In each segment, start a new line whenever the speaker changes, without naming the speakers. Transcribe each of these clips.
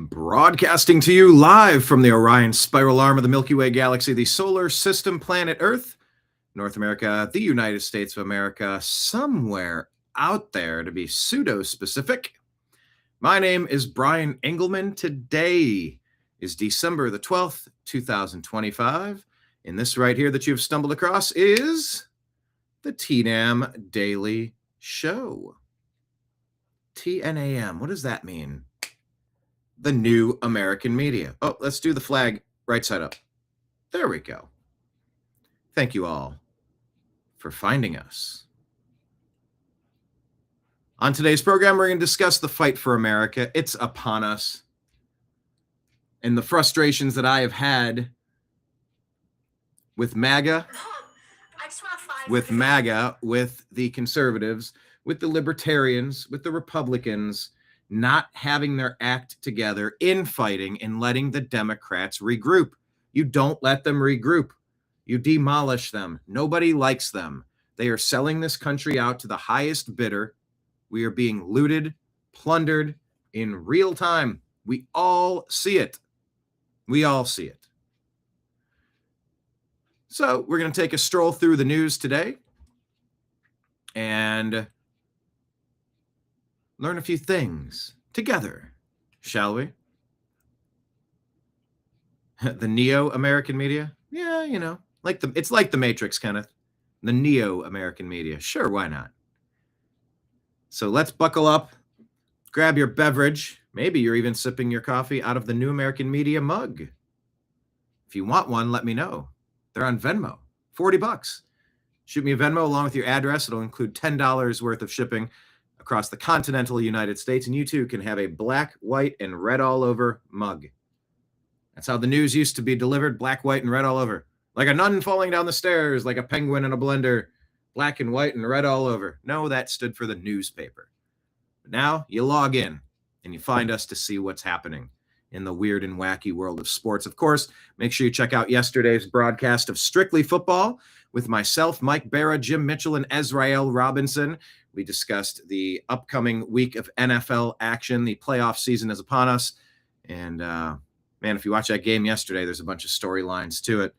Broadcasting to you live from the Orion spiral arm of the Milky Way galaxy, the solar system, planet Earth, North America, the United States of America, somewhere out there to be pseudo-specific. My name is Brian Engelman. Today is December the 12th, 2025. And this right here that you've stumbled across is the TNAM Daily Show. TNAM, what does that mean? The new American media. Oh, let's do the flag right side up. There we go. Thank you all for finding us. On today's program, we're going to discuss the fight for America. It's upon us. And the frustrations that I have had with MAGA, with the conservatives, with the Libertarians, with the Republicans, not having their act together, infighting and letting the Democrats regroup. You don't let them regroup. You demolish them. Nobody likes them. They are selling this country out to the highest bidder. We are being looted, plundered in real time. We all see it. We all see it. So we're going to take a stroll through the news today and learn a few things together, shall we? The neo-American media? Yeah, you know, it's like the Matrix, Kenneth. The neo-American media. Sure, why not? So let's buckle up, grab your beverage. Maybe you're even sipping your coffee out of the new American media mug. If you want one, let me know. They're on Venmo, $40. Shoot me a Venmo along with your address. It'll include $10 worth of shipping across the continental United States, and you too can have a black, white, and red all over mug. That's how the news used to be delivered, black, white, and red all over. Like a nun falling down the stairs, like a penguin in a blender, black and white and red all over. No, that stood for the newspaper. But now you log in and you find us to see what's happening in the weird and wacky world of sports. Of course, make sure you check out yesterday's broadcast of Strictly Football with myself, Mike Barra, Jim Mitchell, and Ezrael Robinson. We discussed the upcoming week of NFL action. The playoff season is upon us. And, man, if you watch that game yesterday, there's a bunch of storylines to it.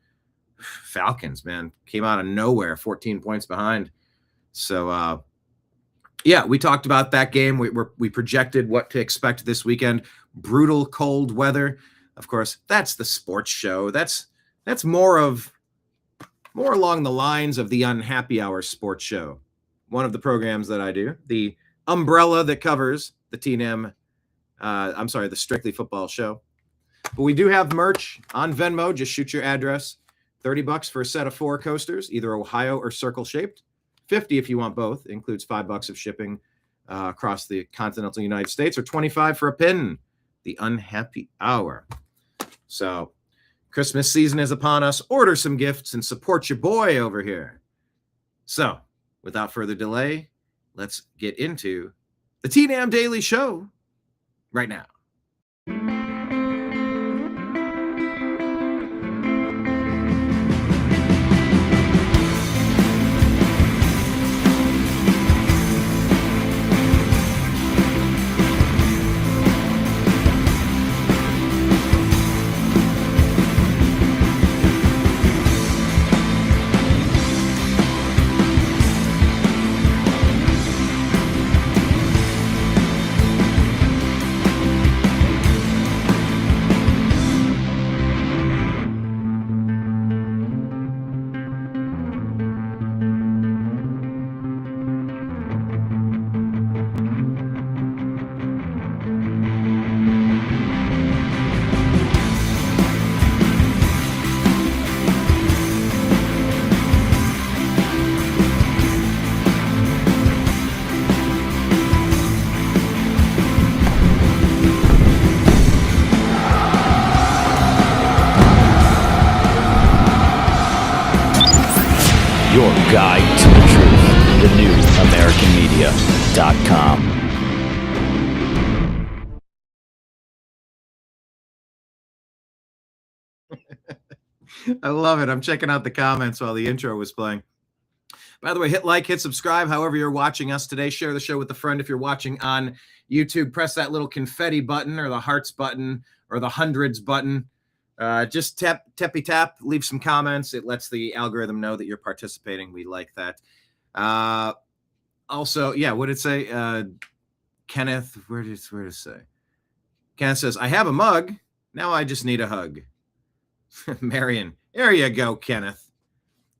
Falcons, man, came out of nowhere, 14 points behind. So, yeah, we talked about that game. We projected what to expect this weekend. Brutal cold weather. Of course, that's the sports show. That's more along the lines of the Unhappy Hour sports show. One of the programs that I do, the umbrella that covers the TNAM, the Strictly Football show. But we do have merch on Venmo. Just shoot your address. $30 for a set of 4 coasters, either Ohio or circle shaped. $50 if you want both. It includes $5 of shipping across the continental United States, or $25 for a pin. The Unhappy Hour. So Christmas season is upon us. Order some gifts and support your boy over here. So without further delay, let's get into the TNAM Daily Show right now.
Your guide to the truth, the new AmericanMedia.com.
I love it. I'm checking out the comments while the intro was playing. By the way, hit like, hit subscribe, however you're watching us today. Share the show with a friend. If you're watching on YouTube, press that little confetti button or the hearts button or the hundreds button. Just tappy tap, leave some comments. It lets the algorithm know that you're participating. We like that. Also, yeah, what did it say? Kenneth, where did it say? Kenneth says, I have a mug. Now I just need a hug. Marion, there you go, Kenneth.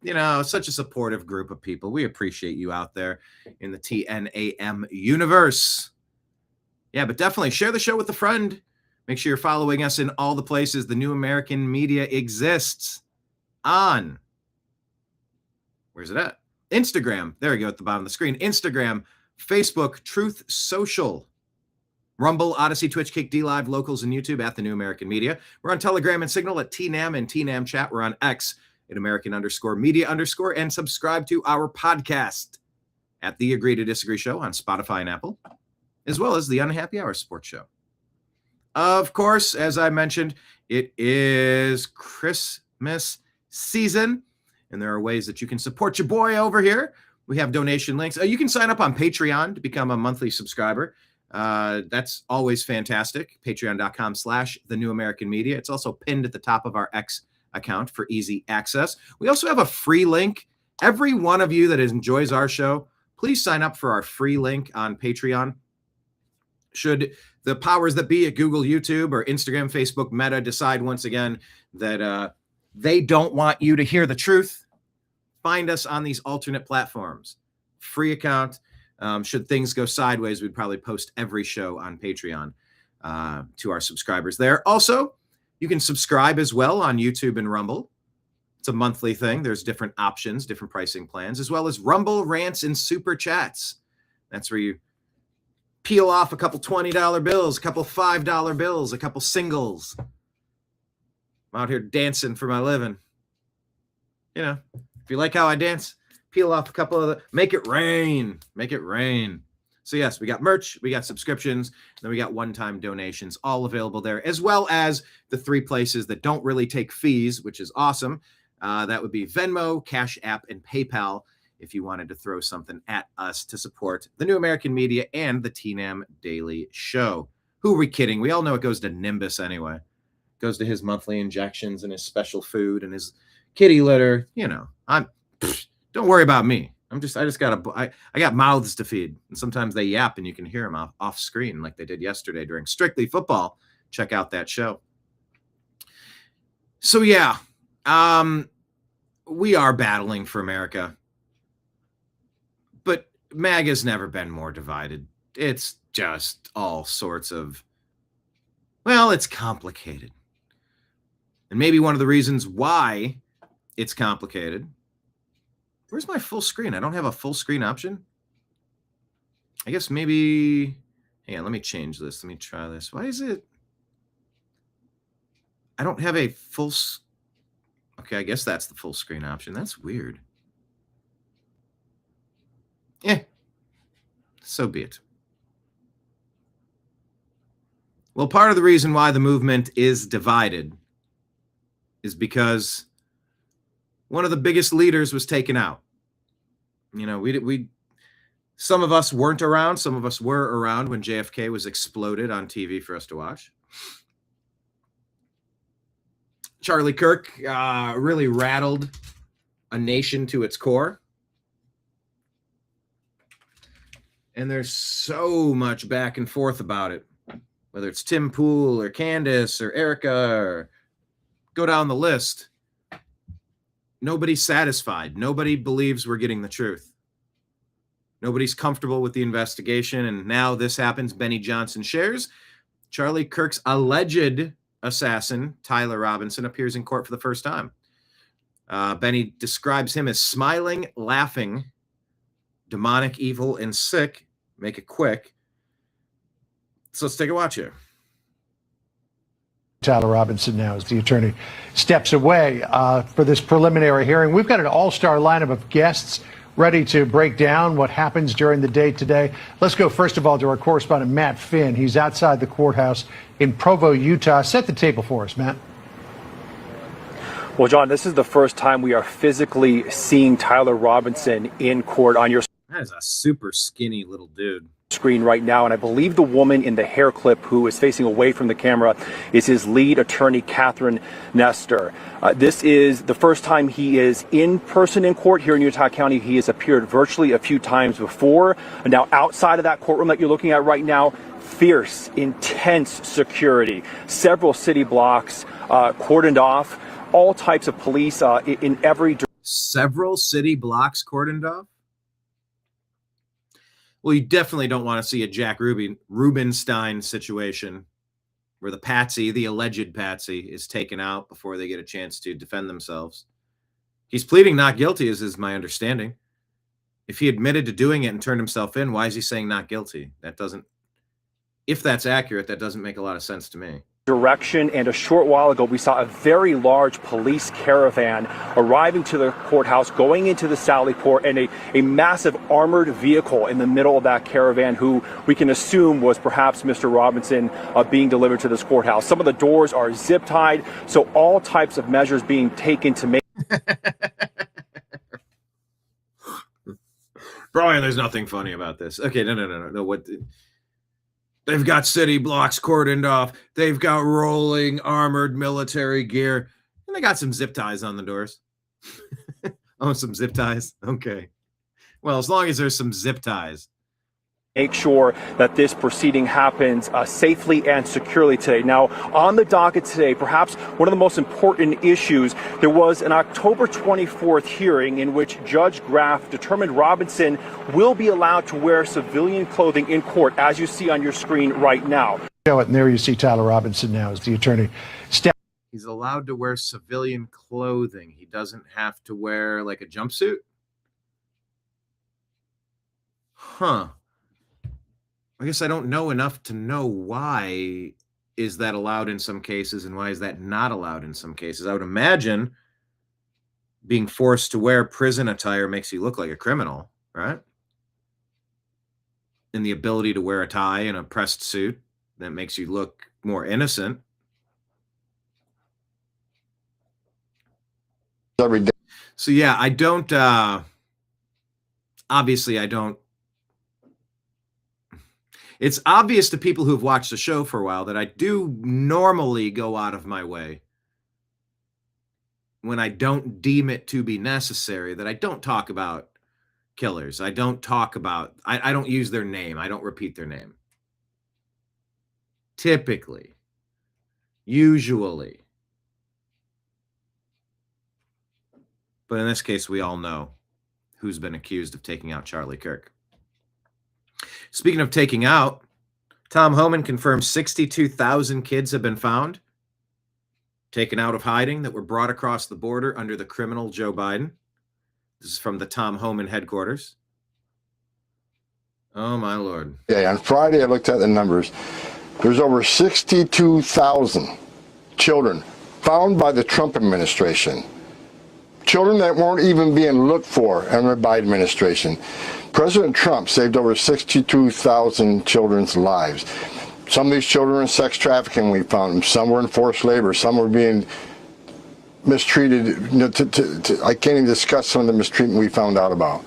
You know, such a supportive group of people. We appreciate you out there in the TNAM universe. Yeah, but definitely share the show with a friend. Make sure you're following us in all the places the New American Media exists on. Where's it at? Instagram. There we go at the bottom of the screen. Instagram, Facebook, Truth Social, Rumble, Odyssey, Twitch, Kick, D-Live, Locals, and YouTube at the New American Media. We're on Telegram and Signal at TNAM and TNAM Chat. We're on X at American_Media_, and subscribe to our podcast at The Agree to Disagree Show on Spotify and Apple, as well as the Unhappy Hour Sports Show. Of course, as I mentioned, it is Christmas season, and there are ways that you can support your boy over here. We have donation links. You can sign up on Patreon to become a monthly subscriber. That's always fantastic. Patreon.com/The New American Media. It's also pinned at the top of our X account for easy access. We also have a free link. Every one of you that enjoys our show, please sign up for our free link on Patreon. Should the powers that be at Google, YouTube, or Instagram, Facebook, Meta decide once again that they don't want you to hear the truth, find us on these alternate platforms. Free account. Should things go sideways, we'd probably post every show on Patreon to our subscribers there. Also, you can subscribe as well on YouTube and Rumble. It's a monthly thing. There's different options, different pricing plans, as well as Rumble rants and super chats. That's where you peel off a couple $20 bills, a couple $5 bills, a couple singles. I'm out here dancing for my living. You know, if you like how I dance, peel off a couple of the, make it rain. Make it rain. So yes, we got merch, we got subscriptions, then we got one-time donations, all available there, as well as the three places that don't really take fees, which is awesome. That would be Venmo, Cash App, and PayPal if you wanted to throw something at us to support the New American Media and the TNAM Daily Show. Who are we kidding? We all know it goes to Nimbus anyway. It goes to his monthly injections and his special food and his kitty litter. You know, don't worry about me. I got mouths to feed, and sometimes they yap and you can hear them off screen like they did yesterday during Strictly Football. Check out that show. So yeah, we are battling for America, but MAGA's never been more divided. It's just all sorts of, well, it's complicated. And maybe one of the reasons why it's complicated. Where's my full screen? I don't have a full screen option. I guess maybe, hang on, let me change this. Let me try this. Why is it? I don't have a full, okay, I guess that's the full screen option. That's weird. So be it. Well, part of the reason why the movement is divided is because one of the biggest leaders was taken out. You know, we some of us weren't around, some of us were around when JFK was exploded on TV for us to watch. Charlie Kirk really rattled a nation to its core. And there's so much back and forth about it, whether it's Tim Pool or Candace or Erica or go down the list. Nobody's satisfied. Nobody believes we're getting the truth. Nobody's comfortable with the investigation. And now this happens. Benny Johnson shares. Charlie Kirk's alleged assassin, Tyler Robinson, appears in court for the first time. Benny describes him as smiling, laughing, demonic, evil, and sick. Make it quick. So let's take a watch here.
Tyler Robinson now as the attorney steps away for this preliminary hearing. We've got an all-star lineup of guests ready to break down what happens during the day today. Let's go first of all to our correspondent, Matt Finn. He's outside the courthouse in Provo, Utah. Set the table for us, Matt.
Well, John, this is the first time we are physically seeing Tyler Robinson in court on your
That is a super skinny little dude.
screen right now, and I believe the woman in the hair clip who is facing away from the camera is his lead attorney, Catherine Nestor. This is the first time he is in person in court here in Utah County. He has appeared virtually a few times before. Now, outside of that courtroom that you're looking at right now, fierce, intense security, several city blocks cordoned off, all types of police in every direction.
Several city blocks cordoned off? Well, you definitely don't want to see a Jack Rubenstein situation where the patsy, the alleged patsy, is taken out before they get a chance to defend themselves. He's pleading not guilty, is my understanding. If he admitted to doing it and turned himself in, why is he saying not guilty? That doesn't, if that's accurate, that doesn't make a lot of sense to me.
Direction, and a short while ago we saw a very large police caravan arriving to the courthouse, going into the Sally Port, and a massive armored vehicle in the middle of that caravan, who we can assume was perhaps Mr. Robinson being delivered to this courthouse. Some of the doors are zip tied, so all types of measures being taken to make
Brian, there's nothing funny about this. Okay, no. What? They've got city blocks cordoned off. They've got rolling armored military gear. And they got some zip ties on the doors. Oh, some zip ties? Okay. Well, as long as there's some zip ties.
Make sure that this proceeding happens safely and securely today. Now, on the docket today, perhaps one of the most important issues, there was an October 24th hearing in which Judge Graff determined Robinson will be allowed to wear civilian clothing in court, as you see on your screen right now.
And there you see Tyler Robinson now as the attorney.
He's allowed to wear civilian clothing. He doesn't have to wear like a jumpsuit? Huh. I guess I don't know enough to know why is that allowed in some cases and why is that not allowed in some cases. I would imagine being forced to wear prison attire makes you look like a criminal, right? And the ability to wear a tie and a pressed suit, that makes you look more innocent.
Every day.
So yeah, I don't, obviously I don't, it's obvious to people who've watched the show for a while that I do normally go out of my way when I don't deem it to be necessary, that I don't talk about killers. I don't talk about, I don't use their name. I don't repeat their name. Typically, usually. But in this case, we all know who's been accused of taking out Charlie Kirk. Speaking of taking out, Tom Homan confirms 62,000 kids have been found, taken out of hiding, that were brought across the border under the criminal Joe Biden. This is from the Tom Homan headquarters. Oh, my Lord.
Yeah, on Friday, I looked at the numbers. There's over 62,000 children found by the Trump administration. Children that weren't even being looked for under the Biden administration. President Trump saved over 62,000 children's lives. Some of these children were in sex trafficking, we found them. Some were in forced labor. Some were being mistreated. I can't even discuss some of the mistreatment we found out about.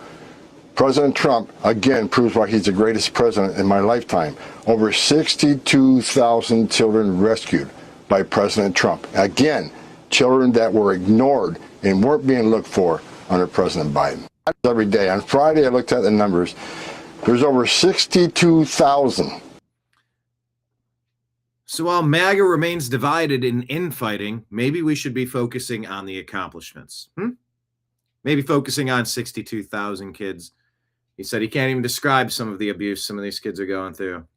President Trump, again, proves why he's the greatest president in my lifetime. Over 62,000 children rescued by President Trump. Again, children that were ignored and weren't being looked for under President Biden. Every day. On Friday, I looked at the numbers. There's over 62,000.
So while MAGA remains divided in infighting, maybe we should be focusing on the accomplishments. Maybe focusing on 62,000 kids. He said he can't even describe some of the abuse some of these kids are going through.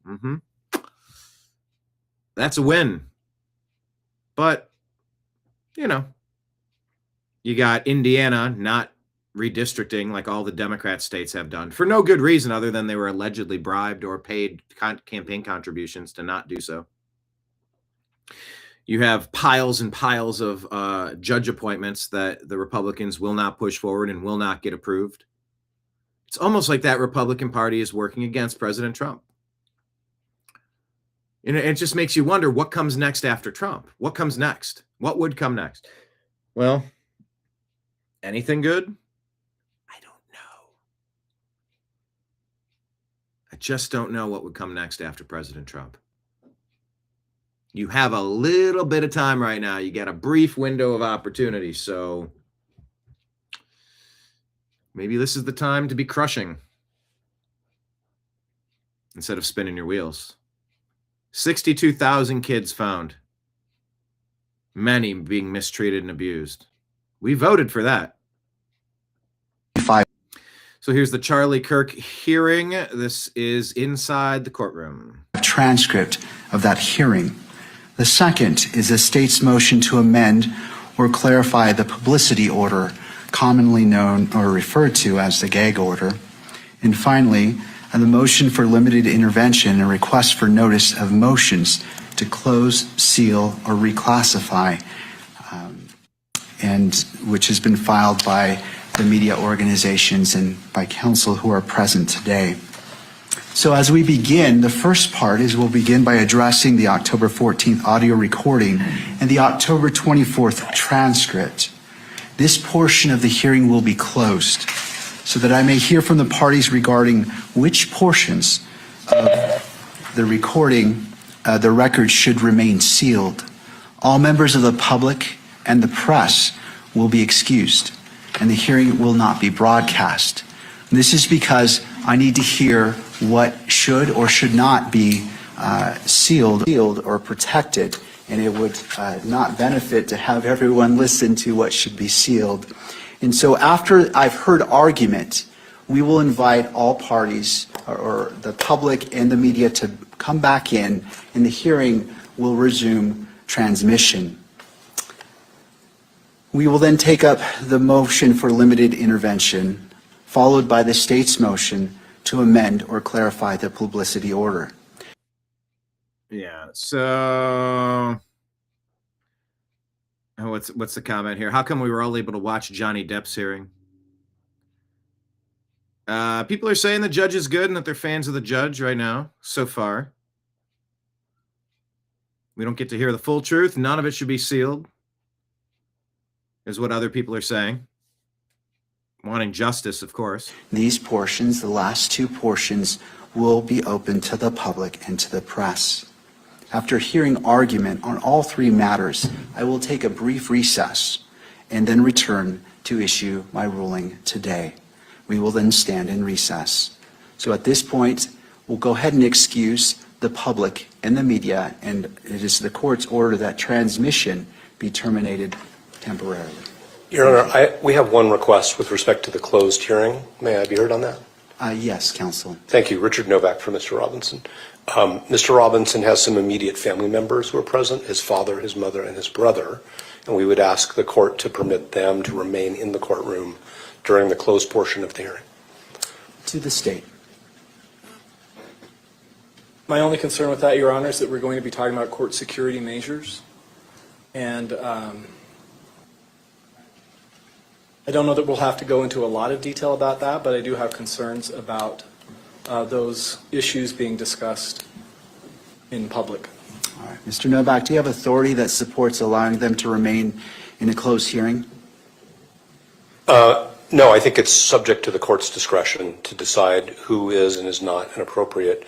That's a win. But, you know, you got Indiana not redistricting like all the Democrat states have done for no good reason other than they were allegedly bribed or paid campaign contributions to not do so. You have piles and piles of judge appointments that the Republicans will not push forward and will not get approved. It's almost like that Republican Party is working against President Trump. And it just makes you wonder what comes next after Trump. What comes next? What would come next? Well, anything good? I don't know. I just don't know what would come next after President Trump. You have a little bit of time right now. You got a brief window of opportunity. So maybe this is the time to be crushing instead of spinning your wheels. 62,000 kids found, many being mistreated and abused. We voted for that. So here's the Charlie Kirk hearing. This is inside the courtroom.
Transcript of that hearing. The second is the state's motion to amend or clarify the publicity order, commonly known or referred to as the gag order. And finally, the motion for limited intervention and request for notice of motions to close, seal, or reclassify, and which has been filed by the media organizations and by counsel who are present today. So as we begin, the first part is we'll begin by addressing the October 14th audio recording and the October 24th transcript. This portion of the hearing will be closed so that I may hear from the parties regarding which portions of the recording, the record should remain sealed. All members of the public and the press will be excused, and the hearing will not be broadcast. This is because I need to hear what should or should not be sealed or protected, and it would not benefit to have everyone listen to what should be sealed. And so after I've heard argument, we will invite all parties or the public and the media to come back in, and the hearing will resume transmission. We will then take up the motion for limited intervention, followed by the state's motion to amend or clarify the publicity order.
Yeah, so what's the comment here? How come we were all able to watch Johnny Depp's hearing? People are saying the judge is good and that they're fans of the judge right now, so far. We don't get to hear the full truth. None of it should be sealed, is what other people are saying. Wanting justice, of course.
These portions, the last two portions, will be open to the public and to the press. After hearing argument on all three matters, I will take a brief recess and then return to issue my ruling today. We will then stand in recess. So at this point, we'll go ahead and excuse the public and the media, and it is the court's order that transmission be terminated temporarily.
Your Honor, we have one request with respect to the closed hearing. May I be heard on that?
Yes, counsel.
Thank you. Richard Novak for Mr. Robinson. Mr. Robinson has some immediate family members who are present, his father, his mother, and his brother, and we would ask the court to permit them to remain in the courtroom during the closed portion of the hearing.
To the state.
My only concern with that, Your Honor, is that we're going to be talking about court security measures, and I don't know that we'll have to go into a lot of detail about that, but I do have concerns about those issues being discussed in public.
All right. Mr. Novak, do you have authority that supports allowing them to remain in a closed hearing?
No, I think it's subject to the court's discretion to decide who is and is not an appropriate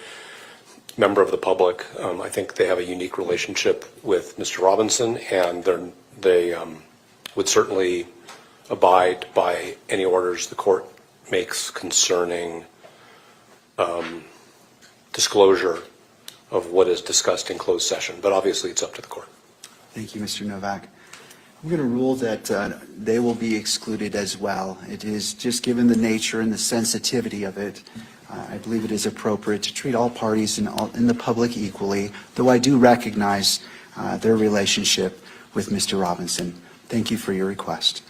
member of the public. I think they have a unique relationship with Mr. Robinson, and they would certainly abide by any orders the court makes concerning disclosure of what is discussed in closed session. But obviously, it's up to the court.
Thank you, Mr. Novak. I'm going to rule that they will be excluded as well. It is just given the nature and the sensitivity of it, I believe it is appropriate to treat all parties in the public equally, though I do recognize their relationship with Mr. Robinson. Thank you for your request.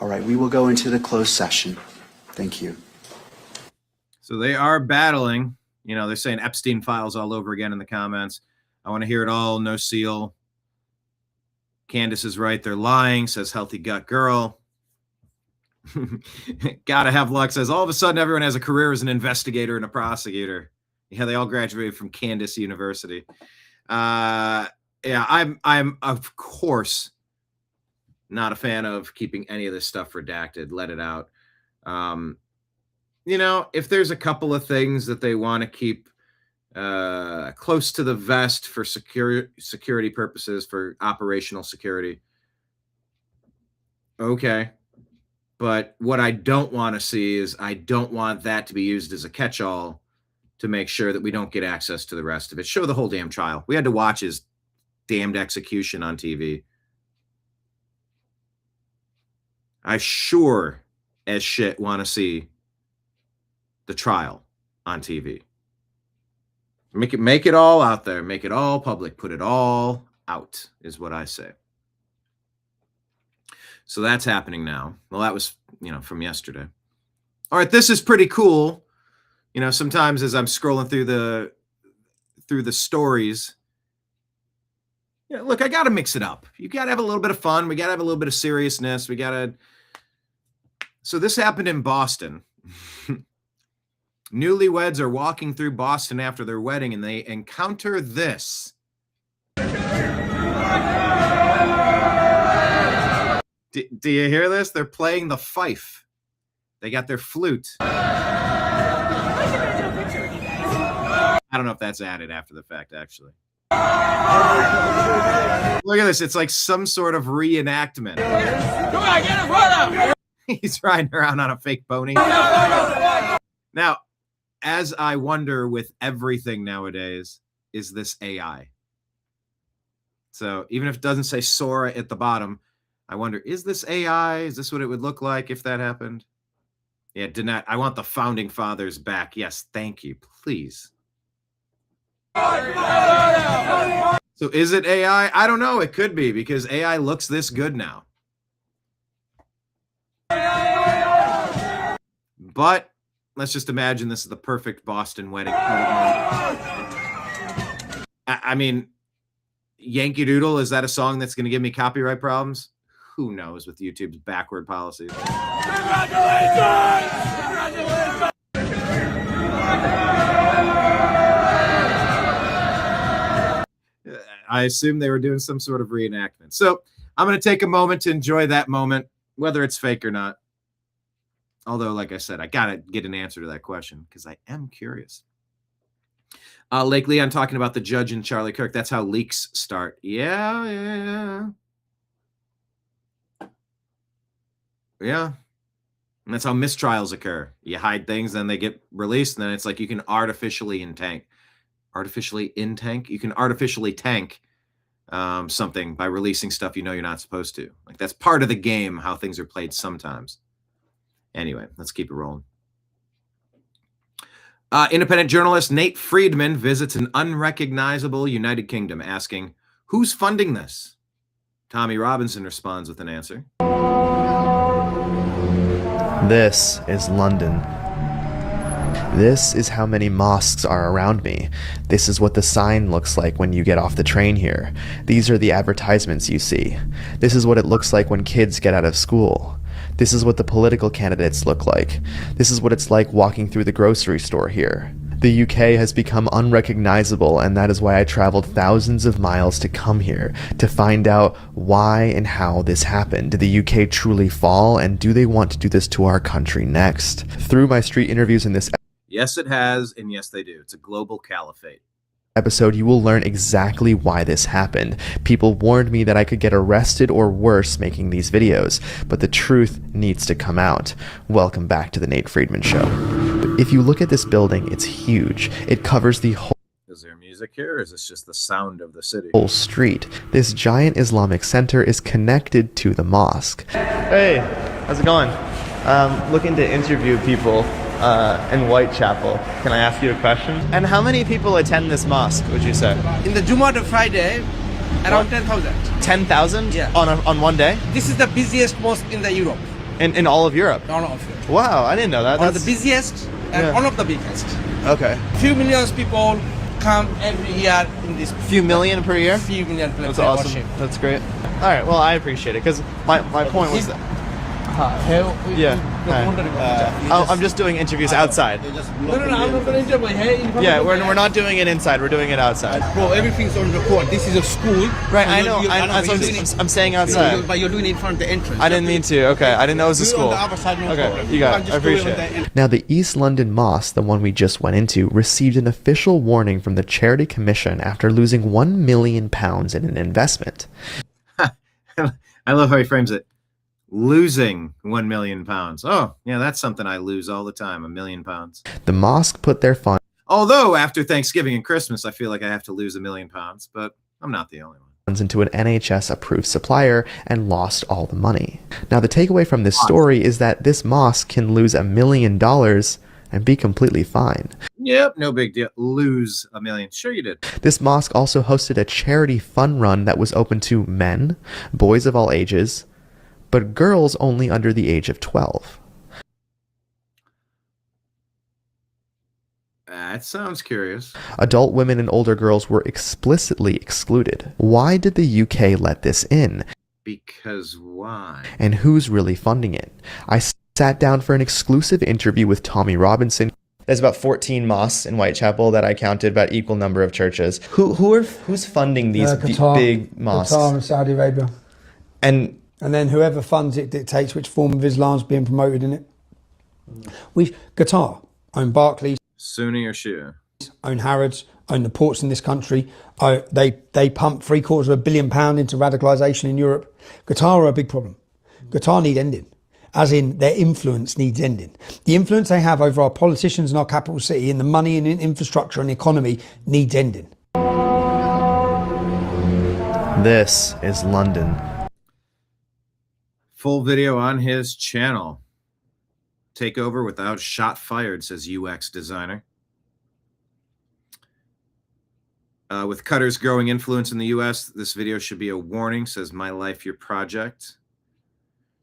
All right, we will go into the closed session. Thank you.
So they are battling. You know, they're saying Epstein files all over again in the comments. I want to hear it all. No seal. Candace is right. They're lying, says Healthy Gut Girl. Gotta have luck, says all of a sudden everyone has a career as an investigator and a prosecutor. Yeah, they all graduated from Candace University. Yeah, I'm of course Not a fan of keeping any of this stuff redacted. Let it out. You know, if there's a couple of things that they want to keep close to the vest for security purposes, for operational security, okay. But what I don't want to see is I don't want that to be used as a catch-all to make sure that we don't get access to the rest of it. Show the whole damn trial. We had to watch his damned execution on TV. I sure as shit want to see the trial on TV. Make it all out there. Make it all public. Put it all out is what I say. So that's happening now. Well, that was, from yesterday. All right, this is pretty cool. Sometimes as I'm scrolling through the stories, look, I got to mix it up. You got to have a little bit of fun. We got to have a little bit of seriousness. So this happened in Boston. Newlyweds are walking through Boston after their wedding and they encounter this. Do you hear this? They're playing the fife. They got their flute. I don't know if that's added after the fact, actually. Look at this. It's like some sort of reenactment. He's riding around on a fake pony. Now, as I wonder with everything nowadays, is this AI? So even if it doesn't say Sora at the bottom, I wonder, is this AI? Is this what it would look like if that happened? Yeah, I want the founding fathers back. Yes, thank you, please. So is it AI? I don't know. It could be because AI looks this good now. But let's just imagine this is the perfect Boston wedding. I mean, Yankee Doodle, is that a song that's going to give me copyright problems? Who knows with YouTube's backward policies. I assume they were doing some sort of reenactment. So I'm going to take a moment to enjoy that moment, whether it's fake or not. Although, like I said, I got to get an answer to that question because I am curious. Lake Leon talking about the judge and Charlie Kirk. That's how leaks start. Yeah. And that's how mistrials occur. You hide things, then they get released, and then it's like you can artificially tank. You can artificially tank something by releasing stuff you're not supposed to. Like that's part of the game, how things are played sometimes. Anyway, let's keep it rolling. Independent journalist Nate Friedman visits an unrecognizable United Kingdom asking, who's funding this? Tommy Robinson responds with an answer.
This is London. This is how many mosques are around me. This is what the sign looks like when you get off the train here. These are the advertisements you see. This is what it looks like when kids get out of school. This is what the political candidates look like. This is what it's like walking through the grocery store here. The UK has become unrecognizable, and that is why I traveled thousands of miles to come here, to find out why and how this happened. Did the UK truly fall, and do they want to do this to our country next? Through my street interviews in this
Yes, it has, and yes, they do. It's a global caliphate.
Episode, you will learn exactly why this happened. People warned me that I could get arrested or worse making these videos, but the truth needs to come out. Welcome back to the Nate Friedman Show. If you look at this building, it's huge. It covers the whole...
Is there music here, or is this just the sound of the city?
...whole street. This giant Islamic center is connected to the mosque.
Hey, how's it going? Looking to interview people in Whitechapel. Can I ask you a question? And how many people attend this mosque, would you say?
In the Jummah to Friday, around 10,000.
10,000?
Yeah.
On one day?
This is the busiest mosque in the Europe.
In all of Europe?
All of Europe.
Wow, I didn't know that.
One of the busiest and one of the biggest.
Okay.
Few millions people come every year in this.
Few million per year?
Few million per year.
That's awesome. Worship. That's great. All right, well, I appreciate it, because my point was that... Yeah. I'm just doing interviews outside.
No, I'm not going to interview my hair.
Yeah, we're not doing it inside. We're doing it outside.
Bro, everything's on record. This is a school.
Right, I know. I'm saying outside.
But you're doing it in front of the entrance.
I didn't mean to. Okay, I didn't know it was a school.
On the other side, no
Okay,
problem.
you got it. I appreciate it.
Now, the East London Mosque, the one we just went into, received an official warning from the Charity Commission after losing £1 million in an investment.
I love how he frames it. Losing £1 million. Oh, yeah, that's something I lose all the time, £1 million.
The mosque put their funds.
Although after Thanksgiving and Christmas, I feel like I have to lose £1 million, but I'm not the only one.
Into an NHS-approved supplier and lost all the money. Now, the takeaway from this story is that this mosque can lose $1 million and be completely fine.
Yep, no big deal. Lose $1 million. Sure you did.
This mosque also hosted a charity fun run that was open to men, boys of all ages, but girls only under the age of 12.
That sounds curious.
Adult women and older girls were explicitly excluded. Why did the UK let this in?
Because why?
And who's really funding it? I sat down for an exclusive interview with Tommy Robinson.
There's about 14 mosques in Whitechapel that I counted, about equal number of churches. Who's funding these
Qatar,
big mosques?
Qatar and Saudi Arabia.
And
then whoever funds it dictates which form of Islam is being promoted in it. Qatar own Barclays,
Sunni or Shia,
own Harrods, own the ports in this country. They pump £750 million into radicalisation in Europe. Qatar are a big problem. Qatar need ending, as in their influence needs ending. The influence they have over our politicians in our capital city and the money and infrastructure and economy needs ending.
This is London.
Full video on his channel. Takeover without shot fired, says UX designer. With Cutter's growing influence in the U.S., this video should be a warning, says My Life, Your Project.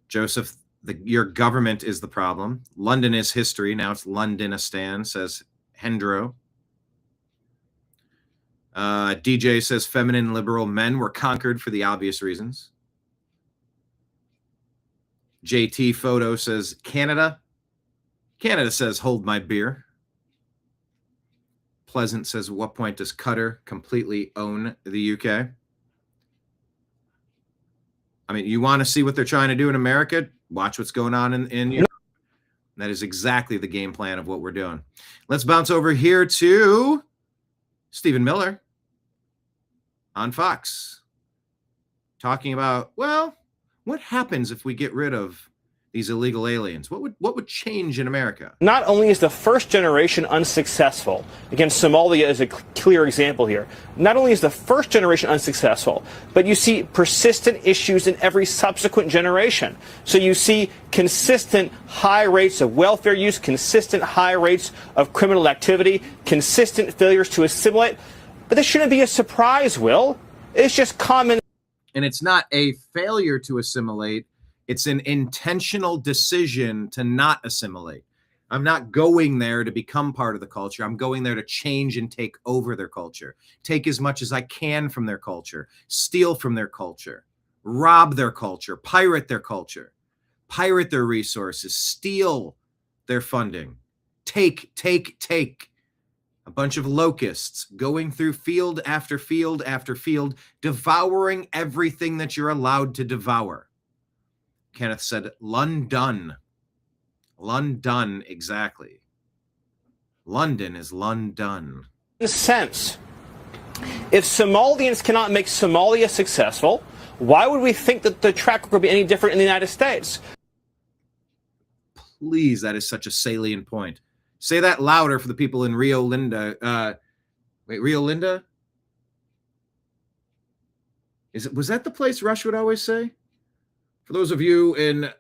Joseph, your government is the problem. London is history. Now it's Londonistan, says Hendro. DJ says feminine liberal men were conquered for the obvious reasons. JT Photo says Canada. Canada says hold my beer. Pleasant says at what point does Cutter completely own the UK? I mean, you want to see what they're trying to do in America? Watch what's going on in Europe. That is exactly the game plan of what we're doing. Let's bounce over here to Stephen Miller on Fox, talking about, well, what happens if we get rid of these illegal aliens? What would change in America?
Not only is the first generation unsuccessful, again, Somalia is a clear example here. Not only is the first generation unsuccessful, but you see persistent issues in every subsequent generation. So you see consistent high rates of welfare use, consistent high rates of criminal activity, consistent failures to assimilate. But this shouldn't be a surprise, Will. It's just common.
And it's not a failure to assimilate. It's an intentional decision to not assimilate. I'm not going there to become part of the culture. I'm going there to change and take over their culture. Take as much as I can from their culture. Steal from their culture. Rob their culture. Pirate their culture. Pirate their resources. Steal their funding. Take. A bunch of locusts going through field after field after field, devouring everything that you're allowed to devour. Kenneth said, London. London, exactly. London is London.
In a sense, if Somalians cannot make Somalia successful, why would we think that the track record would be any different in the United States?
Please, that is such a salient point. Say that louder for the people in Rio Linda. Rio Linda? Was that the place Rush would always say? For those of you in,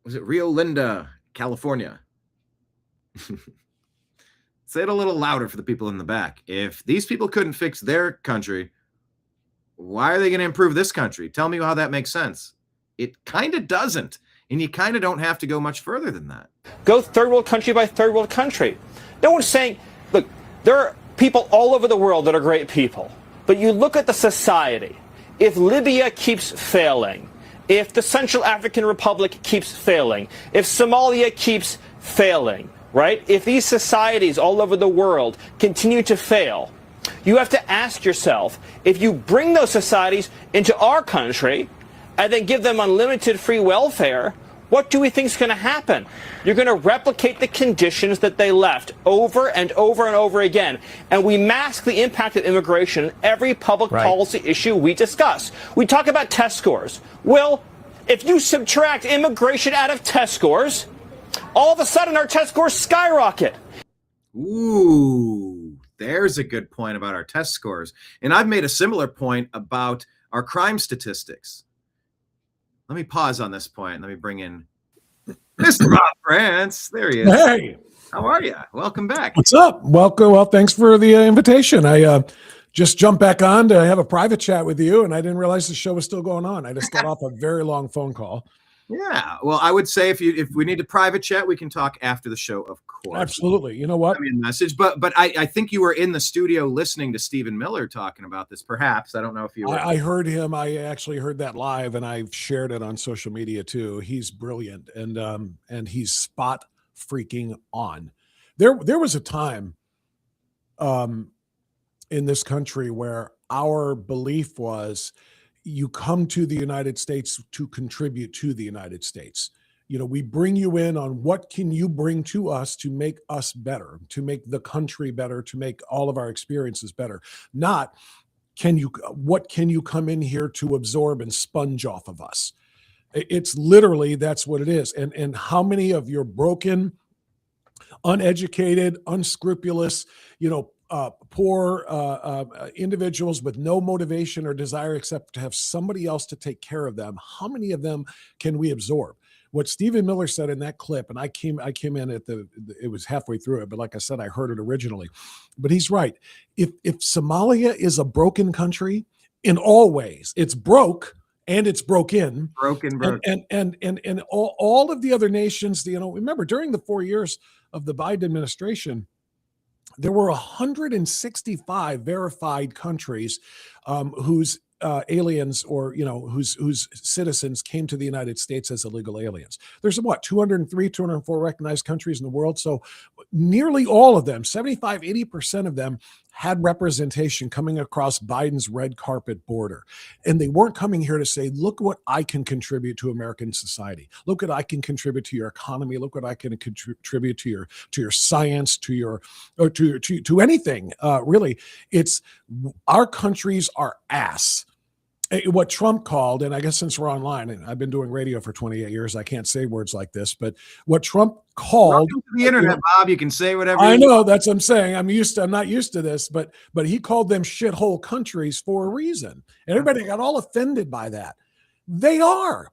was it Rio Linda, California? Say it a little louder for the people in the back. If these people couldn't fix their country, why are they going to improve this country? Tell me how that makes sense. It kind of doesn't. And you kind of don't have to go much further than that.
Go third world country by third world country. No one's saying, look, there are people all over the world that are great people. But you look at the society. If Libya keeps failing, if the Central African Republic keeps failing, if Somalia keeps failing, right? If these societies all over the world continue to fail, you have to ask yourself, if you bring those societies into our country and then give them unlimited free welfare, what do we think is going to happen? You're going to replicate the conditions that they left over and over and over again. And we mask the impact of immigration in every public policy issue we discuss. We talk about test scores. Well, if you subtract immigration out of test scores, all of a sudden our test scores skyrocket.
Ooh, there's a good point about our test scores. And I've made a similar point about our crime statistics. Let me pause on this point. Let me bring in Mr. Rob France. There he is.
Hey.
How are you? Welcome back.
What's up? Welcome. Well, thanks for the invitation. I just jumped back on to have a private chat with you, and I didn't realize the show was still going on. I just got off a very long phone call.
Yeah. Well, I would say if we need a private chat, we can talk after the show, of course.
Absolutely. You know what?
I mean, message, but I think you were in the studio listening to Stephen Miller talking about this. Perhaps I don't know if you were.
I heard him. I actually heard that live, and I've shared it on social media too. He's brilliant, and he's spot freaking on. There was a time, in this country where our belief was, you come to the United States to contribute to the United States. You know, we bring you in on what can you bring to us to make us better, to make the country better, to make all of our experiences better. Not what can you come in here to absorb and sponge off of us? It's literally, that's what it is. And how many of your broken, uneducated, unscrupulous, poor individuals with no motivation or desire except to have somebody else to take care of them, how many of them can we absorb? What Stephen Miller said in that clip, and I came in at it was halfway through it, but like I said, I heard it originally. But he's right. If Somalia is a broken country in all ways, it's broke and it's broken. And all of the other nations, remember during the 4 years of the Biden administration, there were 165 verified countries whose aliens or whose citizens came to the United States as illegal aliens. There's 203, 204 recognized countries in the world. So nearly all of them, 75, 80% of them had representation coming across Biden's red carpet border. And they weren't coming here to say, look what I can contribute to American society. Look what I can contribute to your economy. Look what I can contribute to your science, to anything. Really, it's our countries are ass. What Trump called, and I guess since we're online, and I've been doing radio for 28 years, I can't say words like this, but what Trump called—
Welcome to the internet, Bob. You can say whatever.
I know, that's what I'm saying. I'm not used to this, but he called them shithole countries for a reason. And everybody got all offended by that. They are.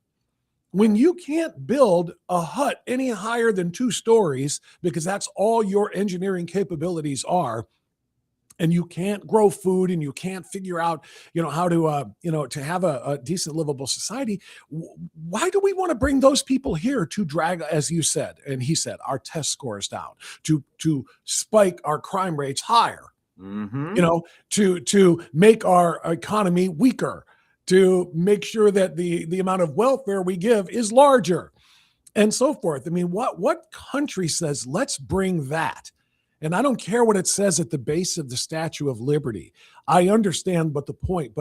When you can't build a hut any higher than 2 stories, because that's all your engineering capabilities are, and you can't grow food and you can't figure out, how to have a decent livable society, why do we want to bring those people here to drag, as you said, and he said, our test scores down, to spike our crime rates higher, to make our economy weaker, to make sure that the amount of welfare we give is larger, and so forth? I mean, what country says, let's bring that? And I don't care what it says at the base of the Statue of Liberty. I understand but the point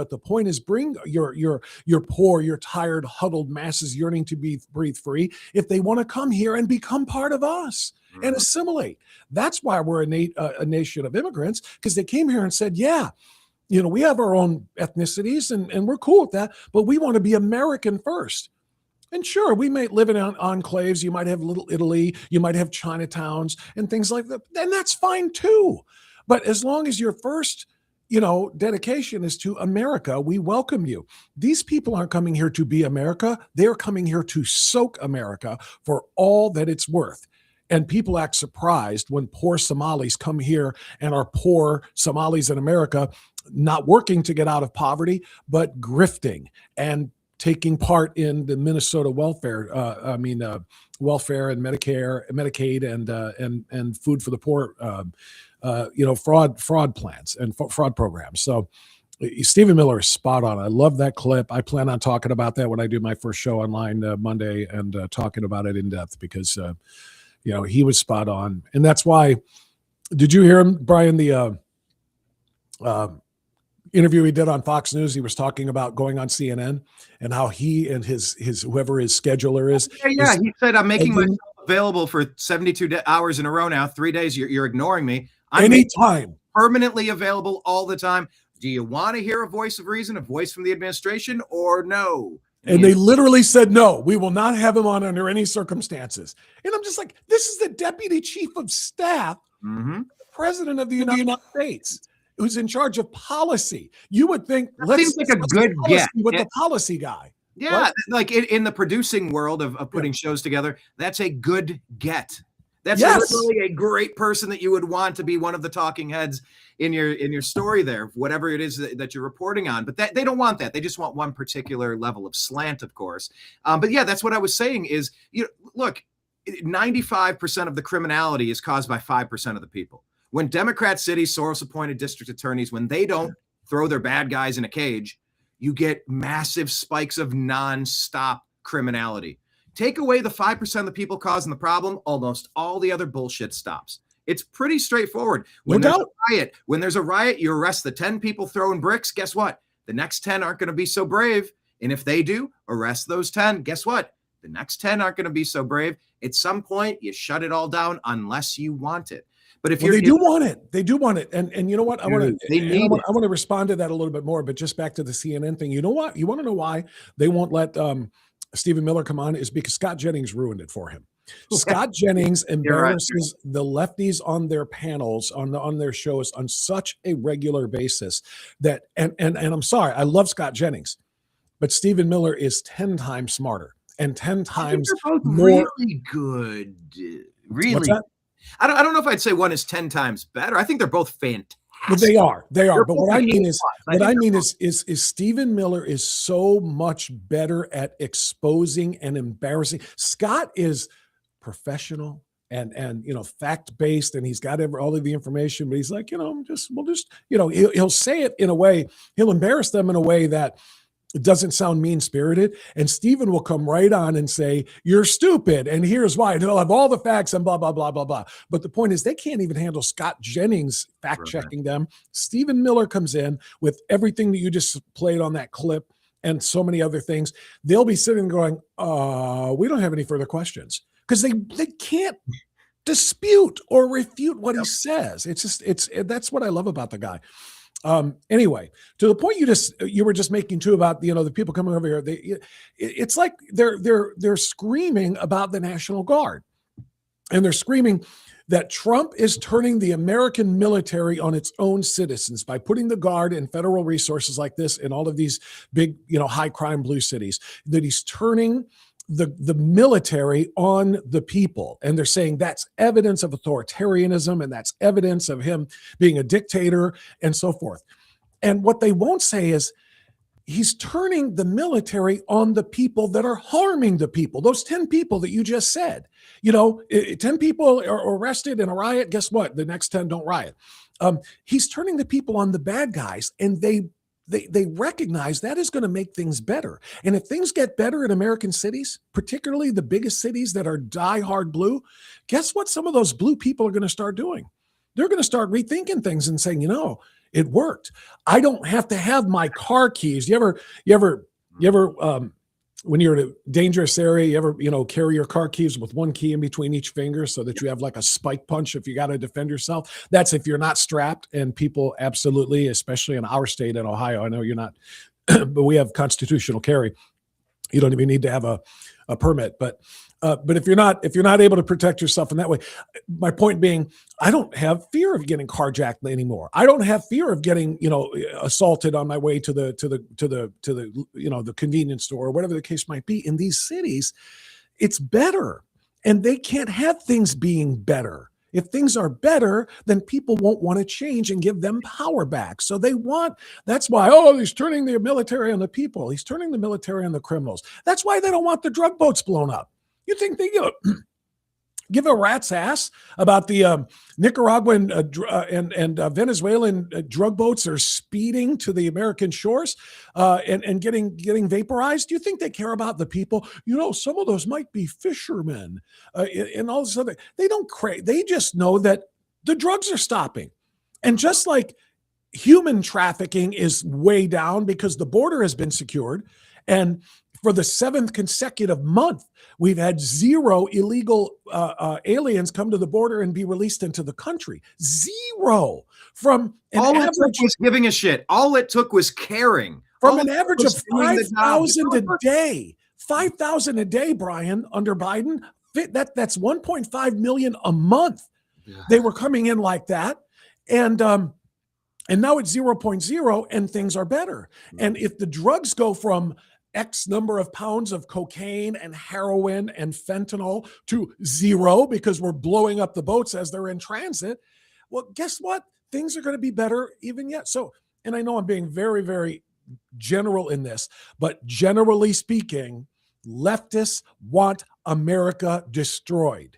is, bring your poor, your tired, huddled masses yearning to be breathe free, if they want to come here and become part of us and assimilate. That's why we're a nation of immigrants, because they came here and said, yeah, we have our own ethnicities and we're cool with that, but we want to be American first. And sure, we may live in enclaves. You might have Little Italy. You might have Chinatowns and things like that. And that's fine too. But as long as your first, dedication is to America, we welcome you. These people aren't coming here to be America. They're coming here to soak America for all that it's worth. And people act surprised when poor Somalis come here and are poor Somalis in America, not working to get out of poverty, but grifting and taking part in the Minnesota welfare, welfare and Medicare, Medicaid, and food for the poor, fraud plans and fraud programs. So Stephen Miller is spot on. I love that clip. I plan on talking about that when I do my first show online Monday and talking about it in depth because, he was spot on. And that's why, did you hear him, Brian, the interview he did on Fox News? He was talking about going on CNN and how he and his whoever his scheduler is.
Yeah. He said, I'm making myself available for 72 hours in a row now, 3 days. You're ignoring me. I'm
anytime.
Permanently available all the time. Do you want to hear a voice of reason, a voice from the administration, or no?
And they literally said, no, we will not have him on under any circumstances. And I'm just like, this is the deputy chief of staff, the president of the United States, who's in charge of policy. You would think,
seems like a good get
with the policy guy.
Yeah,
What?
like in the producing world of putting shows together, that's a good get. That's literally a great person that you would want to be one of the talking heads in your story there, whatever it is that you're reporting on. But they don't want that. They just want one particular level of slant, of course. But yeah, that's what I was saying is, look, 95% of the criminality is caused by 5% of the people. When Democrat cities, Soros-appointed district attorneys, when they don't throw their bad guys in a cage, you get massive spikes of nonstop criminality. Take away the 5% of the people causing the problem, almost all the other bullshit stops. It's pretty straightforward. When there's a riot, you arrest the 10 people throwing bricks. Guess what? The next 10 aren't going to be so brave. And if they do, arrest those 10. Guess what? The next 10 aren't going to be so brave. At some point, you shut it all down unless you want it. But if
they do want it, they do want it. And you know what? I want to respond to that a little bit more, but just back to the CNN thing. You know what? You want to know why they won't let Stephen Miller come on is because Scott Jennings ruined it for him. Scott Jennings embarrasses the lefties on their panels, on their shows on such a regular basis that, and I'm sorry, I love Scott Jennings, but Stephen Miller is 10 times smarter and 10 times more
really good. Really, I don't know if I'd say one is 10 times better. I think they're both fantastic.
But they are. But what I mean is Stephen Miller is so much better at exposing and embarrassing. Scott is professional and fact-based, and he's got all of the information, but he's like, he'll say it in a way, he'll embarrass them in a way that it doesn't sound mean-spirited, and Stephen will come right on and say, you're stupid, and here's why. And he'll have all the facts and blah, blah, blah, blah, blah. But the point is they can't even handle Scott Jennings fact-checking them. Stephen Miller comes in with everything that you just played on that clip and so many other things. They'll be sitting going, we don't have any further questions, because they can't dispute or refute what he says. That's what I love about the guy. Anyway, to the point you were just making too about the people coming over here, it's like they're screaming about the National Guard, and they're screaming that Trump is turning the American military on its own citizens by putting the Guard and federal resources like this in all of these big high crime blue cities, that he's turning the military on the people. And they're saying that's evidence of authoritarianism, and that's evidence of him being a dictator and so forth. And what they won't say is he's turning the military on the people that are harming the people. Those 10 people that you just said, 10 people are arrested in a riot. Guess what? The next 10 don't riot. He's turning the people on the bad guys, and they recognize that is going to make things better. And if things get better in American cities, particularly the biggest cities that are diehard blue, guess what some of those blue people are going to start doing? They're going to start rethinking things and saying, it worked. I don't have to have my car keys. You ever when you're in a dangerous area, you ever, carry your car keys with one key in between each finger so that you have like a spike punch if you got to defend yourself? That's if you're not strapped, and people absolutely, especially in our state in Ohio, I know you're not, but we have constitutional carry. You don't even need to have a permit, but if you're not able to protect yourself in that way, my point being, I don't have fear of getting carjacked anymore. I don't have fear of getting, assaulted on my way to the convenience store or whatever the case might be. In these cities, it's better, and they can't have things being better. If things are better, then people won't want to change and give them power back. So that's why, he's turning the military on the people. He's turning the military on the criminals. That's why they don't want the drug boats blown up. You think give a rat's ass about the Nicaraguan and Venezuelan drug boats are speeding to the American shores and getting vaporized? Do you think they care about the people? You know, some of those might be fishermen and all this other. They don't they just know that the drugs are stopping. And just like human trafficking is way down because the border has been secured, and for the 7th consecutive month, we've had 0 illegal aliens come to the border and be released into the country. 0 from an
all
average,
it took was giving a shit. All it took was caring.
from
All
an
it
average
took
of
was doing the
5,000
job.
a day. 5,000 a day, Brian, under Biden. That's 1.5 million a month. They were coming in like that, and now it's 0.0, and things are better. And if the drugs go from X number of pounds of cocaine and heroin and fentanyl to 0 because we're blowing up the boats as they're in transit, well, guess what? Things are going to be better even yet. So, and I know I'm being very, very general in this, but generally speaking, leftists want America destroyed.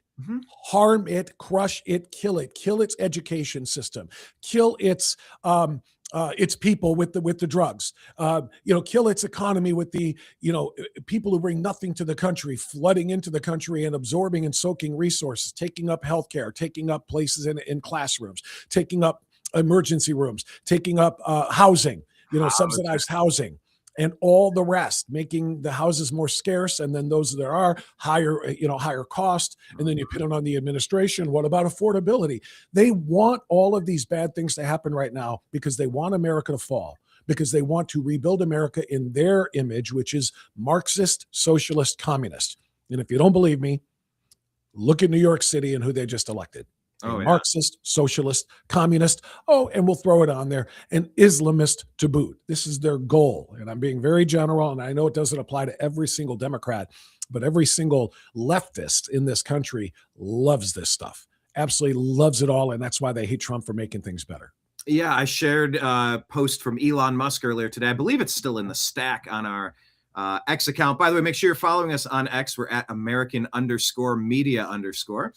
Harm it, crush it, kill its education system, kill its people with the drugs, kill its economy with the, people who bring nothing to the country, flooding into the country and absorbing and soaking resources, taking up healthcare, taking up places in classrooms, taking up emergency rooms, taking up housing, subsidized housing, and all the rest, making the houses more scarce, and then those that are higher cost, and then you put it on the administration. What about affordability? They want all of these bad things to happen right now because they want America to fall, because they want to rebuild America in their image, which is Marxist, socialist, communist. And if you don't believe me, look at New York City and who they just elected. Marxist, socialist, communist, and we'll throw it on there, and Islamist to boot. This is their goal. And I'm being very general, and I know it doesn't apply to every single Democrat, but every single leftist in this country loves this stuff, absolutely loves it all, and that's why they hate Trump for making things better.
Yeah, I shared a post from Elon Musk earlier today. I believe it's still in the stack on our X account. By the way, make sure you're following us on X. We're at American_media_.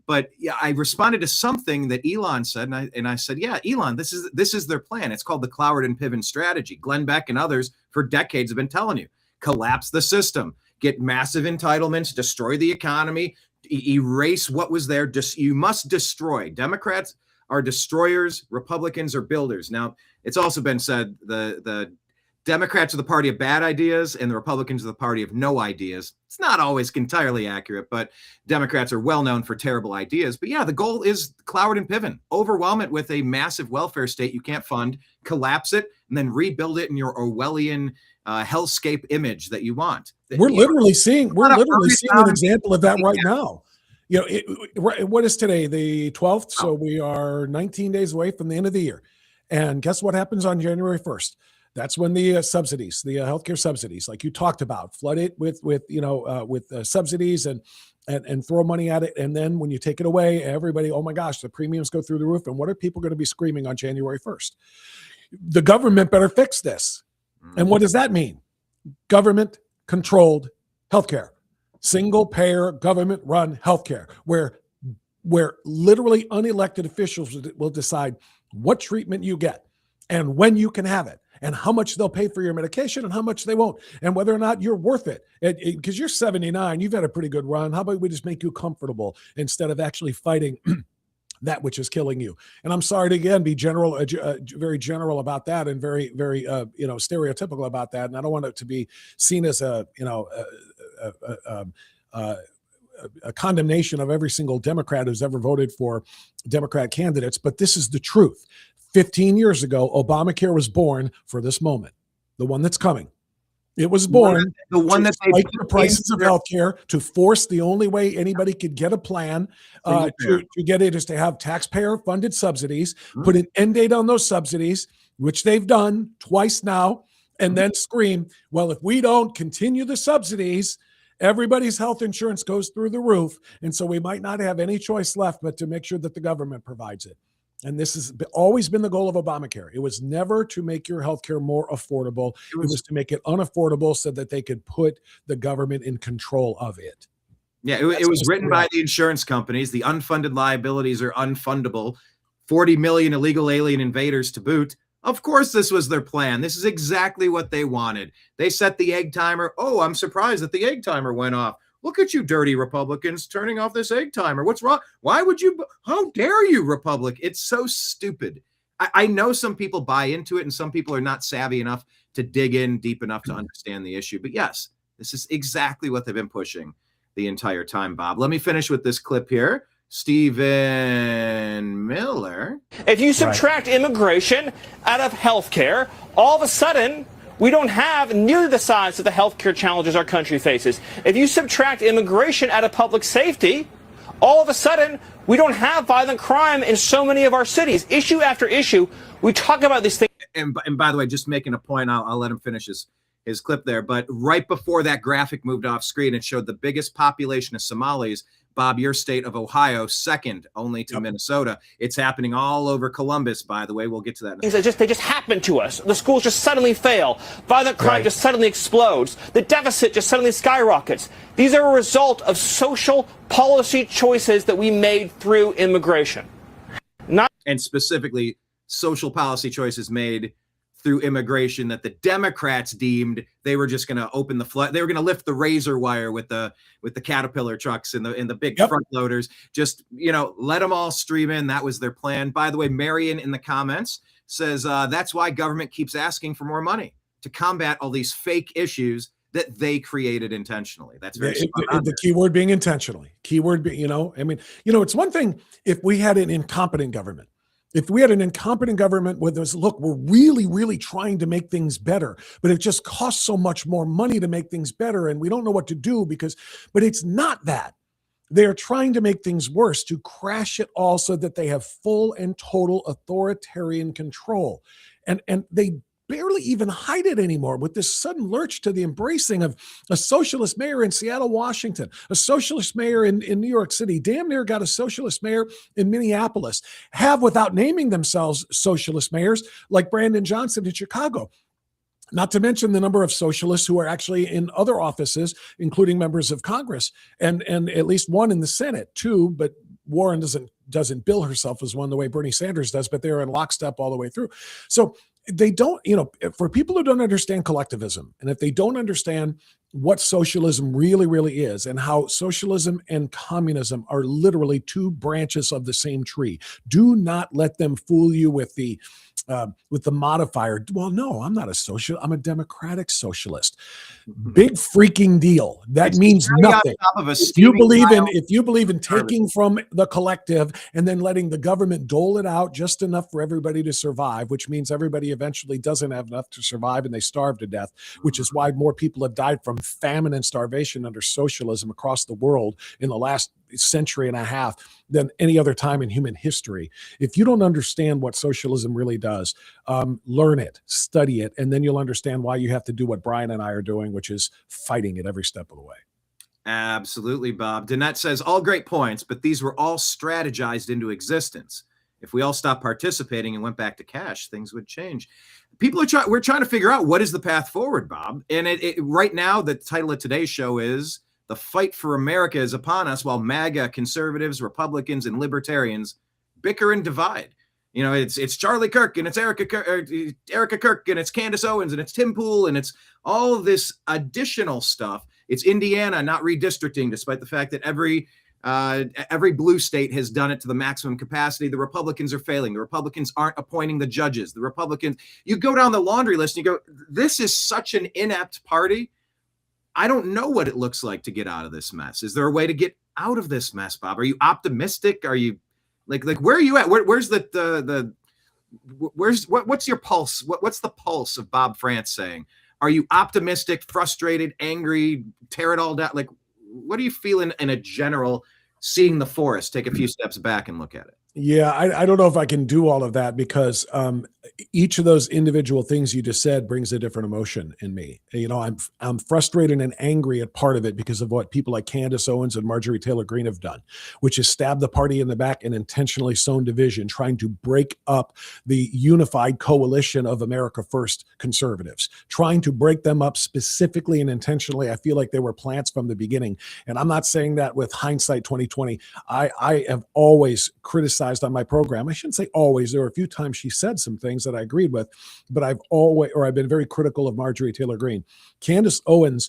But yeah, I responded to something that Elon said, and I said, yeah, Elon, this is their plan. It's called the Cloward and Piven strategy. Glenn Beck and others for decades have been telling you, collapse the system, get massive entitlements, destroy the economy, erase what was there. You must destroy. Democrats are destroyers, Republicans are builders. Now, it's also been said the Democrats are the party of bad ideas and the Republicans are the party of no ideas. It's not always entirely accurate, but Democrats are well known for terrible ideas. But yeah, the goal is Cloward and Piven. Overwhelm it with a massive welfare state you can't fund, collapse it, and then rebuild it in your Orwellian hellscape image that you want.
We're literally seeing an example of that right now. What is today? The 12th. So we are 19 days away from the end of the year. And guess what happens on January 1st? That's when the subsidies, the healthcare subsidies, like you talked about, flood it with subsidies and throw money at it. And then when you take it away, everybody, oh my gosh, the premiums go through the roof. And what are people going to be screaming on January 1st? The government better fix this. And what does that mean? Government controlled healthcare, single payer, government run healthcare, where literally unelected officials will decide what treatment you get and when you can have it, and how much they'll pay for your medication and how much they won't, and whether or not you're worth it. Because you're 79, you've had a pretty good run. How about we just make you comfortable instead of actually fighting that which is killing you? And I'm sorry to again be general, very general about that, and very, very stereotypical about that. And I don't want it to be seen as a condemnation of every single Democrat who's ever voted for Democrat candidates, but this is the truth. 15 years ago, Obamacare was born for this moment, the one that's coming. It was born
the one that they
spike the prices of healthcare, to force the only way anybody could get a plan to get it is to have taxpayer-funded subsidies, put an end date on those subsidies, which they've done twice now, and then scream, well, if we don't continue the subsidies, everybody's health insurance goes through the roof, and so we might not have any choice left but to make sure that the government provides it. And this has always been the goal of Obamacare. It was never to make your healthcare more affordable. It was to make it unaffordable so that they could put the government in control of it.
Yeah, it was written by the insurance companies. The unfunded liabilities are unfundable. 40 million illegal alien invaders to boot. Of course, this was their plan. This is exactly what they wanted. They set the egg timer. Oh, I'm surprised that the egg timer went off. Look at you, dirty Republicans, turning off this egg timer. What's wrong? Why would you? How dare you, Republic? It's so stupid. I know some people buy into it, and some people are not savvy enough to dig in deep enough to understand the issue. But yes, this is exactly what they've been pushing the entire time, Bob. Let me finish with this clip here. Stephen Miller.
If you subtract immigration out of healthcare, all of a sudden, we don't have nearly the size of the healthcare challenges our country faces. If you subtract immigration out of public safety, all of a sudden, we don't have violent crime in so many of our cities. Issue after issue, we talk about these things.
And by the way, just making a point, I'll let him finish his clip there. But right before that graphic moved off screen, it showed the biggest population of Somalis. Bob, your state of Ohio, second only to Minnesota. It's happening all over Columbus, by the way. We'll get to that.
They just happen to us. The schools just suddenly fail. Violent crime just suddenly explodes. The deficit just suddenly skyrockets. These are a result of social policy choices that we made through immigration.
And specifically, social policy choices made through immigration that the Democrats deemed they were just going to open the flood. They were going to lift the razor wire with the Caterpillar trucks and the big front loaders. Just, let them all stream in. That was their plan. By the way, Marion in the comments says that's why government keeps asking for more money to combat all these fake issues that they created intentionally. That's very
the key word being intentionally. Keyword being, it's one thing if we had an incompetent government. If we had an incompetent government with us, look, we're really, really trying to make things better, but it just costs so much more money to make things better, and we don't know what to do but it's not that. They're trying to make things worse, to crash it all so that they have full and total authoritarian control. And they barely even hide it anymore with this sudden lurch to the embracing of a socialist mayor in Seattle, Washington, a socialist mayor in New York City, damn near got a socialist mayor in Minneapolis, have without naming themselves socialist mayors like Brandon Johnson in Chicago. Not to mention the number of socialists who are actually in other offices, including members of Congress, and at least one in the Senate, two, but Warren doesn't bill herself as one the way Bernie Sanders does, but they're in lockstep all the way through. So they don't, for people who don't understand collectivism, and if they don't understand what socialism really, really is, and how socialism and communism are literally two branches of the same tree, do not let them fool you with the modifier. Well, no, I'm not a social. I'm a democratic socialist. Big freaking deal. That means nothing. If you believe in taking from the collective and then letting the government dole it out just enough for everybody to survive, which means everybody eventually doesn't have enough to survive and they starve to death, which is why more people have died from famine and starvation under socialism across the world in the last century and a half than any other time in human history. If you don't understand what socialism really does, learn it, study it, and then you'll understand why you have to do what Brian and I are doing, which is fighting it every step of the way.
Absolutely, Bob. Danette says, all great points, but these were all strategized into existence. If we all stopped participating and went back to cash, things would change. We're trying to figure out what is the path forward, Bob. And right now, the title of today's show is The Fight for America is Upon Us, while MAGA, conservatives, Republicans, and libertarians bicker and divide. It's Charlie Kirk, and it's Erica Kirk, and it's Candace Owens, and it's Tim Pool, and it's all this additional stuff. It's Indiana not redistricting, despite the fact that every blue state has done it to the maximum capacity. The Republicans are failing. The Republicans aren't appointing the judges. The Republicans, you go down the laundry list and you go, this is such an inept party. I don't know what it looks like to get out of this mess. Is there a way to get out of this mess, Bob? Are you optimistic? Are you like where are you at? Where's what's your pulse? What's the pulse of Bob France saying? Are you optimistic, frustrated, angry, tear it all down? Like, what are you feeling in a general, seeing the forest, take a few steps back and look at it?
Yeah, I don't know if I can do all of that because each of those individual things you just said brings a different emotion in me. You know, I'm frustrated and angry at part of it because of what people like Candace Owens and Marjorie Taylor Greene have done, which is stab the party in the back and intentionally sown division, trying to break up the unified coalition of America First conservatives, trying to break them up specifically and intentionally. I feel like they were plants from the beginning. And I'm not saying that with hindsight 2020. I have always criticized on my program. I shouldn't say always. There were a few times she said some things that I agreed with, but I've been very critical of Marjorie Taylor Greene. Candace Owens,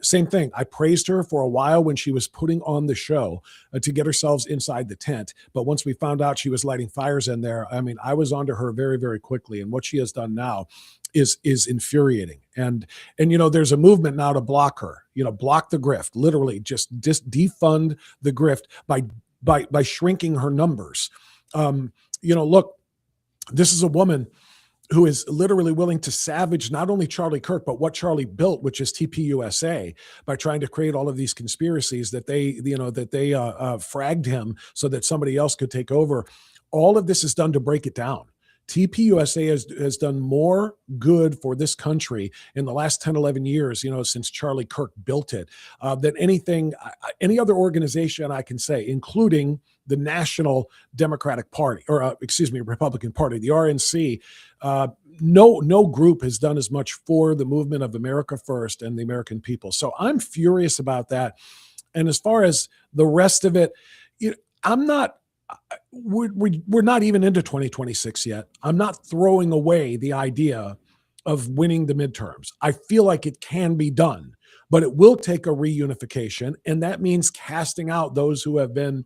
same thing. I praised her for a while when she was putting on the show to get ourselves inside the tent. But once we found out she was lighting fires in there, I mean, I was onto her very, very quickly. And what she has done now is infuriating. And you know, there's a movement now to block her, you know, block the grift, literally just defund the grift by shrinking her numbers. You know, look, this is a woman who is literally willing to savage not only Charlie Kirk, but what Charlie built, which is TPUSA, by trying to create all of these conspiracies that they fragged him so that somebody else could take over. All of this is done to break it down. TPUSA has done more good for this country in the last 10, 11 years, you know, since Charlie Kirk built it, than any other organization I can say, including the National Democratic Party, or Republican Party, the RNC. No group has done as much for the movement of America First and the American people. So I'm furious about that. And as far as the rest of it, we're not even into 2026 yet. I'm not throwing away the idea of winning the midterms. I feel like it can be done, but it will take a reunification, and that means casting out those who have been,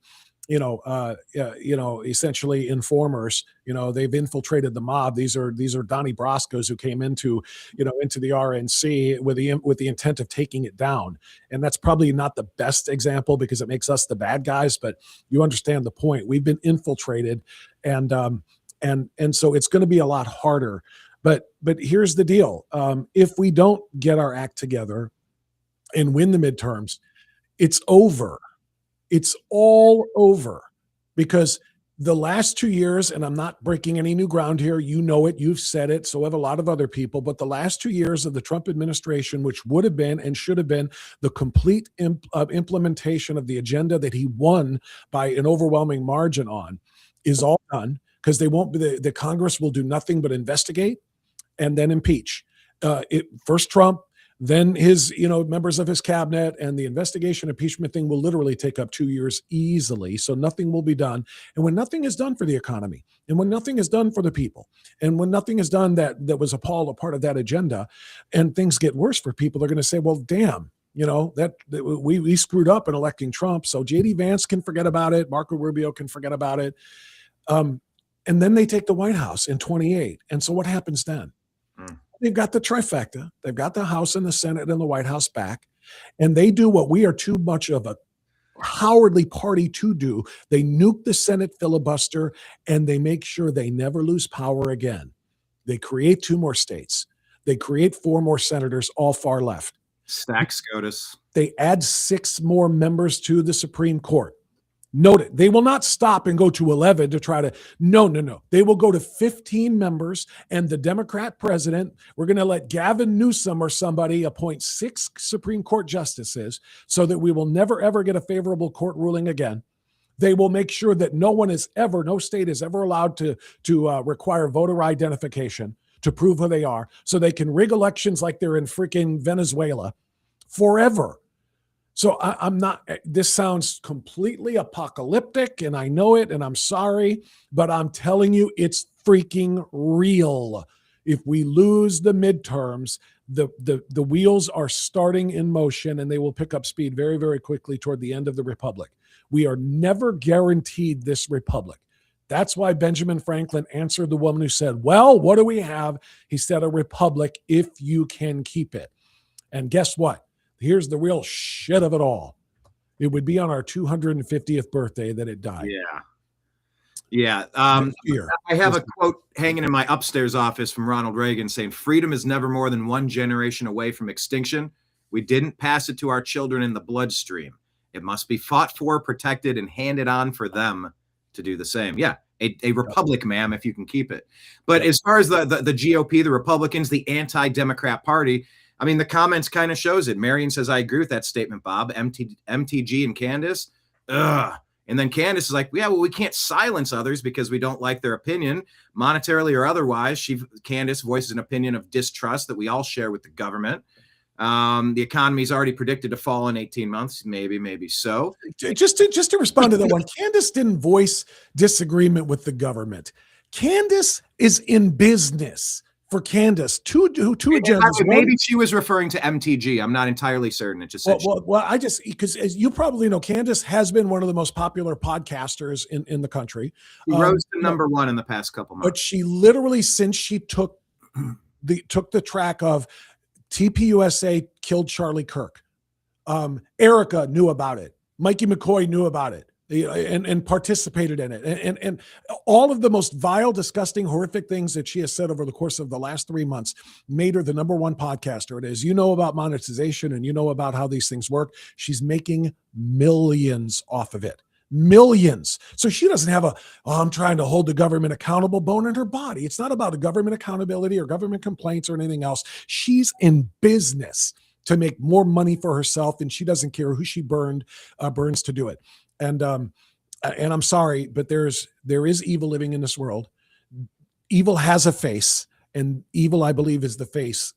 essentially informers. You know, they've infiltrated the mob. These are Donnie Brascos who came into the RNC with the intent of taking it down. And that's probably not the best example because it makes us the bad guys, but you understand the point. We've been infiltrated, and so it's going to be a lot harder. But here's the deal: if we don't get our act together and win the midterms, it's over. It's all over, because the last 2 years, and I'm not breaking any new ground here, you know it, you've said it, so have a lot of other people, but the last 2 years of the Trump administration, which would have been and should have been the complete implementation of the agenda that he won by an overwhelming margin on, is all done, because the Congress will do nothing but investigate and then impeach. First Trump, then his, members of his cabinet, and the investigation impeachment thing will literally take up 2 years easily. So nothing will be done. And when nothing is done for the economy, and when nothing is done for the people, and when nothing is done that was a part of that agenda, and things get worse for people, they're going to say, well, damn, that we screwed up in electing Trump. So JD Vance can forget about it. Marco Rubio can forget about it. And then they take the White House in 2028. And so what happens then? They've got the trifecta. They've got the House and the Senate and the White House back. And they do what we are too much of a cowardly party to do. They nuke the Senate filibuster, and they make sure they never lose power again. They create 2 more states. They create 4 more senators, all far left.
Stack SCOTUS.
They add 6 more members to the Supreme Court. Note it. They will not stop and go to 11 to try to, no. They will go to 15 members, and the Democrat president, we're going to let Gavin Newsom or somebody appoint 6 Supreme Court justices so that we will never, ever get a favorable court ruling again. They will make sure that no state is ever allowed to require voter identification to prove who they are, so they can rig elections like they're in freaking Venezuela forever. So I'm not, this sounds completely apocalyptic, and I know it, and I'm sorry, but I'm telling you, it's freaking real. If we lose the midterms, the wheels are starting in motion, and they will pick up speed very, very quickly toward the end of the republic. We are never guaranteed this republic. That's why Benjamin Franklin answered the woman who said, well, what do we have? He said, a republic if you can keep it. And guess what? Here's the real shit of it all. It would be on our 250th birthday that it died.
Yeah. I have a quote hanging in my upstairs office from Ronald Reagan saying, freedom is never more than 1 generation away from extinction. We didn't pass it to our children in the bloodstream. It must be fought for, protected, and handed on for them to do the same. Yeah, a republic, ma'am, if you can keep it. But as far as the GOP, the Republicans, the anti-Democrat party, I mean, the comments kind of shows it. Marion says, I agree with that statement, Bob. MTG and Candace, ugh. And then Candace is like, yeah, well, we can't silence others because we don't like their opinion, monetarily or otherwise. Candace voices an opinion of distrust that we all share with the government. The economy is already predicted to fall in 18 months. Maybe so.
Just to respond to that one, Candace didn't voice disagreement with the government. Candace is in business. For Candace, two agendas.
Maybe she was referring to MTG. I'm not entirely certain. It just said
because as you probably know, Candace has been one of the most popular podcasters in the country.
She rose to number one in the past couple months.
But she literally, since she took the track of TPUSA killed Charlie Kirk, Erica knew about it. Mikey McCoy knew about it. And participated in it. And all of the most vile, disgusting, horrific things that she has said over the course of the last 3 months made her the number one podcaster. And as you know about monetization and you know about how these things work, she's making millions off of it. Millions. So she doesn't have I'm trying to hold the government accountable bone in her body. It's not about a government accountability or government complaints or anything else. She's in business to make more money for herself, and she doesn't care who she burns to do it. And I'm sorry, but there is evil living in this world. Evil has a face, and evil, I believe, is the face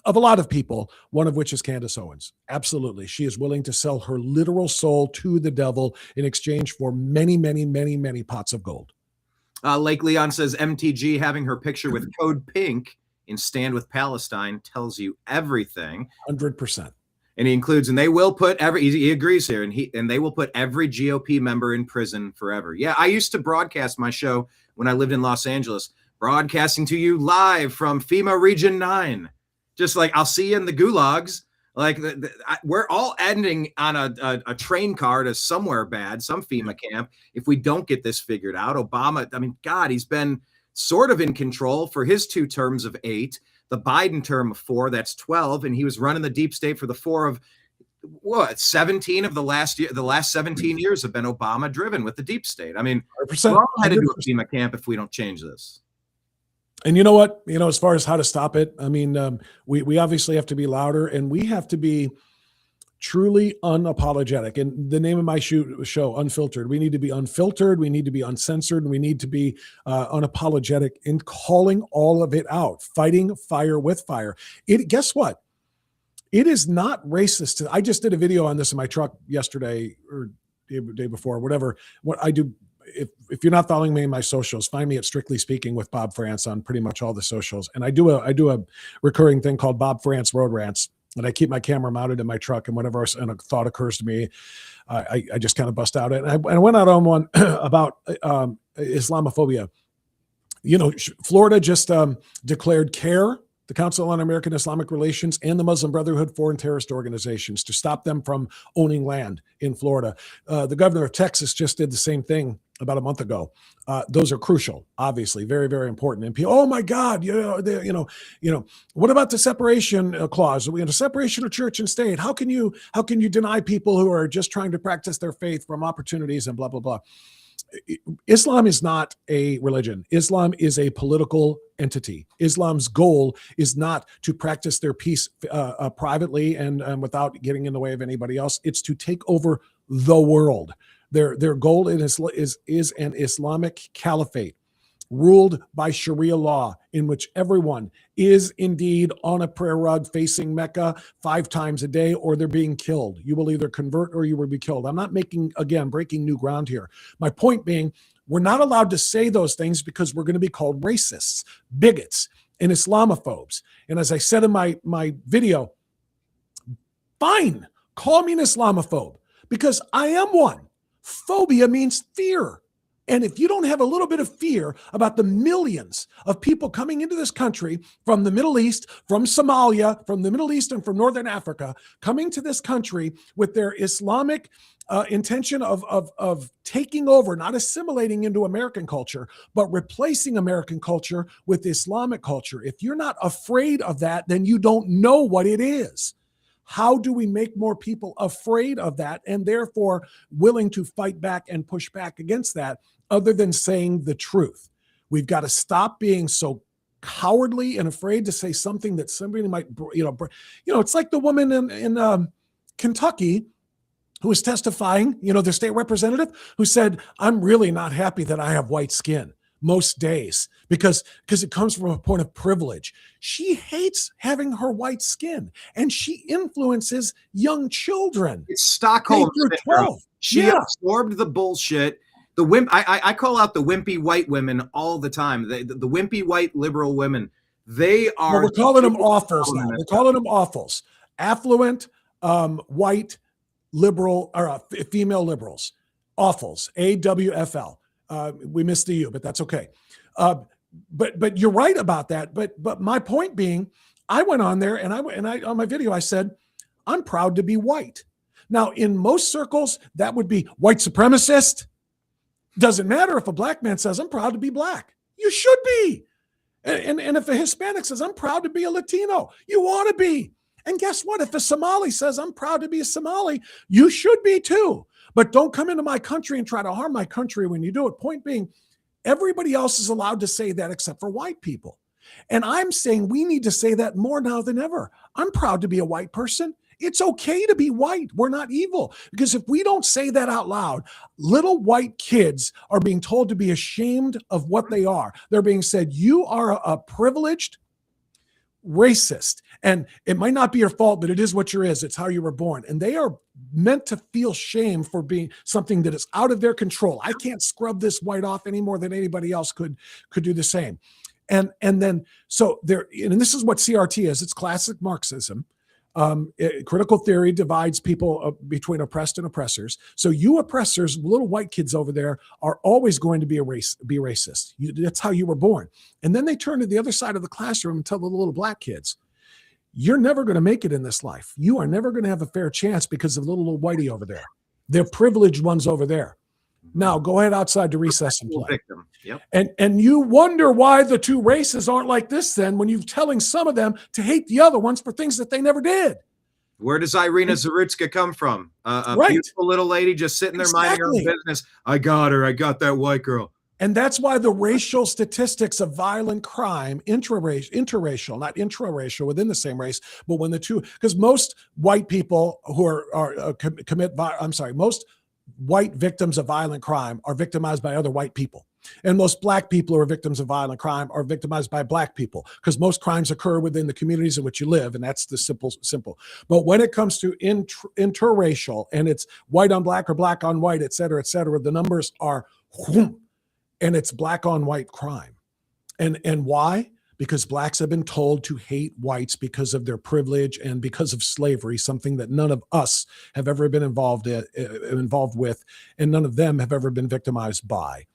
of a lot of people, one of which is Candace Owens. Absolutely. She is willing to sell her literal soul to the devil in exchange for many, many, many, many pots of gold.
Lake Leon says MTG having her picture with code pink in Stand with Palestine tells you everything.
100%.
And he includes, and they will put he agrees here, and they will put every GOP member in prison forever. Yeah, I used to broadcast my show when I lived in Los Angeles, broadcasting to you live from FEMA Region 9. Just like, I'll see you in the gulags. Like, we're all ending on a train car to somewhere bad, some FEMA camp, if we don't get this figured out. Obama, I mean, God, he's been sort of in control for his 2 terms of 8. The Biden term of 4, that's 12, and he was running the deep state for the 4 of 17 of the last year. The last 17 years have been Obama driven with the deep state. I mean,
100%.
we're all headed to a FEMA camp if we don't change this.
And you know what? As far as how to stop it, I mean, we obviously have to be louder, and we have to be truly unapologetic. And the name of my show, Unfiltered. We need to be unfiltered. We need to be uncensored. And we need to be unapologetic in calling all of it out, fighting fire with fire. Guess what? It is not racist. I just did a video on this in my truck yesterday or day before, whatever. What I do, if you're not following me in my socials, find me at Strictly Speaking with Bob France on pretty much all the socials. And I do a recurring thing called Bob France Road Rants. And I keep my camera mounted in my truck, and whenever a thought occurs to me, I just kind of bust out. And I went out on one about Islamophobia. Florida just declared CARE, the Council on American Islamic Relations, and the Muslim Brotherhood foreign terrorist organizations to stop them from owning land in Florida. The governor of Texas just did the same thing about a month ago. Those are crucial, obviously, very, very important. And people, oh my God, what about the separation clause? The separation of church and state. How can you deny people who are just trying to practice their faith from opportunities and blah, blah, blah? Islam is not a religion. Islam is a political entity. Islam's goal is not to practice their peace privately and without getting in the way of anybody else. It's to take over the world. Their goal is an Islamic caliphate ruled by Sharia law, in which everyone is indeed on a prayer rug facing Mecca 5 times a day, or they're being killed. You will either convert or you will be killed. I'm not breaking new ground here. My point being, we're not allowed to say those things because we're going to be called racists, bigots, and Islamophobes. And as I said in my video, fine, call me an Islamophobe, because I am one. Phobia means fear. And if you don't have a little bit of fear about the millions of people coming into this country from the Middle East, from Somalia, from the Middle East, and from Northern Africa, coming to this country with their Islamic intention of taking over, not assimilating into American culture, but replacing American culture with Islamic culture. If you're not afraid of that, then you don't know what it is. How do we make more people afraid of that and therefore willing to fight back and push back against that? other than saying the truth. We've got to stop being so cowardly and afraid to say something that somebody might, it's like the woman in Kentucky who was testifying, their state representative, who said, I'm really not happy that I have white skin most days because it comes from a point of privilege. She hates having her white skin, and she influences young children.
It's Stockholm syndrome. She
Yeah.
absorbed the bullshit. The I call out the wimpy white women all the time. The wimpy white liberal women. They are.
Well, we're calling them awfuls now. We're calling them awfuls. Affluent, white, liberal, or female liberals. Awfuls. AWFL. We missed the U, but that's okay. But you're right about that. But my point being, I went on there and I on my video I said, I'm proud to be white. Now, in most circles, that would be white supremacist. Doesn't matter if a black man says, I'm proud to be black. You should be. And if a Hispanic says, I'm proud to be a Latino, you ought to be. And guess what? If a Somali says, I'm proud to be a Somali, you should be too. But don't come into my country and try to harm my country when you do it. Point being, everybody else is allowed to say that except for white people. And I'm saying we need to say that more now than ever. I'm proud to be a white person. It's okay to be white. We're not evil. Because if we don't say that out loud, little white kids are being told to be ashamed of what they are. They're being said, you are a privileged racist. And it might not be your fault, but it is what you is. It's how you were born. And they are meant to feel shame for being something that is out of their control. I can't scrub this white off any more than anybody else could do the same. And then, so there, and this is what CRT is. It's classic Marxism. Critical theory divides people between oppressed and oppressors. So you oppressors, little white kids over there, are always going to be racist. That's how you were born. And then they turn to the other side of the classroom and tell the little black kids, you're never going to make it in this life. You are never going to have a fair chance because of little whitey over there. They're privileged ones over there. Now go ahead outside to recess and play.
Victim. Yep.
And you wonder why the two races aren't like this then when you're telling some of them to hate the other ones for things that they never did.
Where does Irina Zarutska come from? A
Right.
beautiful little lady just sitting there minding her own business. I got her. I got that white girl.
And that's why the racial statistics of violent crime, interracial, not intraracial within the same race, but when the two, because most white people who most white victims of violent crime are victimized by other white people. And most black people who are victims of violent crime are victimized by black people because most crimes occur within the communities in which you live. And that's the simple. But when it comes to interracial and it's white on black or black on white, et cetera, the numbers are and it's black on white crime. And why? Because blacks have been told to hate whites because of their privilege and because of slavery, something that none of us have ever been involved with, and none of them have ever been victimized by.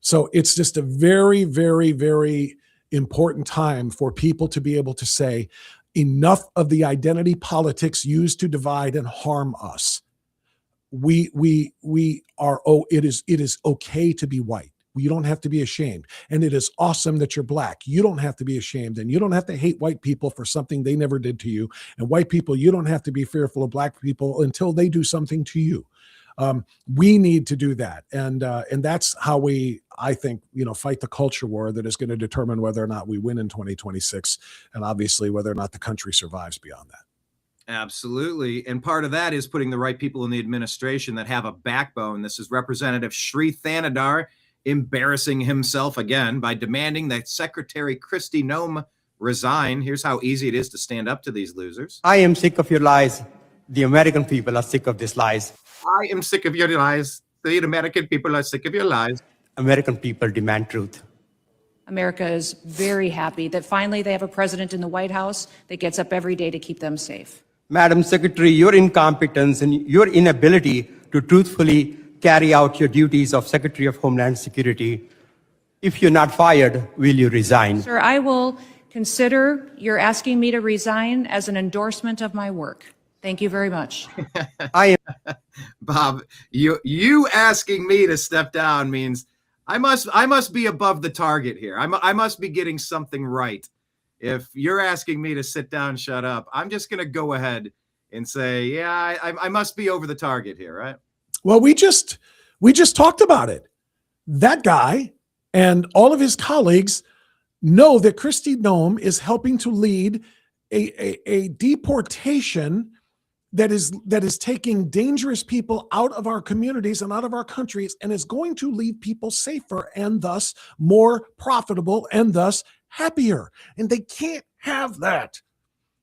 So it's just a very, very, very important time for people to be able to say, enough of the identity politics used to divide and harm us. It is okay to be white. You don't have to be ashamed. And it is awesome that you're black. You don't have to be ashamed. And you don't have to hate white people for something they never did to you. And white people, you don't have to be fearful of black people until they do something to you. We need to do that. And that's how I think, fight the culture war that is going to determine whether or not we win in 2026. And obviously whether or not the country survives beyond that.
Absolutely. And part of that is putting the right people in the administration that have a backbone. This is Representative Sri Thanadar embarrassing himself again by demanding that Secretary Kristi Noem resign. Here's how easy it is to stand up to these losers.
I am sick of your lies. The American people are sick of these lies.
I am sick of your lies. The American people are sick of your lies.
American people demand truth.
America is very happy that finally they have a president in the White House that gets up every day to keep them safe.
Madam Secretary, your incompetence and your inability to truthfully carry out your duties of Secretary of Homeland Security. If you're not fired, will you resign?
Sir, I will consider your asking me to resign as an endorsement of my work. Thank you very much.
Bob, you asking me to step down means I must be above the target here. I must be getting something right. If you're asking me to sit down, shut up, I'm just going to go ahead and say, yeah, I must be over the target here, right?
Well, we just talked about it. that guy and all of his colleagues know that Kristi Noem is helping to lead a deportation that is taking dangerous people out of our communities and out of our countries, and is going to leave people safer and thus more profitable and thus happier. And they can't have that.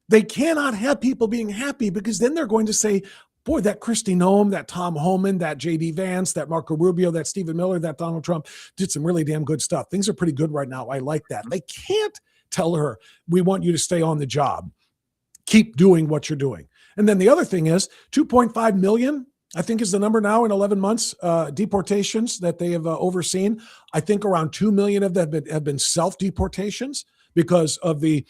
They cannot have people being happy, because then they're going to say, boy, that Kristi Noem, that Tom Homan, that J.D. Vance, that Marco Rubio, that Stephen Miller, that Donald Trump did some really damn good stuff. Things are pretty good right now. I like that. They can't tell her, we want you to stay on the job. Keep doing what you're doing. And then the other thing is 2.5 million, I think, is the number now in 11 months, deportations that they have overseen. I think around 2 million of them have been self-deportations because of the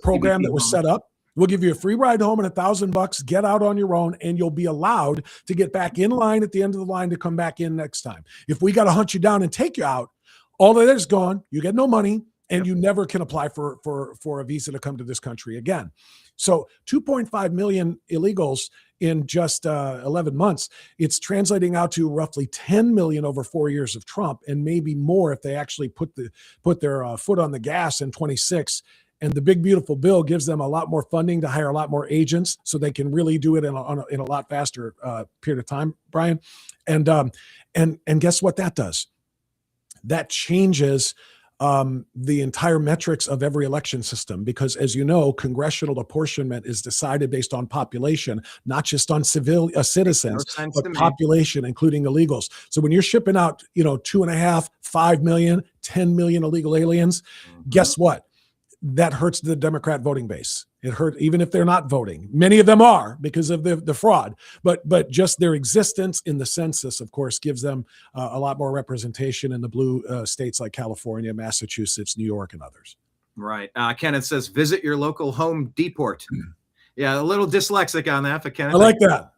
program that was set up. We'll give you a free ride home and $1,000. Get out on your own, and you'll be allowed to get back in line at the end of the line to come back in next time. If we got to hunt you down and take you out, all of that is gone. You get no money, and you never can apply for a visa to come to this country again. So 2.5 million illegals in just 11 months. It's translating out to roughly 10 million over 4 years of Trump, and maybe more if they actually put their foot on the gas in 26. And the big, beautiful bill gives them a lot more funding to hire a lot more agents, so they can really do it in a lot faster period of time, Brian. And guess what that does? That changes the entire metrics of every election system, because, as you know, congressional apportionment is decided based on population, not just on citizens, but population, including illegals. So when you're shipping out, 2.5, 5 million, 10 million illegal aliens, guess what? That hurts the Democrat voting base. It hurt even if they're not voting. Many of them are, because of the fraud, but just their existence in the census, of course, gives them a lot more representation in the blue states like California, Massachusetts, New York, and others.
Right. Kenneth says, visit your local Home Depot. Yeah, a little dyslexic on that, but Kenneth,
I like that.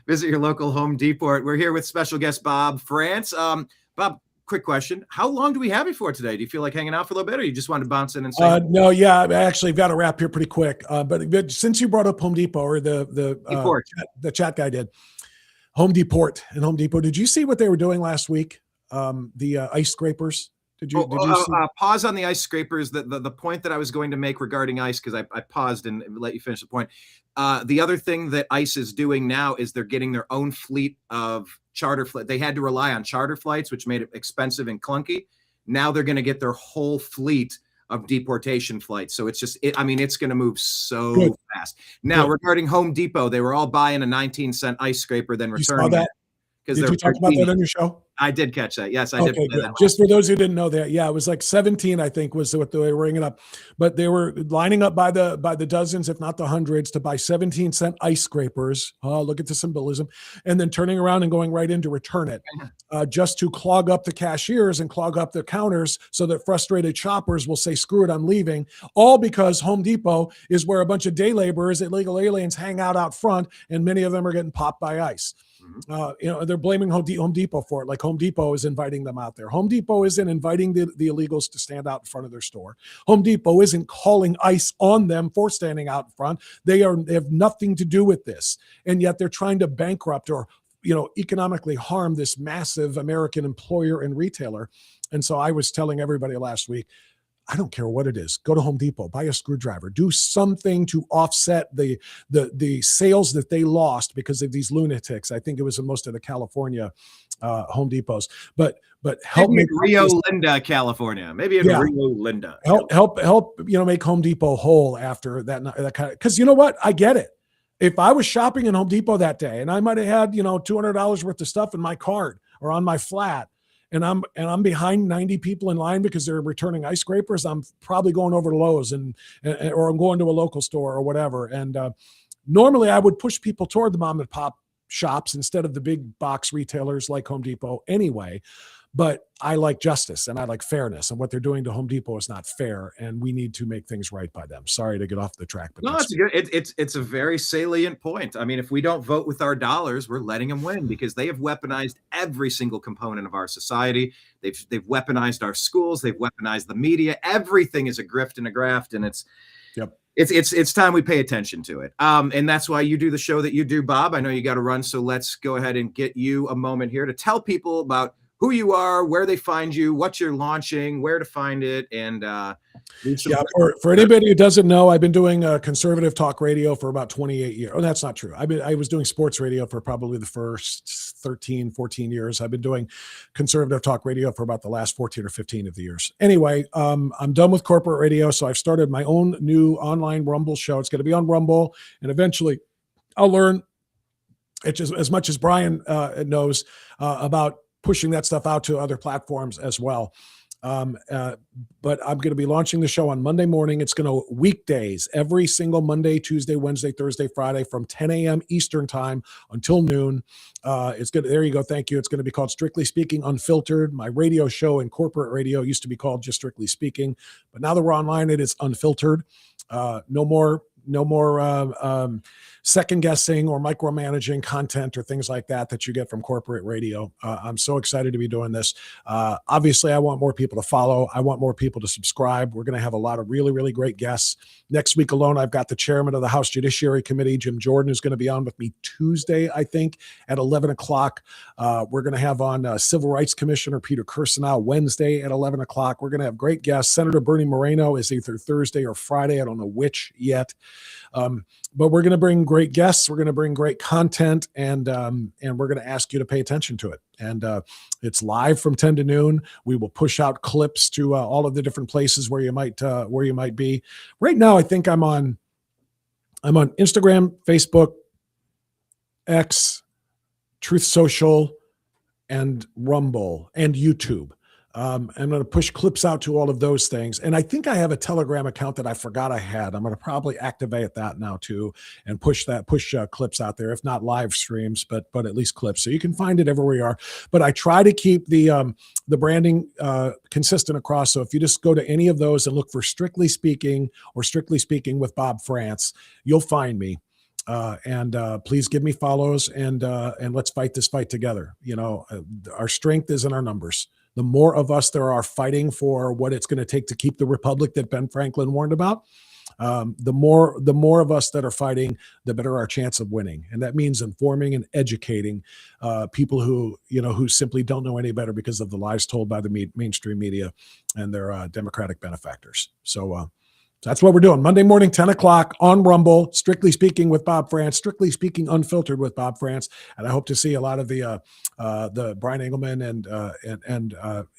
Visit your local Home Depot. We're here with special guest Bob France. Bob, quick question. How long do we have you for today? Do you feel like hanging out for a little bit, or you just want to bounce in and say?
No, yeah, I actually got to wrap here pretty quick. But since you brought up Home Depot, or the chat guy did, Home Depot and Home Depot, did you see what they were doing last week? The ice scrapers. Did you see?
Pause on the ice scrapers. The point that I was going to make regarding ICE, because I paused and let you finish the point. The other thing that ICE is doing now is they're getting their own fleet of charter flights. They had to rely on charter flights, which made it expensive and clunky. Now they're going to get their whole fleet of deportation flights. So it's going to move so fast. Now, regarding Home Depot, they were all buying a 19-cent ice scraper, then returning it.
Did you talk about that on your show?
I did catch that. Yes, I did.
Okay, good. Just for those who didn't know that, yeah, it was like 17, I think, was what they were ringing up. But they were lining up by the dozens, if not the hundreds, to buy 17-cent ice scrapers. Oh, look at the symbolism. And then turning around and going right in to return it, just to clog up the cashiers and clog up the counters, so that frustrated shoppers will say, screw it, I'm leaving. All because Home Depot is where a bunch of day laborers, illegal aliens, hang out front, and many of them are getting popped by ICE. They're blaming Home Depot for it, like Home Depot is inviting them out there. Home Depot isn't inviting the illegals to stand out in front of their store. Home Depot isn't calling ICE on them for standing out in front. They have nothing to do with this, and yet they're trying to bankrupt or economically harm this massive American employer and retailer. And so I was telling everybody last week, I don't care what it is. Go to Home Depot, buy a screwdriver, do something to offset the sales that they lost because of these lunatics. I think it was in most of the California Home Depots. But help
maybe Rio Linda, California. Maybe in Rio Linda.
Help make Home Depot whole after that kind of, because you know what? I get it. If I was shopping in Home Depot that day and I might have had $200 worth of stuff in my cart or on my flat, and I'm behind 90 people in line because they're returning ice scrapers, I'm probably going over to Lowe's or I'm going to a local store or whatever. And normally I would push people toward the mom and pop shops instead of the big box retailers like Home Depot anyway. But I like justice and I like fairness, and what they're doing to Home Depot is not fair, and we need to make things right by them. Sorry to get off the track, but
no, it's a very salient point. I mean, if we don't vote with our dollars, we're letting them win, because they have weaponized every single component of our society. They've weaponized our schools. They've weaponized the media. Everything is a grift and a graft, and it's time we pay attention to it. And that's why you do the show that you do, Bob. I know you got to run, so let's go ahead and get you a moment here to tell people about who you are, where they find you, what you're launching, where to find it, and
yeah, for anybody who doesn't know, I've been doing conservative talk radio for about 28 years. Oh, that's not true. I was doing sports radio for probably the first 13, 14 years. I've been doing conservative talk radio for about the last 14 or 15 of the years. Anyway, I'm done with corporate radio, so I've started my own new online Rumble show. It's going to be on Rumble, and eventually I'll learn as much as Brian knows about pushing that stuff out to other platforms as well. But I'm going to be launching the show on Monday morning. It's going to weekdays, every single Monday, Tuesday, Wednesday, Thursday, Friday from 10 a.m. Eastern time until noon. It's good. There you go. Thank you. It's going to be called Strictly Speaking Unfiltered. My radio show in corporate radio used to be called just Strictly Speaking, but now that we're online, it is unfiltered. No more second guessing or micromanaging content or things like that you get from corporate radio. I'm so excited to be doing this. Obviously, I want more people to follow. I want more people to subscribe. We're going to have a lot of really, really great guests. Next week alone, I've got the chairman of the House Judiciary Committee, Jim Jordan, who's going to be on with me Tuesday, I think, at 11 o'clock. We're going to have on Civil Rights Commissioner Peter Kirsanow Wednesday at 11 o'clock. We're going to have great guests. Senator Bernie Moreno is either Thursday or Friday. I don't know which yet. But we're going to bring great guests. We're going to bring great content, and we're going to ask you to pay attention to it. And it's live from 10 to noon. We will push out clips to all of the different places where you might be. Right now, I think I'm on Instagram, Facebook, X, Truth Social, and Rumble, and YouTube. I'm going to push clips out to all of those things. And I think I have a Telegram account that I forgot I had. I'm going to probably activate that now too and push clips out there, if not live streams, but at least clips. So you can find it everywhere you are. But I try to keep the branding consistent across. So if you just go to any of those and look for Strictly Speaking or Strictly Speaking with Bob France, you'll find me. And please give me follows and let's fight this fight together. You know, our strength is in our numbers. The more of us there are fighting for what it's going to take to keep the republic that Ben Franklin warned about, the more of us that are fighting, the better our chance of winning. And that means informing and educating people who simply don't know any better because of the lies told by the mainstream media and their Democratic benefactors. So that's what we're doing. Monday morning, 10 o'clock on Rumble, Strictly Speaking with Bob France, Strictly Speaking Unfiltered with Bob France. And I hope to see a lot of the Brian Engelman and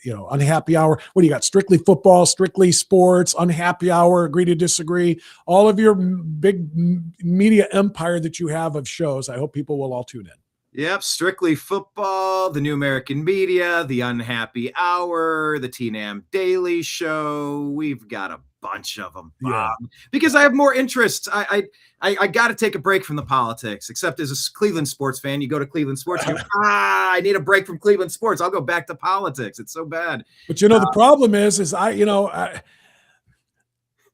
Unhappy Hour. What do you got? Strictly Football, Strictly Sports, Unhappy Hour, Agree to Disagree. All of your big media empire that you have of shows. I hope people will all tune in.
Yep, Strictly Football, the New American Media, the Unhappy Hour, the TNAM Daily Show. We've got a bunch of them, Bob, because I have more interests. I got to take a break from the politics, except as a Cleveland sports fan, you go to Cleveland sports, you go, I need a break from Cleveland sports. I'll go back to politics. It's so bad.
But the problem is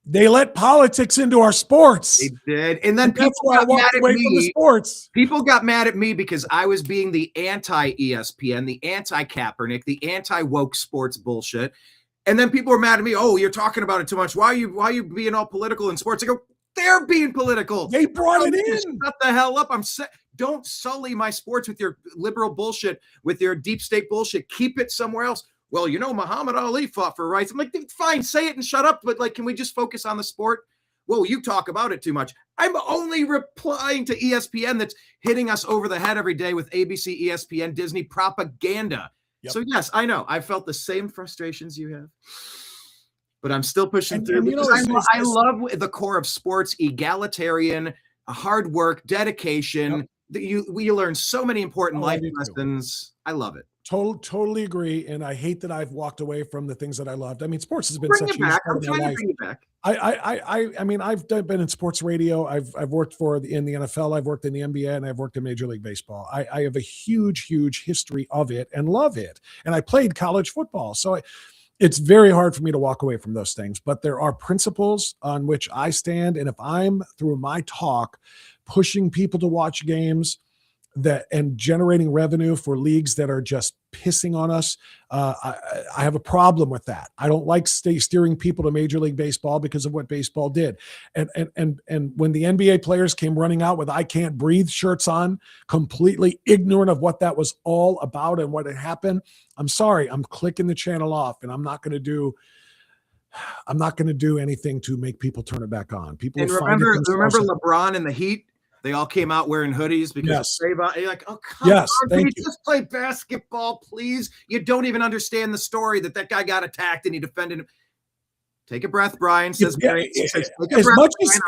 they let politics into our sports.
They did. And then
that's why I walked away from the sports.
People got mad at me because I was being the anti-ESPN, the anti-Kaepernick, the anti-woke sports bullshit. And then people were mad at me. Oh, you're talking about it too much. Why are you being all political in sports? I go, they're being political.
They brought it in.
Shut the hell up. Don't sully my sports with your liberal bullshit, with your deep state bullshit. Keep it somewhere else. Well, Muhammad Ali fought for rights. I'm like, fine, say it and shut up. But can we just focus on the sport? Well, you talk about it too much. I'm only replying to ESPN that's hitting us over the head every day with ABC, ESPN, Disney propaganda. Yep. So yes, I know. I felt the same frustrations you have, but I'm still pushing through because I love the core of sports, egalitarian, hard work, dedication. Yep. You learn so many important life lessons. I love it.
Totally agree. And I hate that I've walked away from the things that I loved. I mean, sports has been such a huge part of my life. I mean, I've been in sports radio. I've worked in the NFL. I've worked in the NBA, and I've worked in Major League Baseball. I have a huge history of it and love it. And I played college football. So it's very hard for me to walk away from those things. But there are principles on which I stand. And if I'm, through my talk, pushing people to watch games and generating revenue for leagues that are just pissing on us. I have a problem with that. I don't like steering people to Major League Baseball because of what baseball did. And when the NBA players came running out with "I can't breathe" shirts on, completely ignorant of what that was all about and what had happened, I'm sorry, I'm clicking the channel off, and I'm not going to do anything to make people turn it back on. People
and remember LeBron and the Heat? They all came out wearing hoodies because you're like, oh, come on, can you just play basketball, please? You don't even understand the story that guy got attacked and he defended him. Take a breath, Brian. Says,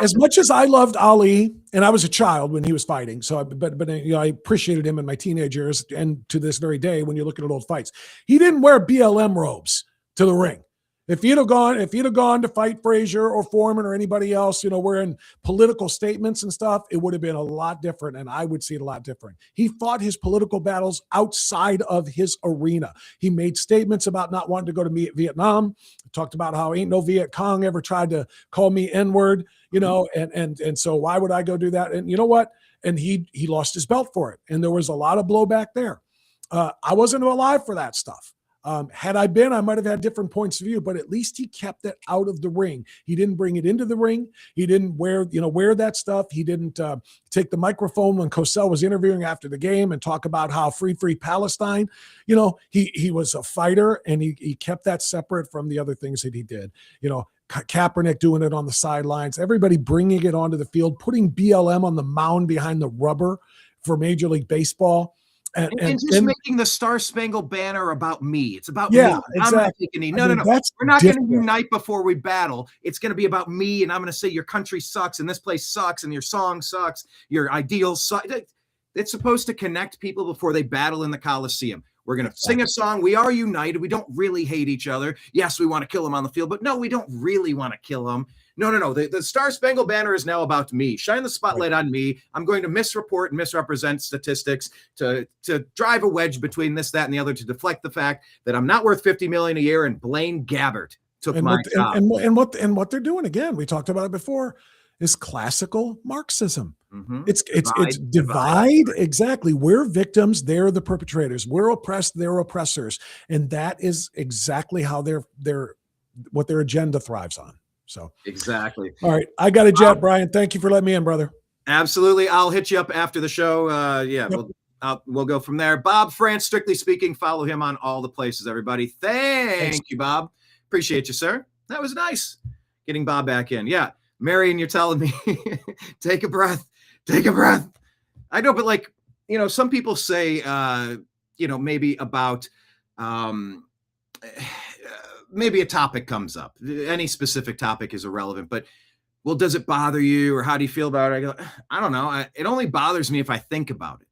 as much as I loved Ali, and I was a child when he was fighting, so but I appreciated him in my teenage years, and to this very day, when you look at old fights, he didn't wear BLM robes to the ring. If he'd have gone to fight Frazier or Foreman or anybody else, wearing political statements and stuff, it would have been a lot different, and I would see it a lot different. He fought his political battles outside of his arena. He made statements about not wanting to go to Vietnam. Talked about how ain't no Viet Cong ever tried to call me N-word, and so why would I go do that? And you know what? And he lost his belt for it, and there was a lot of blowback there. I wasn't alive for that stuff. Had I been, I might have had different points of view, but at least he kept it out of the ring. He didn't bring it into the ring. He didn't wear that stuff. He didn't take the microphone when Cosell was interviewing after the game and talk about how free Palestine. He was a fighter, and he kept that separate from the other things that he did. Kaepernick doing it on the sidelines, everybody bringing it onto the field, putting BLM on the mound behind the rubber for Major League Baseball. And
just making the Star Spangled Banner about me. It's about me.
Exactly.
I'm not taking any. No. We're not going to unite before we battle. It's going to be about me, and I'm going to say your country sucks, and this place sucks, and your song sucks, your ideals suck. It's supposed to connect people before they battle in the Coliseum. We're going to sing a song. We are united. We don't really hate each other. Yes, we want to kill them on the field, but no, we don't really want to kill them. No. The Star Spangled Banner is now about me. Shine the spotlight on me. I'm going to misreport and misrepresent statistics to drive a wedge between this, that, and the other, to deflect the fact that I'm not worth $50 million a year and Blaine Gabbert took my job.
And what they're doing, again, we talked about it before, is classical Marxism.
Mm-hmm.
It's divide. Exactly. We're victims. They're the perpetrators. We're oppressed. They're oppressors. And that is exactly how what their agenda thrives on. So
exactly.
All right. I got a jet, Brian. Thank you for letting me in, brother.
Absolutely. I'll hit you up after the show. Yep. We'll go from there. Bob France, Strictly Speaking. Follow him on all the places, everybody. Thank you, Bob. Appreciate you, sir. That was nice getting Bob back in. Yeah. Marion, you're telling me, take a breath. Take a breath. I know, but some people say, maybe about, maybe a topic comes up. Any specific topic is irrelevant, but well, does it bother you, or how do you feel about it? I go, I don't know. It only bothers me if I think about it.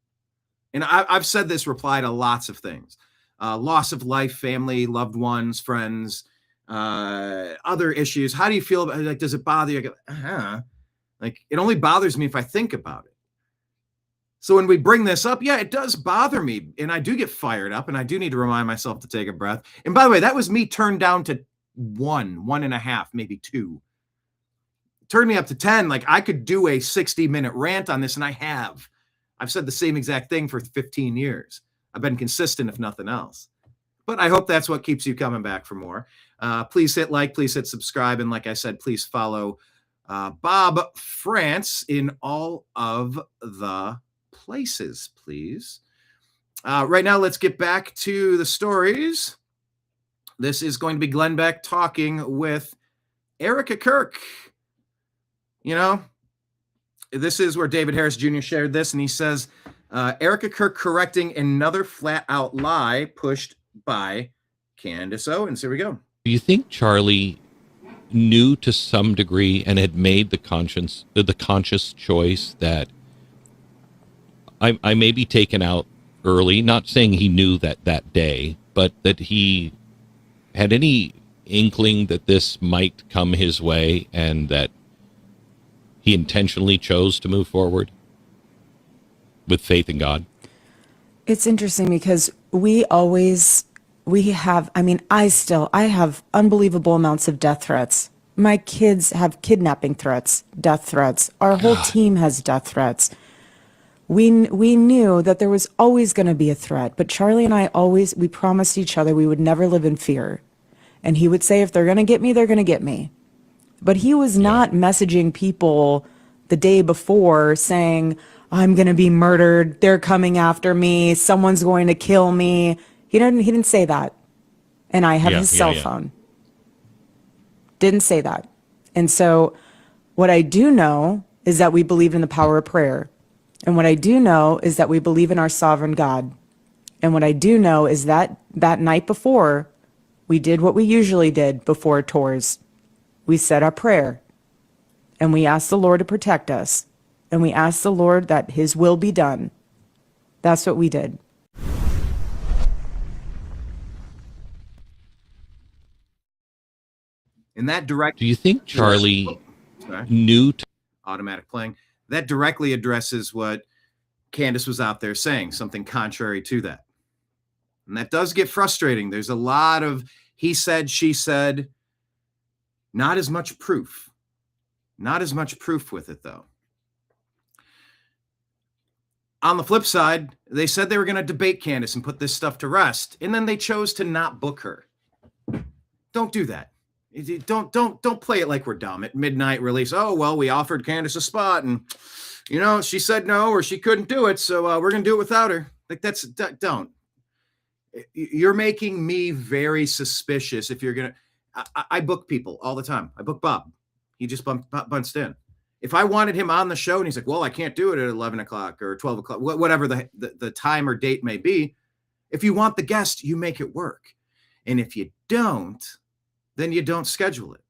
And I've said this reply to lots of things: loss of life, family, loved ones, friends, other issues. How do you feel about it? Does it bother you? I go, it only bothers me if I think about it. So when we bring this up, yeah, it does bother me, and I do get fired up, and I do need to remind myself to take a breath. And by the way, that was me turned down to 1.5, maybe 2. Turned me up to 10. I could do a 60-minute rant on this, and I have. I've said the same exact thing for 15 years. I've been consistent, if nothing else. But I hope that's what keeps you coming back for more. Please hit like, please hit subscribe, and like I said, please follow Bob France in all of the places, please. Right now, let's get back to the stories. This is going to be Glenn Beck talking with Erica Kirk. This is where David Harris Jr. shared this, and he says, Erica Kirk correcting another flat-out lie pushed by Candace Owens. Here we go.
Do you think Charlie knew to some degree and had made the conscious choice that I may be taken out early, not saying he knew that day, but that he had any inkling that this might come his way and that he intentionally chose to move forward with faith in God?
It's interesting because I have unbelievable amounts of death threats. My kids have kidnapping threats, death threats. Our whole team has death threats. We knew that there was always going to be a threat, but Charlie and I we promised each other we would never live in fear. And he would say, if they're going to get me, they're going to get me. But he was not messaging people the day before saying, I'm going to be murdered, they're coming after me, someone's going to kill me. He didn't say that. And I have his cell phone. Didn't say that. And so what I do know is that we believe in the power of prayer. And what I do know is that we believe in our sovereign God. And what I do know is that that night before, we did what we usually did before tours. We said our prayer. And we asked the Lord to protect us. And we asked the Lord that his will be done. That's what we did.
In that direct,
Do you think Charlie knew?
Automatic playing. That directly addresses what Candace was out there saying, something contrary to that. And that does get frustrating. There's a lot of he said, she said, not as much proof. Not as much proof with it, though. On the flip side, they said they were going to debate Candace and put this stuff to rest, and then they chose to not book her. Don't do that. Don't play it like we're dumb at midnight release. Oh, well, we offered Candace a spot and, she said no, or she couldn't do it. So we're going to do it without her. Like don't. You're making me very suspicious if you're going to, I book people all the time. I book Bob. He just bunched in. If I wanted him on the show and he's like, well, I can't do it at 11 o'clock or 12 o'clock, whatever the time or date may be. If you want the guest, you make it work. And if you don't, then you don't schedule it.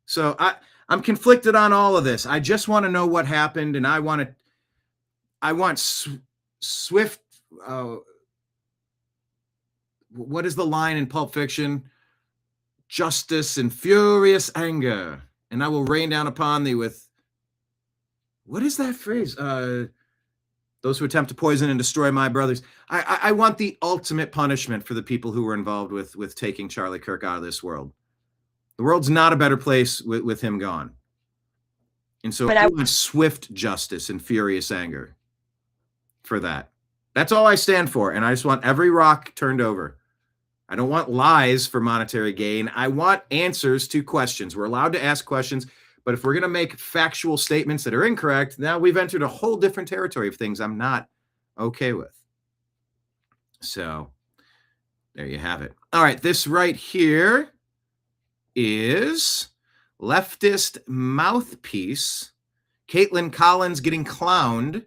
So I'm conflicted on all of this. I just want to know what happened, and I want swift. What is the line in Pulp Fiction? Justice and furious anger, and I will rain down upon thee with. What is that phrase? Those who attempt to poison and destroy my brothers. I want the ultimate punishment for the people who were involved with taking Charlie Kirk out of this world. The world's not a better place with him gone. And so I want swift justice and furious anger for that. That's all I stand for. And I just want every rock turned over. I don't want lies for monetary gain. I want answers to questions. We're allowed to ask questions. But if we're going to make factual statements that are incorrect, now we've entered a whole different territory of things I'm not okay with. So there you have it. All right, this right here is leftist mouthpiece Caitlin Collins getting clowned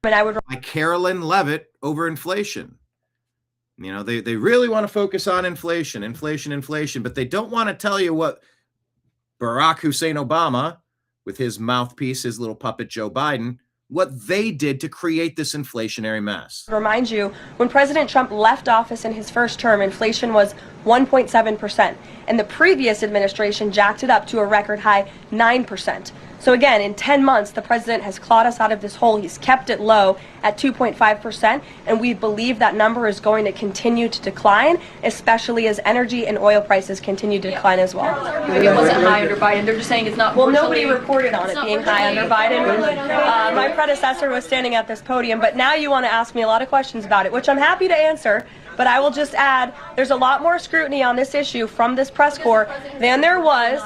by Carolyn Levitt over inflation. They really want to focus on inflation, but they don't want to tell you what Barack Hussein Obama, with his mouthpiece, his little puppet Joe Biden, what they did to create this inflationary mess.
Remind you, when President Trump left office in his first term, inflation was 1.7%, and the previous administration jacked it up to a record high 9%. So again, in 10 months, the president has clawed us out of this hole. He's kept it low at 2.5%, and we believe that number is going to continue to decline, especially as energy and oil prices continue to decline as well.
It wasn't high under Biden. They're just saying it's not.
Well, nobody reported on it being high under Biden. My predecessor was standing at this podium, but now you want to ask me a lot of questions about it, which I'm happy to answer. But I will just add, there's a lot more scrutiny on this issue from this press corps than there was.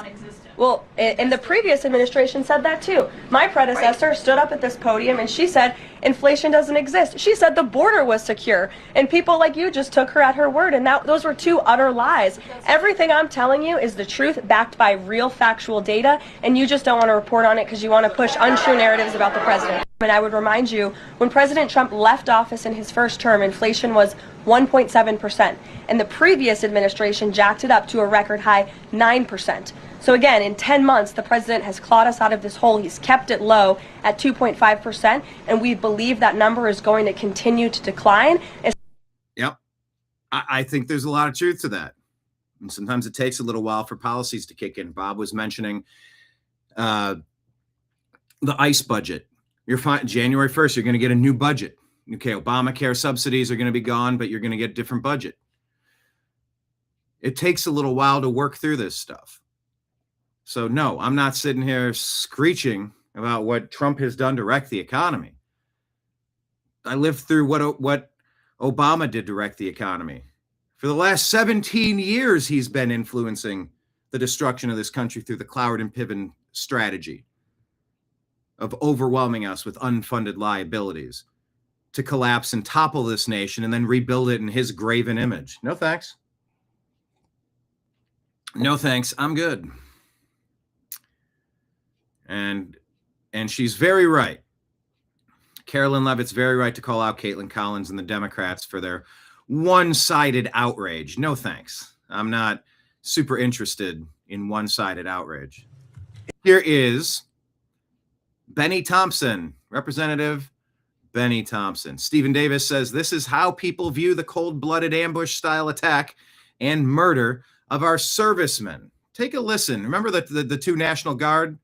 Well, and the previous administration said that too. My predecessor stood up at this podium and she said inflation doesn't exist. She said the border was secure, and people like you just took her at her word, and those were two utter lies. Everything I'm telling you is the truth, backed by real factual data, and you just don't want to report on it because you want to push untrue narratives about the president. And I would remind you, when President Trump left office in his first term, inflation was 1.7%, and the previous administration jacked it up to a record high 9%. So again, in 10 months, the president has clawed us out of this hole. He's kept it low at 2.5%, and we believe that number is going to continue to decline.
Yep. I think there's a lot of truth to that. And sometimes it takes a little while for policies to kick in. Bob was mentioning the ICE budget. You're fine. January 1st, you're going to get a new budget. Okay, Obamacare subsidies are going to be gone, but you're going to get a different budget. It takes a little while to work through this stuff. So no, I'm not sitting here screeching about what Trump has done to wreck the economy. I lived through what Obama did to wreck the economy. For the last 17 years, he's been influencing the destruction of this country through the Cloward and Piven strategy of overwhelming us with unfunded liabilities to collapse and topple this nation and then rebuild it in his graven image. No thanks. No thanks. I'm good. And she's very right. Carolyn Levitt's very right to call out Caitlin Collins and the Democrats for their one-sided outrage. No thanks. I'm not super interested in one-sided outrage. Here is Benny Thompson, Representative Benny Thompson. Stephen Davis says, this is how people view the cold-blooded ambush-style attack and murder of our servicemen. Take a listen. Remember the two National Guard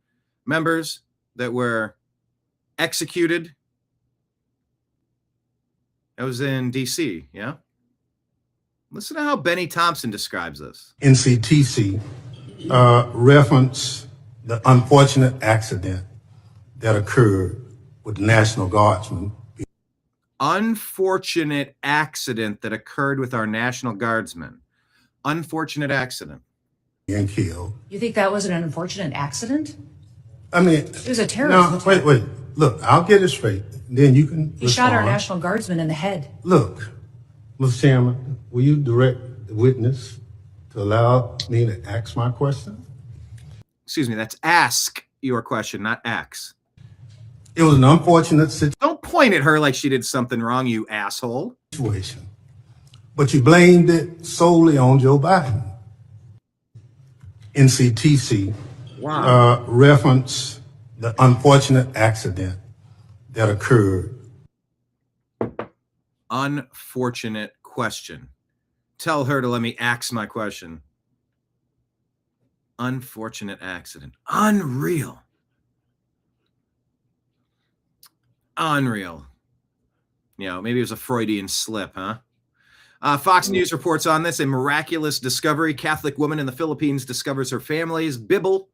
members that were executed? That was in D.C., yeah? Listen to how Benny Thompson describes this.
NCTC reference the unfortunate accident that occurred with National Guardsmen.
Unfortunate accident that occurred with our National Guardsmen. Unfortunate accident.
And killed.
You think that was an unfortunate accident?
I mean,
It was a terrorist attack.
Wait. Look, I'll get it straight. Then you can
He shot our
respond.
National Guardsman in the head.
Look, Mr. Chairman, will you direct the witness to allow me to ask my question?
Excuse me, that's ask your question, not ax.
It was an unfortunate situation.
Don't point at her like she did something wrong, you asshole.
But you blamed it solely on Joe Biden. NCTC reference the unfortunate accident that occurred.
Unfortunate question. Tell her to let me ask my question. Unfortunate accident. Unreal. Unreal. You know, maybe it was a Freudian slip, huh? Fox News reports on this. A miraculous discovery. Catholic woman in the Philippines discovers her family's Bible.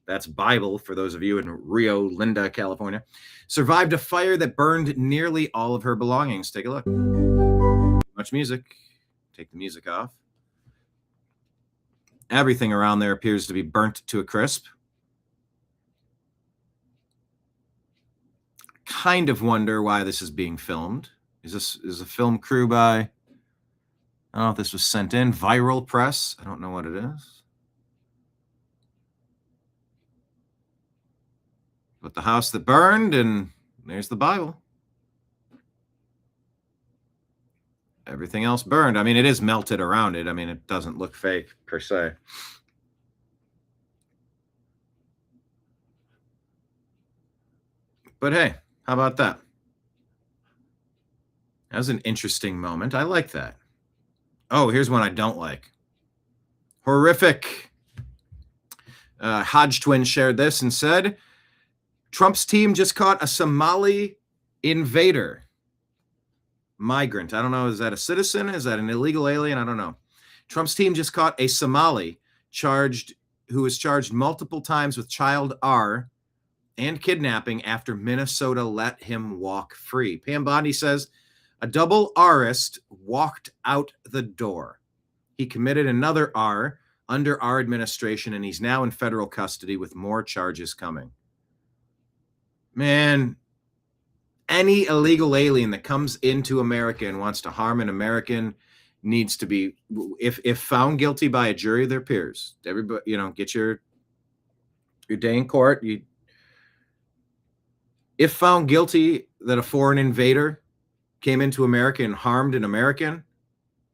That's Bible for those of you in Rio Linda, California. Survived a fire that burned nearly all of her belongings. Take a look. Much music. Take the music off. Everything around there appears to be burnt to a crisp. Kind of wonder why this is being filmed. Is a film crew by, I don't know if this was sent in, Viral Press. I don't know what it is. But the house that burned, and there's the Bible. Everything else burned. I mean, it is melted around it. I mean, it doesn't look fake per se. But hey, how about that? That was an interesting moment. I like that. Oh, here's one I don't like. Horrific. Hodge Twin shared this and said, Trump's team just caught a Somali invader. Migrant. I don't know. Is that a citizen? Is that an illegal alien? I don't know. Trump's team just caught a Somali who was charged multiple times with child R and kidnapping after Minnesota let him walk free. Pam Bondi says a double Rist walked out the door. He committed another R under our administration, and he's now in federal custody with more charges coming. Man, any illegal alien that comes into America and wants to harm an American needs to be, if found guilty by a jury of their peers, everybody, you know, get your day in court. If found guilty that a foreign invader came into America and harmed an American,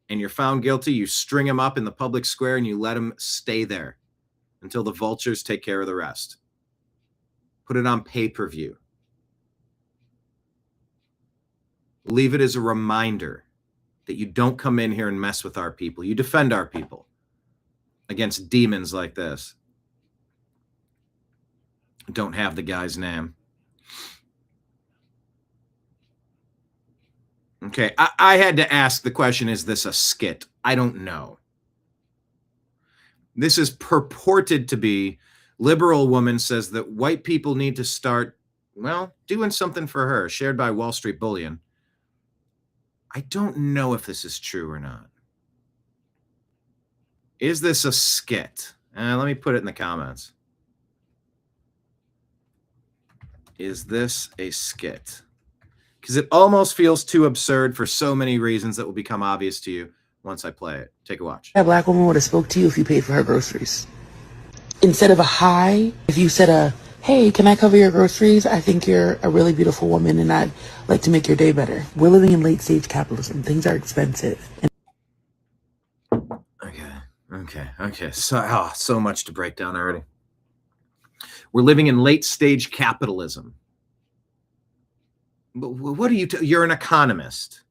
and you're found guilty, you string him up in the public square and you let him stay there until the vultures take care of the rest. Put it on pay-per-view. Leave it as a reminder that you don't come in here and mess with our people. You defend our people against demons like this. Don't have the guy's name. Okay, I had to ask the question, is this a skit? I don't know. This is purported to be, liberal woman says that white people need to start, well, doing something for her, shared by Wall Street Bullion. I don't know if this is true or not. Is this a skit? Let me put it in the comments. Is this a skit? Because it almost feels too absurd for so many reasons that will become obvious to you once I play it. Take a watch.
That black woman would have spoke to you if you paid for her groceries. Instead of a hi, if you said hey, can I cover your groceries? I think you're a really beautiful woman and I'd like to make your day better. We're living in late stage capitalism. Things are expensive.
Okay. So much to break down already. We're living in late stage capitalism. What are you? You're an economist.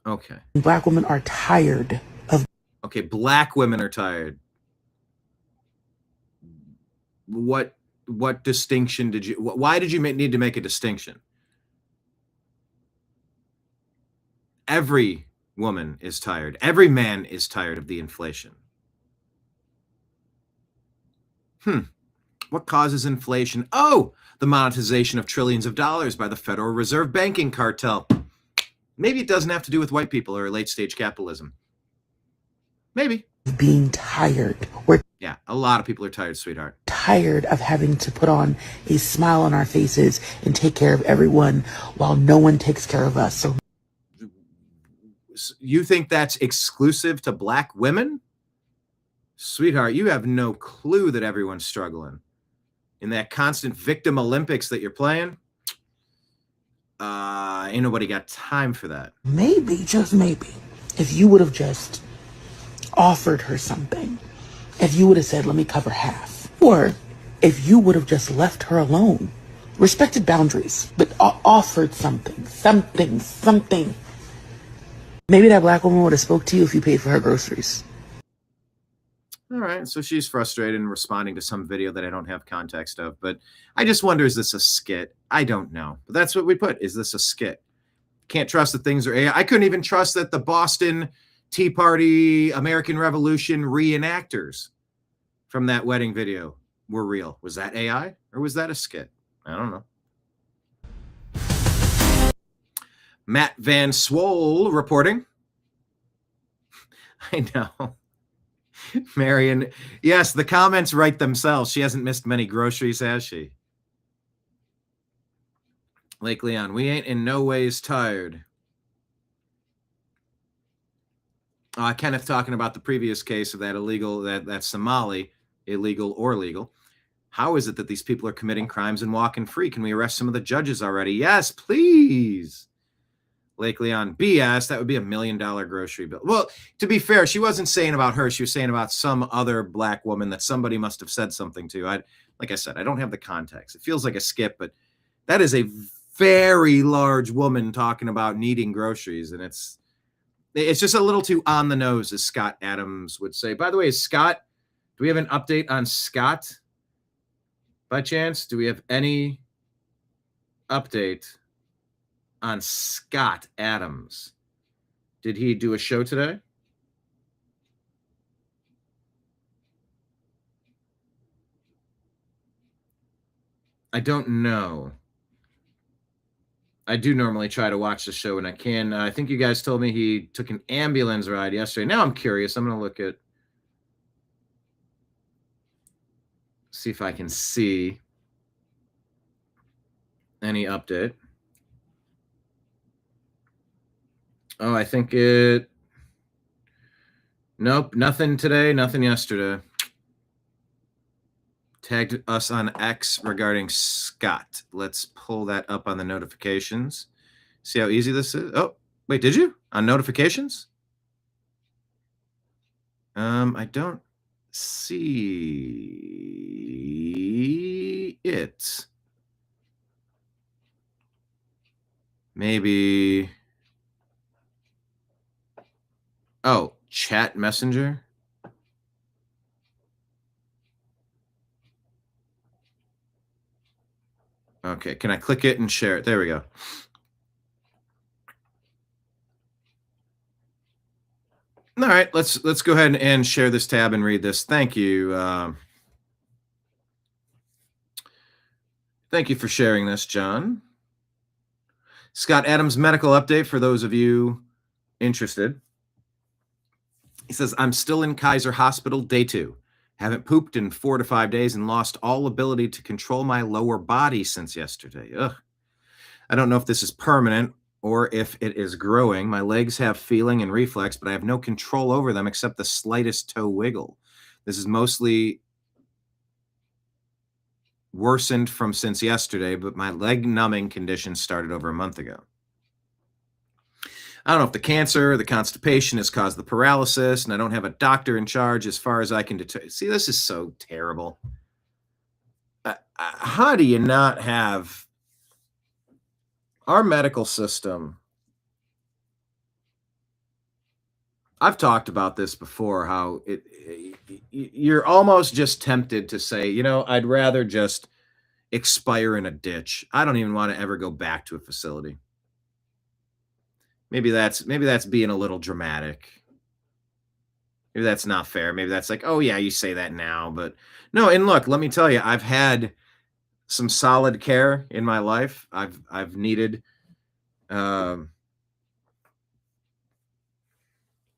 Okay.
Black women are tired of.
Okay, black women are tired. What distinction did you? Why did you need to make a distinction? Every woman is tired. Every man is tired of the inflation. What causes inflation? Oh, the monetization of trillions of dollars by the Federal Reserve banking cartel. Maybe it doesn't have to do with white people or late stage capitalism. Maybe.
Being tired.
Yeah, a lot of people are tired, sweetheart.
Tired of having to put on a smile on our faces and take care of everyone while no one takes care of us. So
you think that's exclusive to black women? Sweetheart, you have no clue that everyone's struggling. In that constant victim Olympics that you're playing, ain't nobody got time for that.
Maybe, just maybe, if you would have just offered her something, if you would have said, let me cover half, or if you would have just left her alone, respected boundaries, but offered something. Maybe that black woman would have spoke to you if you paid for her groceries.
All right, so she's frustrated and responding to some video that I don't have context of, but I just wonder, is this a skit? I don't know, but that's what we put. Is this a skit? Can't trust that things are AI. I couldn't even trust that the Boston Tea Party, American Revolution reenactors from that wedding video were real. Was that AI or was that a skit? I don't know. Matt Van Swole reporting. I know. Marion, yes, the comments write themselves. She hasn't missed many groceries, has she? Lake Leon, we ain't in no ways tired. Kenneth talking about the previous case of that illegal, that Somali, illegal or legal. How is it that these people are committing crimes and walking free? Can we arrest some of the judges already? Yes, please. Lake Leon, BS, that would be $1 million grocery bill. Well, to be fair, she wasn't saying about her. She was saying about some other black woman that somebody must have said something to. Like I said, I don't have the context. It feels like a skip, but that is a very large woman talking about needing groceries. And it's just a little too on the nose, as Scott Adams would say. By the way, Scott, do we have an update on Scott? By chance, do we have any update on Scott Adams? Did he do a show today? I don't know. I do normally try to watch the show when I can. I think you guys told me he took an ambulance ride yesterday. Now I'm curious. I'm going to look at, see if I can see any update. Oh, I think nope, nothing today, nothing yesterday. Tagged us on X regarding Scott. Let's pull that up on the notifications. See how easy this is? Oh, wait, did you? On notifications? I don't see it. Maybe. Oh, chat messenger. Okay, can I click it and share it? There we go. All right, let's go ahead and share this tab and read this. Thank you. Thank you for sharing this, John. Scott Adams medical update for those of you interested. He says, I'm still in Kaiser Hospital, day 2. Haven't pooped in 4 to 5 days and lost all ability to control my lower body since yesterday. Ugh. I don't know if this is permanent or if it is growing. My legs have feeling and reflex, but I have no control over them except the slightest toe wiggle. This is mostly worsened from since yesterday, but my leg numbing condition started over a month ago. I don't know if the cancer or the constipation has caused the paralysis, and I don't have a doctor in charge as far as I can determine. See, this is so terrible. How do you not have our medical system? I've talked about this before, how you're almost just tempted to say, you know, I'd rather just expire in a ditch. I don't even want to ever go back to a facility. Maybe that's being a little dramatic. Maybe that's not fair. Maybe that's like, oh yeah, you say that now, but no. And look, let me tell you, I've had some solid care in my life. I've needed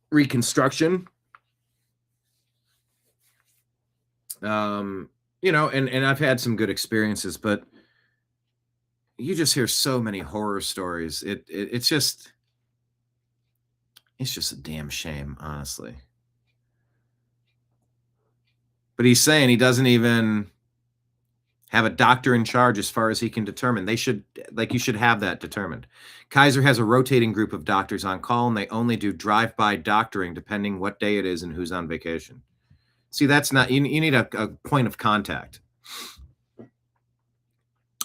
reconstruction. You know, and I've had some good experiences, but you just hear so many horror stories. It's just a damn shame, honestly. But he's saying he doesn't even have a doctor in charge as far as he can determine. You should have that determined. Kaiser has a rotating group of doctors on call, and they only do drive-by doctoring depending what day it is and who's on vacation. See, that's not, you need a point of contact.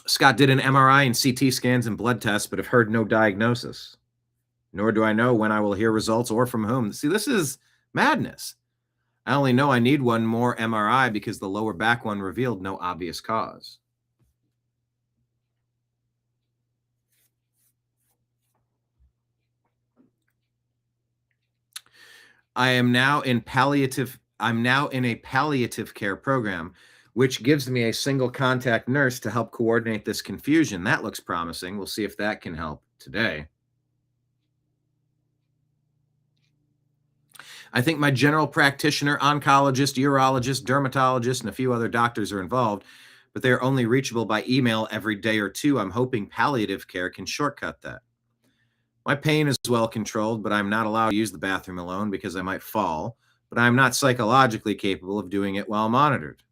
Scott did an MRI and CT scans and blood tests, but have heard no diagnosis. Nor do I know when I will hear results or from whom. See, this is madness. I only know I need one more MRI because the lower back one revealed no obvious cause. I'm now in a palliative care program, which gives me a single contact nurse to help coordinate this confusion. That looks promising. We'll see if that can help today. I think my general practitioner, oncologist, urologist, dermatologist, and a few other doctors are involved, but they are only reachable by email every day or two. I'm hoping palliative care can shortcut that. My pain is well controlled, but I'm not allowed to use the bathroom alone because I might fall, but I'm not psychologically capable of doing it while monitored.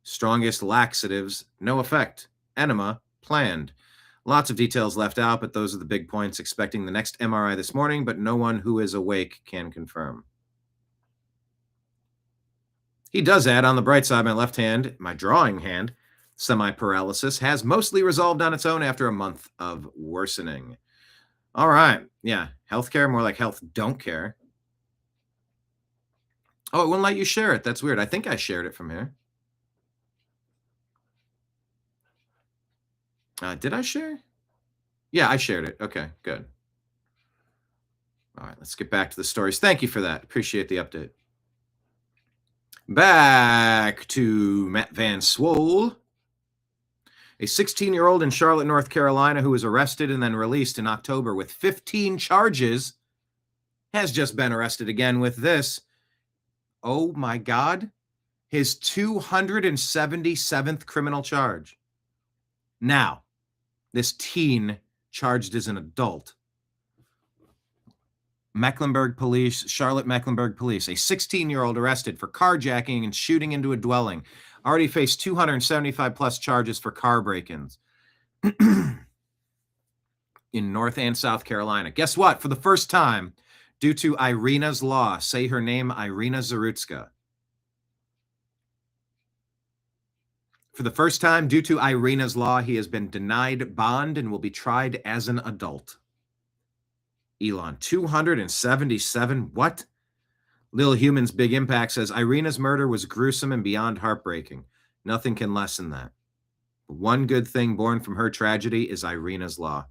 Strongest laxatives, no effect. Enema, planned. Lots of details left out, but those are the big points. Expecting the next MRI this morning, but no one who is awake can confirm. He does add, on the bright side, my left hand, my drawing hand, semi-paralysis, has mostly resolved on its own after a month of worsening. All right. Yeah. Healthcare, more like health don't care. Oh, it wouldn't let you share it. That's weird. I think I shared it from here. Did I share? Yeah, I shared it. Okay, good. All right, let's get back to the stories. Thank you for that. Appreciate the update. Back to Matt Van Swole. A 16-year-old in Charlotte, North Carolina, who was arrested and then released in October with 15 charges, has just been arrested again with this. Oh my God. His 277th criminal charge. Now, this teen charged as an adult. Charlotte Mecklenburg Police, a 16-year-old arrested for carjacking and shooting into a dwelling. Already faced 275 plus charges for car break-ins in North and South Carolina. Guess what? For the first time, due to Irina's law, say her name, Irina Zarutska. For the first time, due to Irina's law, he has been denied bond and will be tried as an adult. Elon, 277, what? Lil Human's Big Impact says, Irina's murder was gruesome and beyond heartbreaking. Nothing can lessen that. One good thing born from her tragedy is Irina's law.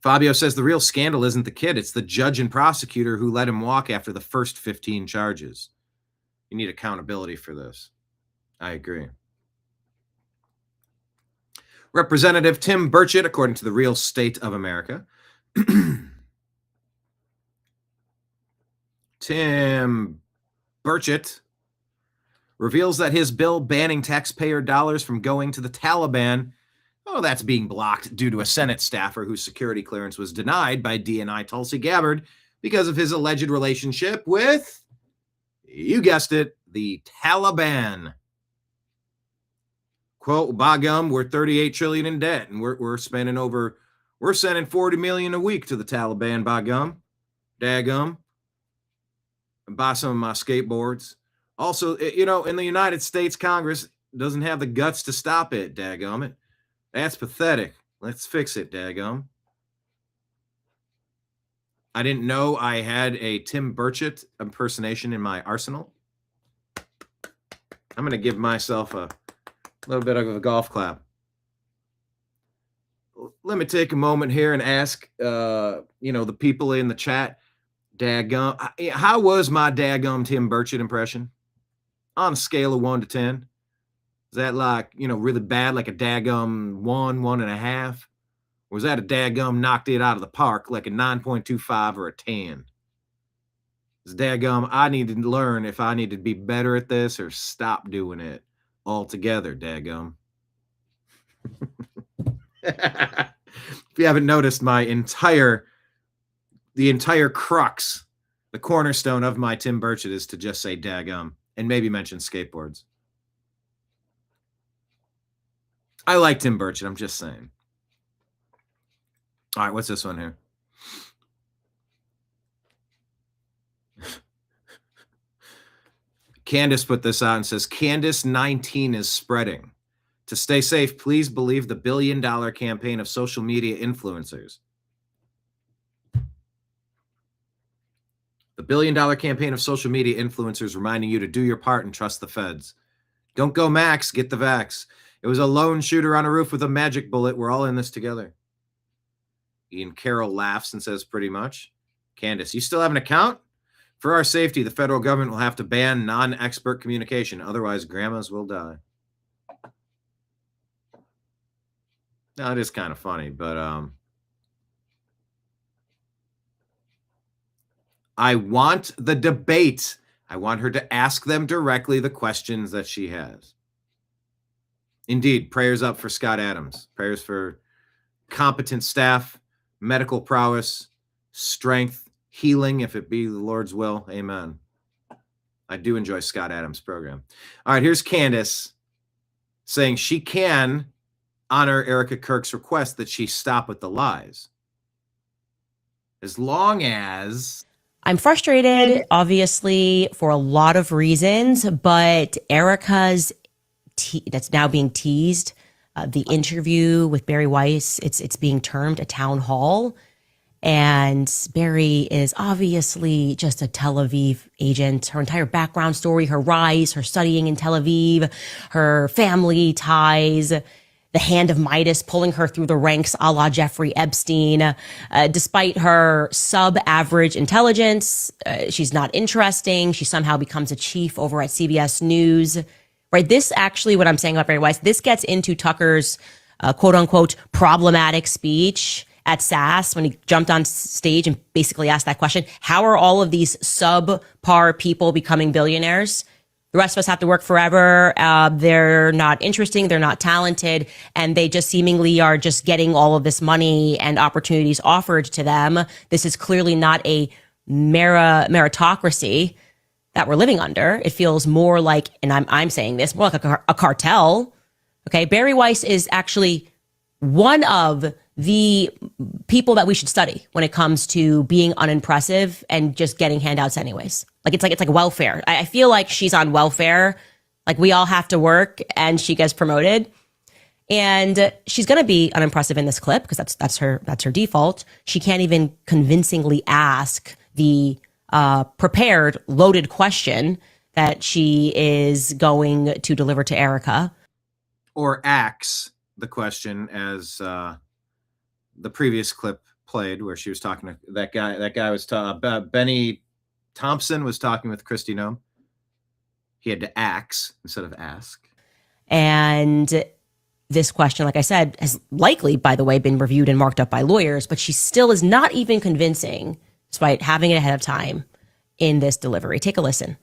Fabio says the real scandal isn't the kid, it's the judge and prosecutor who let him walk after the first 15 charges. You need accountability for this. I agree. Representative Tim Burchett, according to the Real State of America, Tim Burchett reveals that his bill banning taxpayer dollars from going to the Taliban, that's being blocked due to a Senate staffer whose security clearance was denied by DNI Tulsi Gabbard because of his alleged relationship with, you guessed it, the Taliban. Quote, by gum, we're 38 trillion in debt, and we're sending $40 million a week to the Taliban, by gum, daggum, and buy some of my skateboards. Also, in the United States Congress doesn't have the guts to stop it, daggum it. That's pathetic. Let's fix it, daggum. I didn't know I had a Tim Burchett impersonation in my arsenal. I'm going to give myself a little bit of a golf clap. Let me take a moment here and ask, the people in the chat, daggum, how was my daggum Tim Burchett impression? On a scale of 1 to 10. Is that like, really bad, like a daggum 1.5? Or was that a daggum knocked it out of the park, like a 9.25 or a 10? Is daggum, I need to learn if I need to be better at this or stop doing it altogether, daggum. If you haven't noticed, the entire crux, the cornerstone of my Tim Burchett is to just say daggum and maybe mention skateboards. I like Tim Burchett, I'm just saying. All right, what's this one here? Candace put this out and says, Candace 19 is spreading. To stay safe, please believe the $1 billion campaign of social media influencers. The $1 billion campaign of social media influencers reminding you to do your part and trust the feds. Don't go max, get the vax. It was a lone shooter on a roof with a magic bullet. We're all in this together. Ian Carroll laughs and says, pretty much. Candace, you still have an account? For our safety, the federal government will have to ban non-expert communication. Otherwise, grandmas will die. Now, it is kind of funny, but I want the debate. I want her to ask them directly the questions that she has. Indeed, prayers up for Scott Adams. Prayers for competent staff, medical prowess, strength, healing, if it be the Lord's will. Amen. I do enjoy Scott Adams' program. All right, here's Candace saying she can honor Erica Kirk's request that she stop with the lies. As long as...
I'm frustrated, obviously, for a lot of reasons, but Erica's that's now being teased, the interview with Barry Weiss, it's being termed a town hall. And Barry is obviously just a Tel Aviv agent. Her entire background story, her rise, her studying in Tel Aviv, her family ties, the hand of Midas pulling her through the ranks a la Jeffrey Epstein. Despite her sub-average intelligence, she's not interesting. She somehow becomes a chief over at CBS News. Right? This actually, what I'm saying about Barry Weiss, this gets into Tucker's quote unquote problematic speech at SAS when he jumped on stage and basically asked that question. How are all of these subpar people becoming billionaires? The rest of us have to work forever. They're not interesting. They're not talented. And they just seemingly are just getting all of this money and opportunities offered to them. This is clearly not a meritocracy that we're living under. It feels more like, and I'm saying this, more like a cartel. Okay. Barry Weiss is actually one of the people that we should study when it comes to being unimpressive and just getting handouts anyways. It's like welfare. I feel like she's on welfare. Like we all have to work and she gets promoted. And she's going to be unimpressive in this clip because that's her default. She can't even convincingly ask the prepared, loaded question that she is going to deliver to Erica.
Or axe the question as the previous clip played where she was talking to that guy was Benny Thompson was talking with Kristi Noem. He had to axe instead of ask.
And this question, like I said, has likely, by the way, been reviewed and marked up by lawyers, but she still is not even convincing, despite having it ahead of time, in this delivery. Take a listen.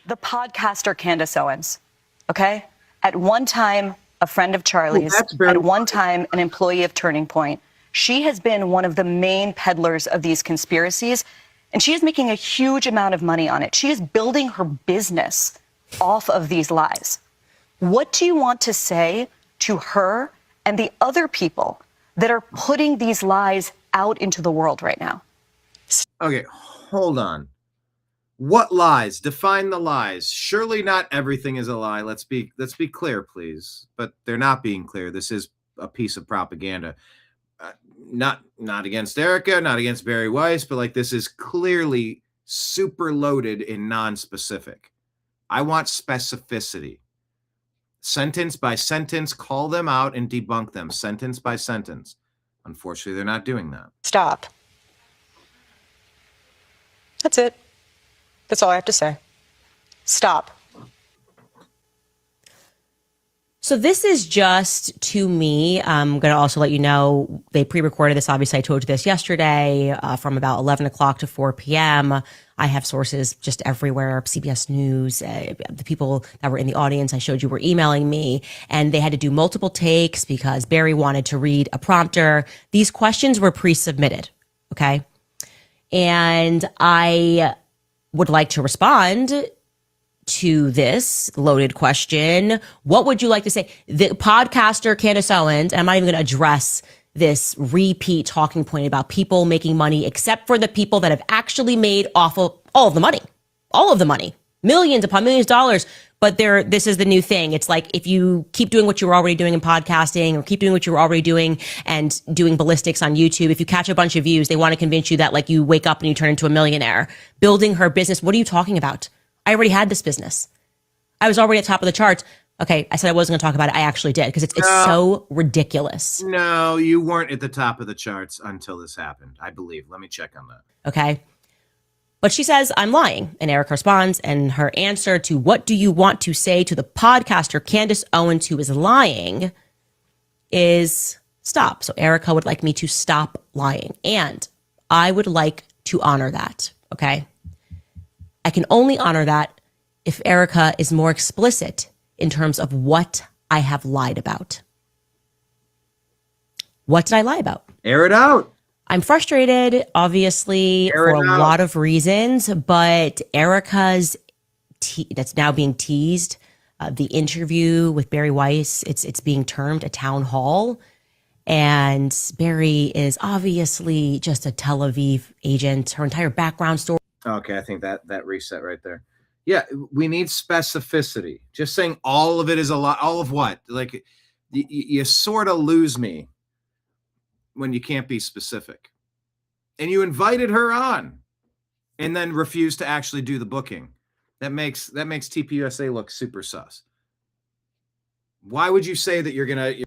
The podcaster Candace Owens, okay? At one time, a friend of Charlie's, at one time, an employee of Turning Point. She has been one of the main peddlers of these conspiracies, and she is making a huge amount of money on it. She is building her business off of these lies. What do you want to say to her and the other people that are putting these lies out into the world right now?
Okay, hold on. What lies? Define the lies. Surely not everything is a lie. Let's be clear, please. But they're not being clear. This is a piece of propaganda. Not against Erica, not against Barry Weiss, but like this is clearly super loaded in non-specific. I want specificity. Sentence by sentence, call them out and debunk them, sentence by sentence. Unfortunately, they're not doing that.
Stop. That's it. That's all I have to say. Stop.
So this is just, to me, I'm going to also let you know, they pre-recorded this. Obviously, I told you this yesterday from about 11 o'clock to 4 p.m. I have sources just everywhere, CBS News, the people that were in the audience I showed you were emailing me, and they had to do multiple takes because Barry wanted to read a prompter. These questions were pre-submitted, okay? And I would like to respond to this loaded question. What would you like to say? The podcaster Candace Owens, and I'm not even going to address this repeat talking point about people making money, except for the people that have actually made off of all of the money, millions upon millions of dollars. But this is the new thing. It's like if you keep doing what you were already doing in podcasting, or keep doing what you were already doing and doing ballistics on YouTube, if you catch a bunch of views, they want to convince you that like you wake up and you turn into a millionaire. Building her business. What are you talking about? I already had this business. I was already at top of the charts. Okay, I said I wasn't going to talk about it. I actually did because it's so ridiculous.
No, you weren't at the top of the charts until this happened, I believe. Let me check on that.
Okay. But she says, I'm lying. And Eric responds, and her answer to what do you want to say to the podcaster Candace Owens who is lying is stop. So Erica would like me to stop lying. And I would like to honor that. Okay. I can only honor that if Erica is more explicit in terms of what I have lied about. What did I lie about?
Air it out.
I'm frustrated, obviously, for a lot of reasons, but Erica's that's now being teased, the interview with Barry Weiss, it's being termed a town hall. And Barry is obviously just a Tel Aviv agent. Her entire background story.
Okay, I think that reset right there. Yeah, we need specificity. Just saying all of it is a lot. All of what? Like, you sort of lose me when you can't be specific. And you invited her on and then refused to actually do the booking. That makes TPUSA look super sus. Why would you say that you're going to...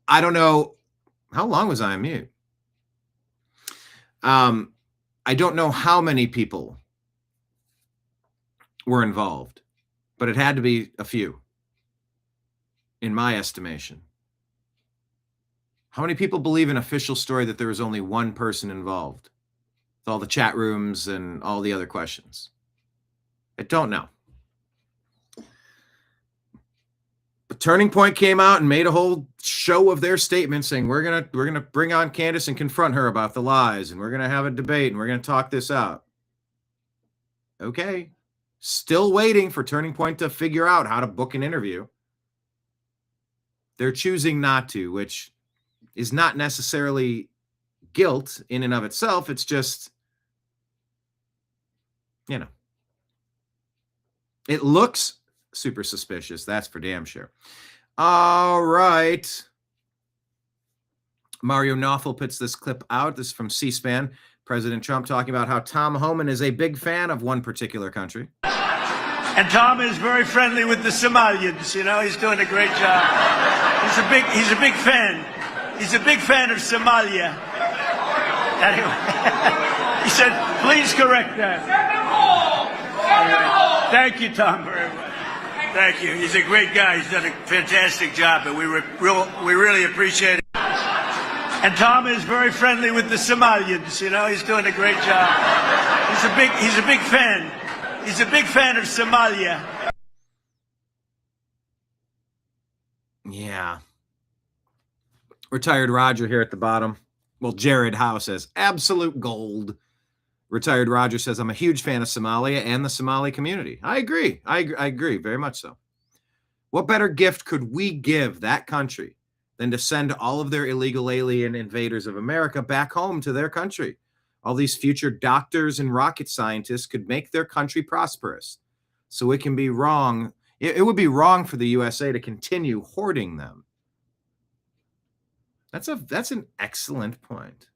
I don't know. How long was I on mute? I don't know how many people were involved, but it had to be a few, in my estimation. How many people believe an official story that there was only one person involved? With all the chat rooms and all the other questions. I don't know. But Turning Point came out and made a whole show of their statement saying we're gonna bring on Candace and confront her about the lies, and we're gonna have a debate and we're gonna talk this out. Okay. Still waiting for Turning Point to figure out how to book an interview. They're choosing not to, which is not necessarily guilt in and of itself. It's just, you know, it looks super suspicious. That's for damn sure. All right. Mario Knopfel puts this clip out. This is from C-SPAN. President Trump talking about how Tom Homan is a big fan of one particular country.
And Tom is very friendly with the Somalians. You know, he's doing a great job. He's a big fan. He's a big fan of Somalia. Anyway, he said, please correct that. Anyway, thank you, Tom, very much. Thank you. He's a great guy. He's done a fantastic job, and we really appreciate it. And Tom is very friendly with the Somalians. You know, he's doing a great job. He's a big fan. He's a big fan of Somalia.
Yeah. Retired Roger here at the bottom. Well, Jared Howe says, absolute gold. Retired Roger says, I'm a huge fan of Somalia and the Somali community. I agree. I agree very much so. What better gift could we give that country than to send all of their illegal alien invaders of America back home to their country? All these future doctors and rocket scientists could make their country prosperous. So it can be wrong. It would be wrong for the USA to continue hoarding them. That's an excellent point.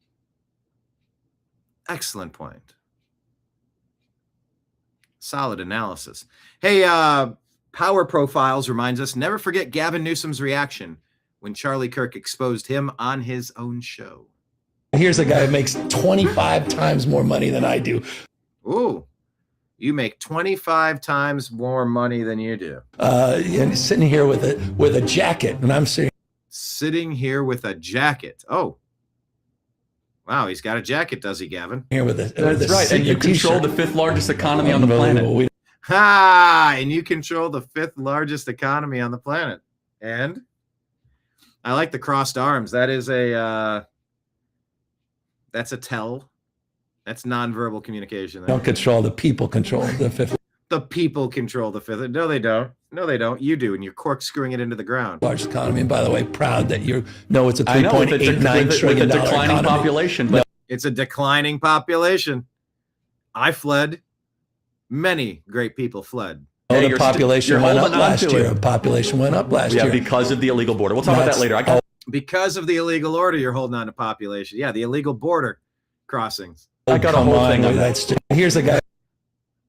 Excellent point. Solid analysis. Hey, Power Profiles reminds us, never forget Gavin Newsom's reaction when Charlie Kirk exposed him on his own show.
Here's a guy who makes 25 times more money than I do.
Ooh, you make 25 times more money than you do.
And sitting here with a jacket, and I'm
sitting here with a jacket. Oh, wow, he's got a jacket, does he, Gavin?
Here with a
That's right, and you control the 5th largest economy on the planet.
And you control the 5th largest economy on the planet. And I like the crossed arms. That is that's a tell. That's nonverbal communication.
Don't control, the people control the 5th.
The people control the 5th. No, they don't. No, they don't. You do, and you're corkscrewing it into the ground.
Largest economy, and by the way, proud that you know it's a $3.89 trillion
declining
economy.
Population. But
it's a declining population. I fled. Many great people fled.
Oh, the population went up last year. Population went up last year.
Yeah, because of the illegal border. We'll talk about that later.
Because of the illegal order, you're holding on to population. Yeah, the illegal border crossings.
I got a whole thing on that. Here's a guy.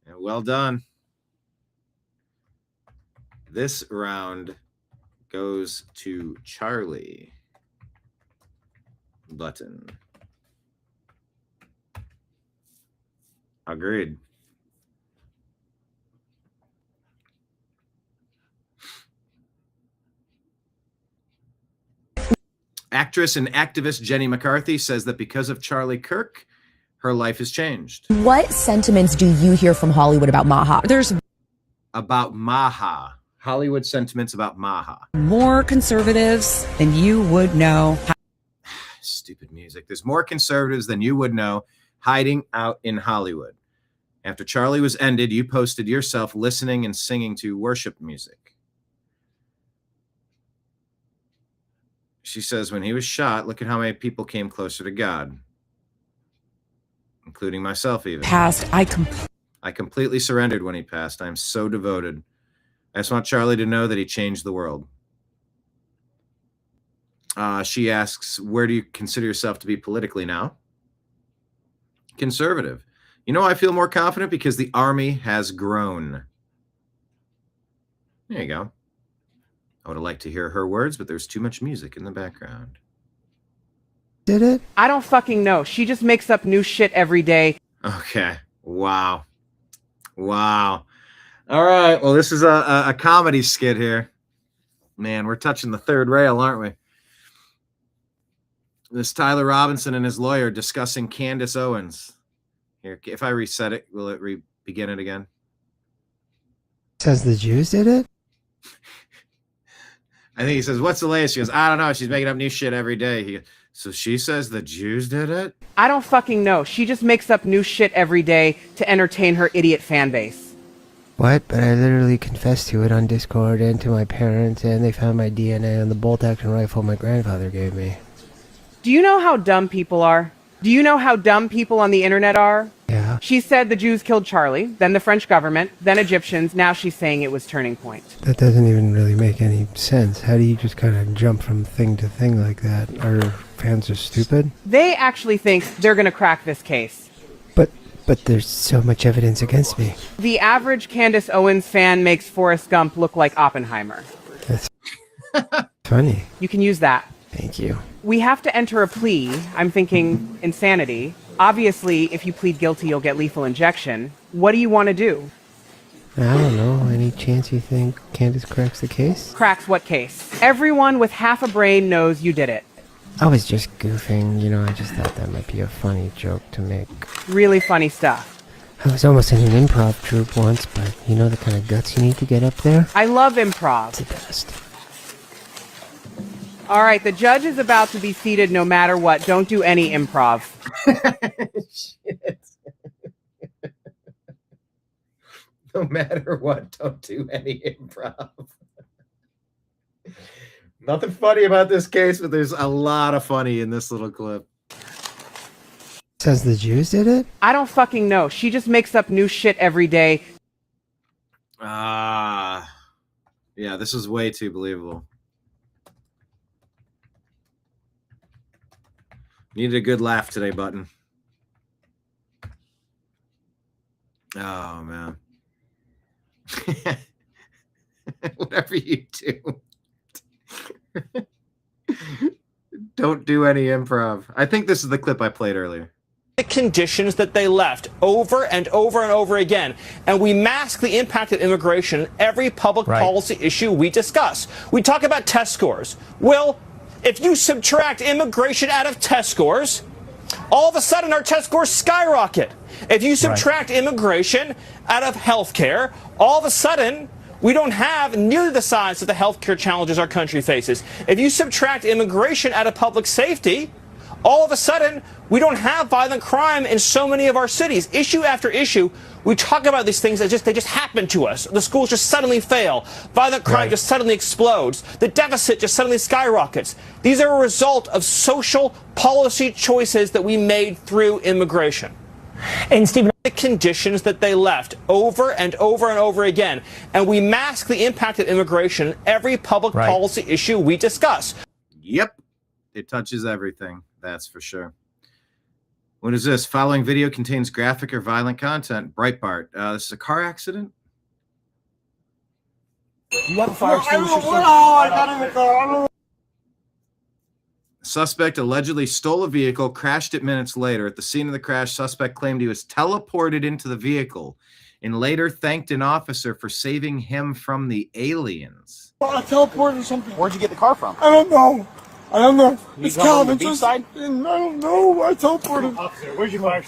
Yeah, well done. This round goes to Charlie Button. Agreed. Actress and activist Jenny McCarthy says that because of Charlie Kirk, her life has changed.
What sentiments do you hear from Hollywood about MAGA? There's
about MAGA. Hollywood sentiments about MAGA.
more conservatives than you would know.
Stupid music. There's more conservatives than you would know hiding out in Hollywood. After Charlie was ended, you posted yourself listening and singing to worship music. She says, when he was shot, look at how many people came closer to God, including myself even. I completely surrendered when he passed. I'm so devoted. I just want Charlie to know that he changed the world. She asks, where do you consider yourself to be politically now? Conservative. You know, I feel more confident because the army has grown. There you go. I would have liked to hear her words, but there's too much music in the background.
Did it? I don't fucking know. She just makes up new shit every day.
Okay. Wow. Wow. All right. Well, this is a comedy skit here. Man, we're touching the third rail, aren't we? This Tyler Robinson and his lawyer discussing Candace Owens. Here, if I reset it, will it begin it again?
Says the Jews did it?
I think he says, what's the latest? She goes, I don't know. She's making up new shit every day. He goes, so she says the Jews did it?
I don't fucking know. She just makes up new shit every day to entertain her idiot fan base.
What? But I literally confessed to it on Discord and to my parents, and they found my DNA on the bolt-action rifle my grandfather gave me.
Do you know how dumb people are? Do you know how dumb people on the internet are?
Yeah.
She said the Jews killed Charlie, then the French government, then Egyptians. Now she's saying it was Turning Point.
That doesn't even really make any sense. How do you just kind of jump from thing to thing like that? Our fans are stupid?
They actually think they're going to crack this case.
But there's so much evidence against me.
The average Candace Owens fan makes Forrest Gump look like Oppenheimer.
That's funny.
You can use that.
Thank you.
We have to enter a plea. I'm thinking insanity. Obviously, if you plead guilty, you'll get lethal injection. What do you want to do?
I don't know. Any chance you think Candace cracks the case?
Cracks what case? Everyone with half a brain knows you did it.
I was just goofing, you know, I just thought that might be a funny joke to make.
Really funny stuff.
I was almost in an improv troupe once, but you know the kind of guts you need to get up there?
I love improv.
It's the best.
All right, the judge is about to be seated no matter what. Don't do any improv.
Shit. No matter what, don't do any improv. Nothing funny about this case, but there's a lot of funny in this little clip.
Says the Jews did it?
I don't fucking know. She just makes up new shit every day.
Yeah, this is way too believable. Needed a good laugh today, Button. Oh, man. Whatever you do. Don't do any improv. I think this is the clip I played earlier.
The conditions that they left over and over and over again. And we mask the impact of immigration in every public policy issue we discuss. We talk about test scores. Well, if you subtract immigration out of test scores, all of a sudden our test scores skyrocket. If you subtract immigration out of healthcare, all of a sudden we don't have nearly the size of the healthcare challenges our country faces. If you subtract immigration out of public safety, all of a sudden we don't have violent crime in so many of our cities. Issue after issue, we talk about these things that they just happen to us. The schools just suddenly fail. Violent crime just suddenly explodes. The deficit just suddenly skyrockets. These are a result of social policy choices that we made through immigration. And Stephen, the conditions that they left over and over and over again. And we mask the impact of immigration in every public policy issue we discuss.
Yep. It touches everything. That's for sure. What is this? Following video contains graphic or violent content. Breitbart. This is a car accident?
You have a fire extinguisher? I got in the car.
Suspect allegedly stole a vehicle, crashed it minutes later. At the scene of the crash, suspect claimed he was teleported into the vehicle and later thanked an officer for saving him from the aliens.
I teleported or something.
Where'd you get the car from?
I don't know. I don't know.
It's Calvin. I
don't know. I teleported. Officer, where's your fire?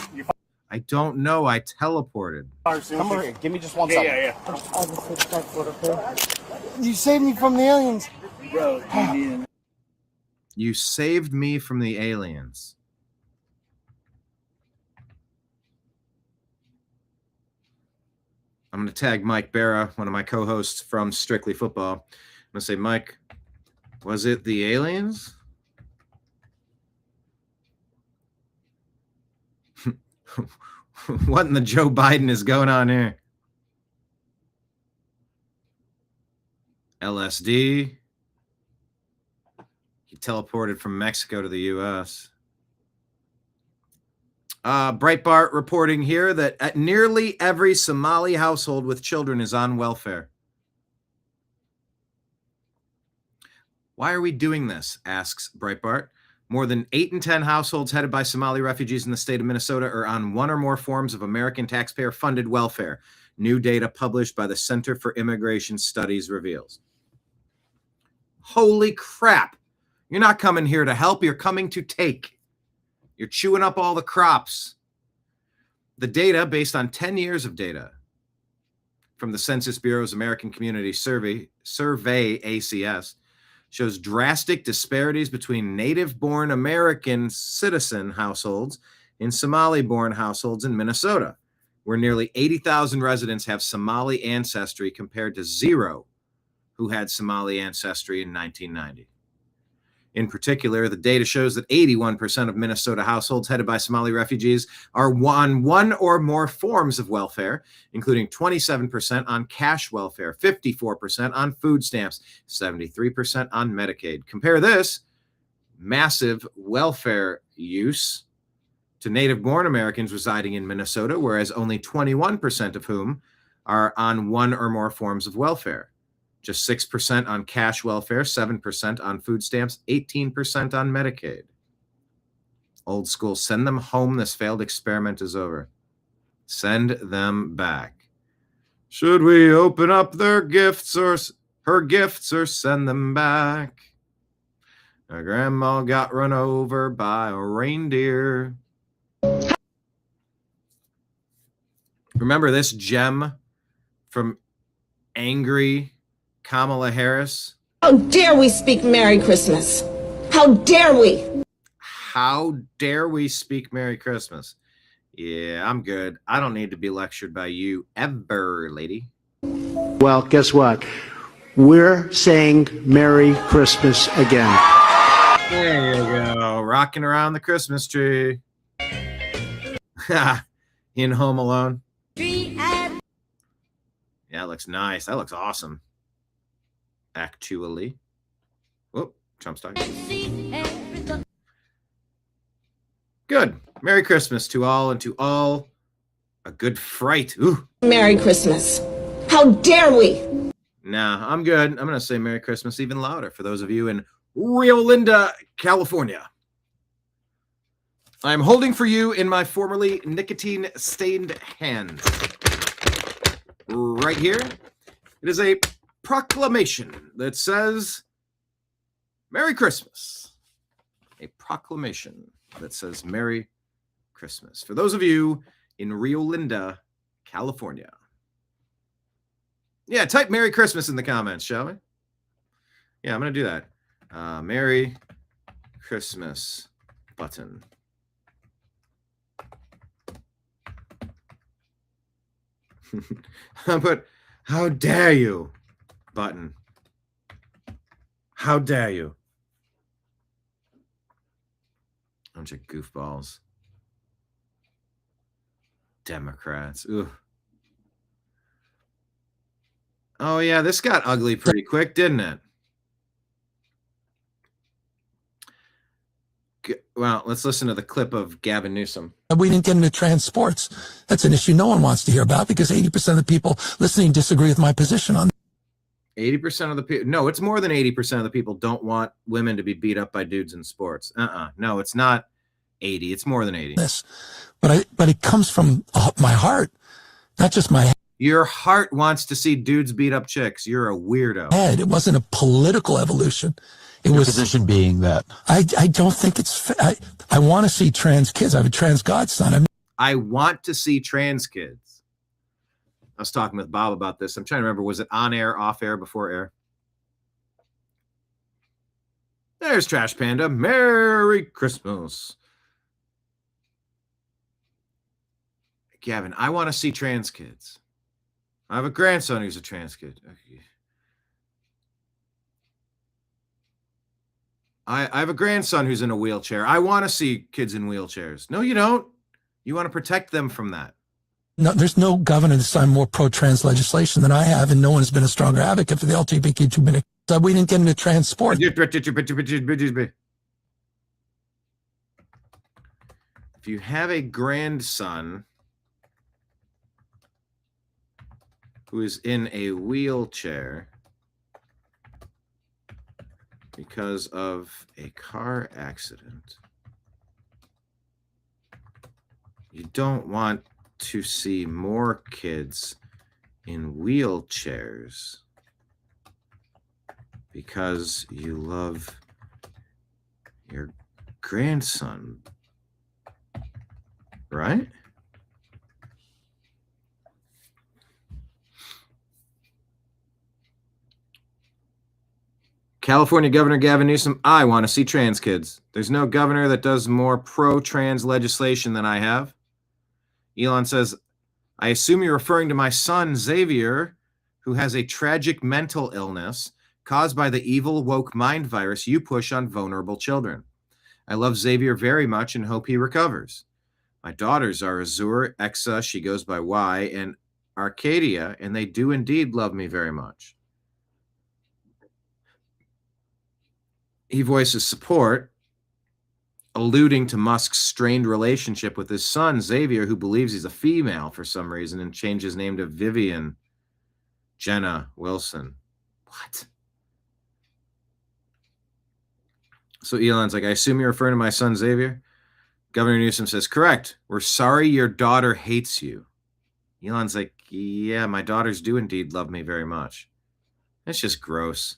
I don't know. I teleported.
Come over here. Give me just 1 second.
Yeah. You saved me from the aliens. Bro,
You saved me from the aliens. I'm going to tag Mike Barra, one of my co-hosts from Strictly Football. I'm going to say, Mike, was it the aliens? What in the Joe Biden is going on here? LSD. He teleported from Mexico to the U.S. Breitbart reporting here that at nearly every Somali household with children is on welfare. Why are we doing this? Asks Breitbart. More than 8 in 10 households headed by Somali refugees in the state of Minnesota are on one or more forms of American taxpayer-funded welfare. New data published by the Center for Immigration Studies reveals. Holy crap. You're not coming here to help. You're coming to take. You're chewing up all the crops. The data, based on 10 years of data from the Census Bureau's American Community Survey ACS, shows drastic disparities between native-born American citizen households and Somali-born households in Minnesota. where nearly 80,000 residents have Somali ancestry compared to 0 who had Somali ancestry in 1990. In particular, the data shows that 81% of Minnesota households headed by Somali refugees are on one or more forms of welfare, including 27% on cash welfare, 54% on food stamps, 73% on Medicaid. Compare this massive welfare use to native-born Americans residing in Minnesota, whereas only 21% of whom are on one or more forms of welfare. Just 6% on cash welfare, 7% on food stamps, 18% on Medicaid. Old school, send them home. This failed experiment is over. Send them back. Should we open up their gifts or her gifts or send them back? Our grandma got run over by a reindeer. Remember this gem from Angry Kamala Harris?
How dare we speak Merry Christmas? How dare we?
How dare we speak Merry Christmas? Yeah, I'm good. I don't need to be lectured by you ever, lady.
Well, guess what? We're saying Merry Christmas again.
There you go. Rocking around the Christmas tree. In Home Alone. Yeah, it looks nice. That looks awesome. Actually. Whoop, Trump's talking. Good. Merry Christmas to all, and to all a good fright. Ooh.
Merry Christmas. How dare we?
Nah, I'm good. I'm going to say Merry Christmas even louder for those of you in Rio Linda, California. I'm holding for you in my formerly nicotine-stained hand. Right here, it is a proclamation that says, Merry Christmas. A proclamation that says, Merry Christmas. For those of you in Rio Linda, California. Yeah, type Merry Christmas in the comments, shall we? Yeah, I'm going to do that. Merry Christmas button. But how dare you button? How dare you? Bunch of goofballs. Democrats. Ooh. Oh yeah, this got ugly pretty quick, didn't it? Well, let's listen to the clip of Gavin Newsom.
We didn't get into trans sports. That's an issue no one wants to hear about because 80% of the people listening disagree with my position on
80% of the people. No, it's more than 80% of the people don't want women to be beat up by dudes in sports. No, it's not 80. It's more than 80.
this. But it comes from my heart, not just my head.
Your heart wants to see dudes beat up chicks. You're a weirdo.
It wasn't a political evolution. It was
position being that
I don't think it's I want to see trans kids. I have a trans godson.
I want to see trans kids. I was talking with Bob about this. I'm trying to remember, was it on air, off air, before air? There's Trash Panda. Merry Christmas. Gavin, I want to see trans kids. I have a grandson who's a trans kid. Okay. I have a grandson who's in a wheelchair. I want to see kids in wheelchairs. No, you don't. You want to protect them from that.
No, there's no governor that's signed more pro-trans legislation than I have, and no one has been a stronger advocate for the LGBTQ community. So we didn't get into trans sport.
If you have a grandson who is in a wheelchair because of a car accident, you don't want to see more kids in wheelchairs because you love your grandson, right? California Governor Gavin Newsom, I want to see trans kids. There's no governor that does more pro-trans legislation than I have. Elon says, I assume you're referring to my son, Xavier, who has a tragic mental illness caused by the evil woke mind virus you push on vulnerable children. I love Xavier very much and hope he recovers. My daughters are Azure, Exa, she goes by Y, and Arcadia, and they do indeed love me very much. He voices support, alluding to Musk's strained relationship with his son, Xavier, who believes he's a female for some reason and changed his name to Vivian Jenna Wilson. What? So Elon's like, I assume you're referring to my son, Xavier? Governor Newsom says, correct. We're sorry your daughter hates you. Elon's like, yeah, my daughters do indeed love me very much. It's just gross.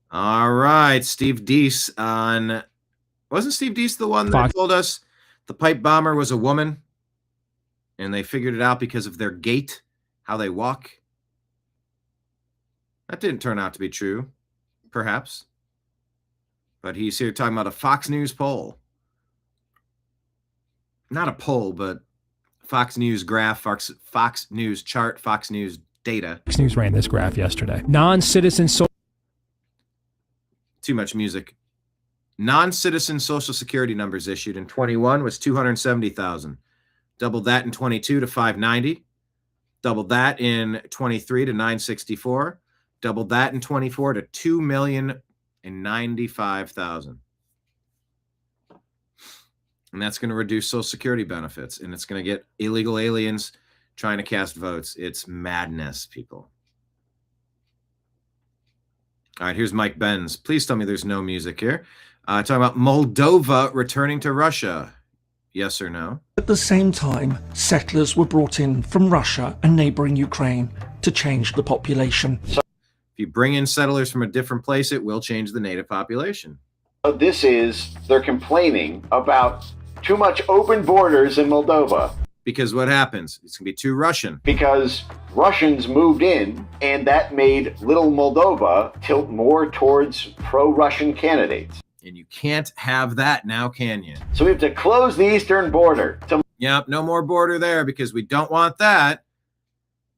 All right, Steve Deese on... Wasn't Steve Deese the one that told us the pipe bomber was a woman? And they figured it out because of their gait, how they walk? That didn't turn out to be true, perhaps. But he's here talking about a Fox News poll. Not a poll, but Fox News graph, Fox News chart, Fox News data.
Fox News ran this graph yesterday. Non-citizen
Too much music. Non-citizen Social Security numbers issued in 21 was 270,000. Doubled that in 22 to 590. Doubled that in 23 to 964. Doubled that in 24 to 2,095,000. And that's going to reduce Social Security benefits. And it's going to get illegal aliens trying to cast votes. It's madness, people. All right, here's Mike Benz. Please tell me there's no music here. Talking about Moldova returning to Russia. Yes or no?
At the same time, settlers were brought in from Russia and neighboring Ukraine to change the population.
If you bring in settlers from a different place, it will change the native population.
They're complaining about too much open borders in Moldova.
Because what happens? It's going to be too Russian.
Because Russians moved in, and that made little Moldova tilt more towards pro-Russian candidates.
And you can't have that now, can you?
So we have to close the eastern border.
Yep, no more border there because we don't want that.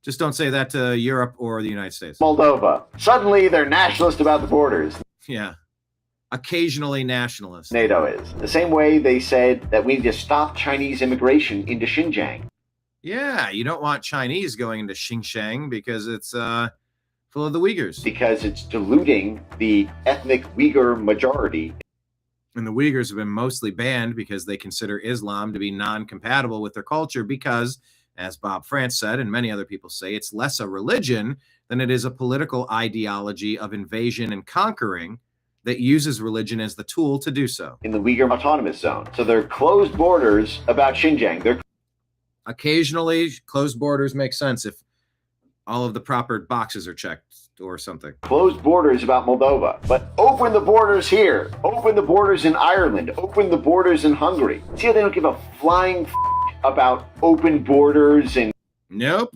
Just don't say that to Europe or the United States.
Moldova. Suddenly they're nationalist about the borders.
Yeah. Occasionally nationalist.
NATO is. The same way they said that we need to stop Chinese immigration into Xinjiang.
Yeah, you don't want Chinese going into Xinjiang because it's full of the Uyghurs.
Because it's diluting the ethnic Uyghur majority.
And the Uyghurs have been mostly banned because they consider Islam to be non-compatible with their culture because, as Bob France said, and many other people say, it's less a religion than it is a political ideology of invasion and conquering that uses religion as the tool to do so.
In the Uyghur Autonomous Zone. So they're closed borders about Xinjiang.
Occasionally, closed borders make sense if all of the proper boxes are checked or something.
Closed borders about Moldova. But open the borders here. Open the borders in Ireland. Open the borders in Hungary. See how they don't give a flying about open borders and...
Nope.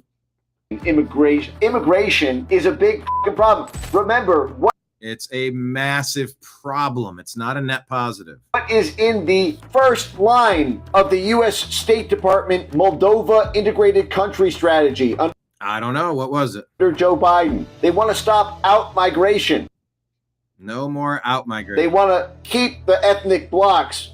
Immigration. Immigration is a big problem. Remember, what...
It's a massive problem. It's not a net positive.
What is in the first line of the U.S. State Department Moldova Integrated Country Strategy?
I don't know. What was it?
Under Joe Biden. They want to stop out-migration.
No more out-migration.
They want to keep the ethnic blocks.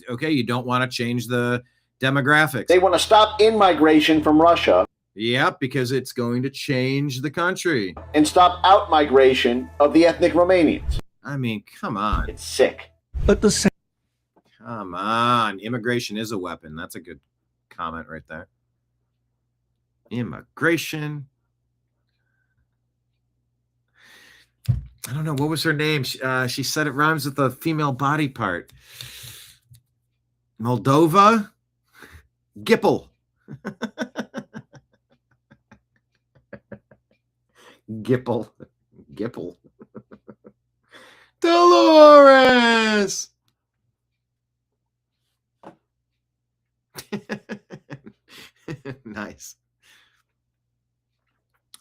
Okay, you don't want to change the demographics.
They want to stop in-migration from Russia.
Yep, because it's going to change the country.
And stop out-migration of the ethnic Romanians.
I mean, come on.
It's sick.
But the same...
Come on. Immigration is a weapon. That's a good comment right there. Immigration. I don't know. What was her name? She said it rhymes with the female body part. Moldova? Gipple. Gipple. Gipple. Dolores! Nice.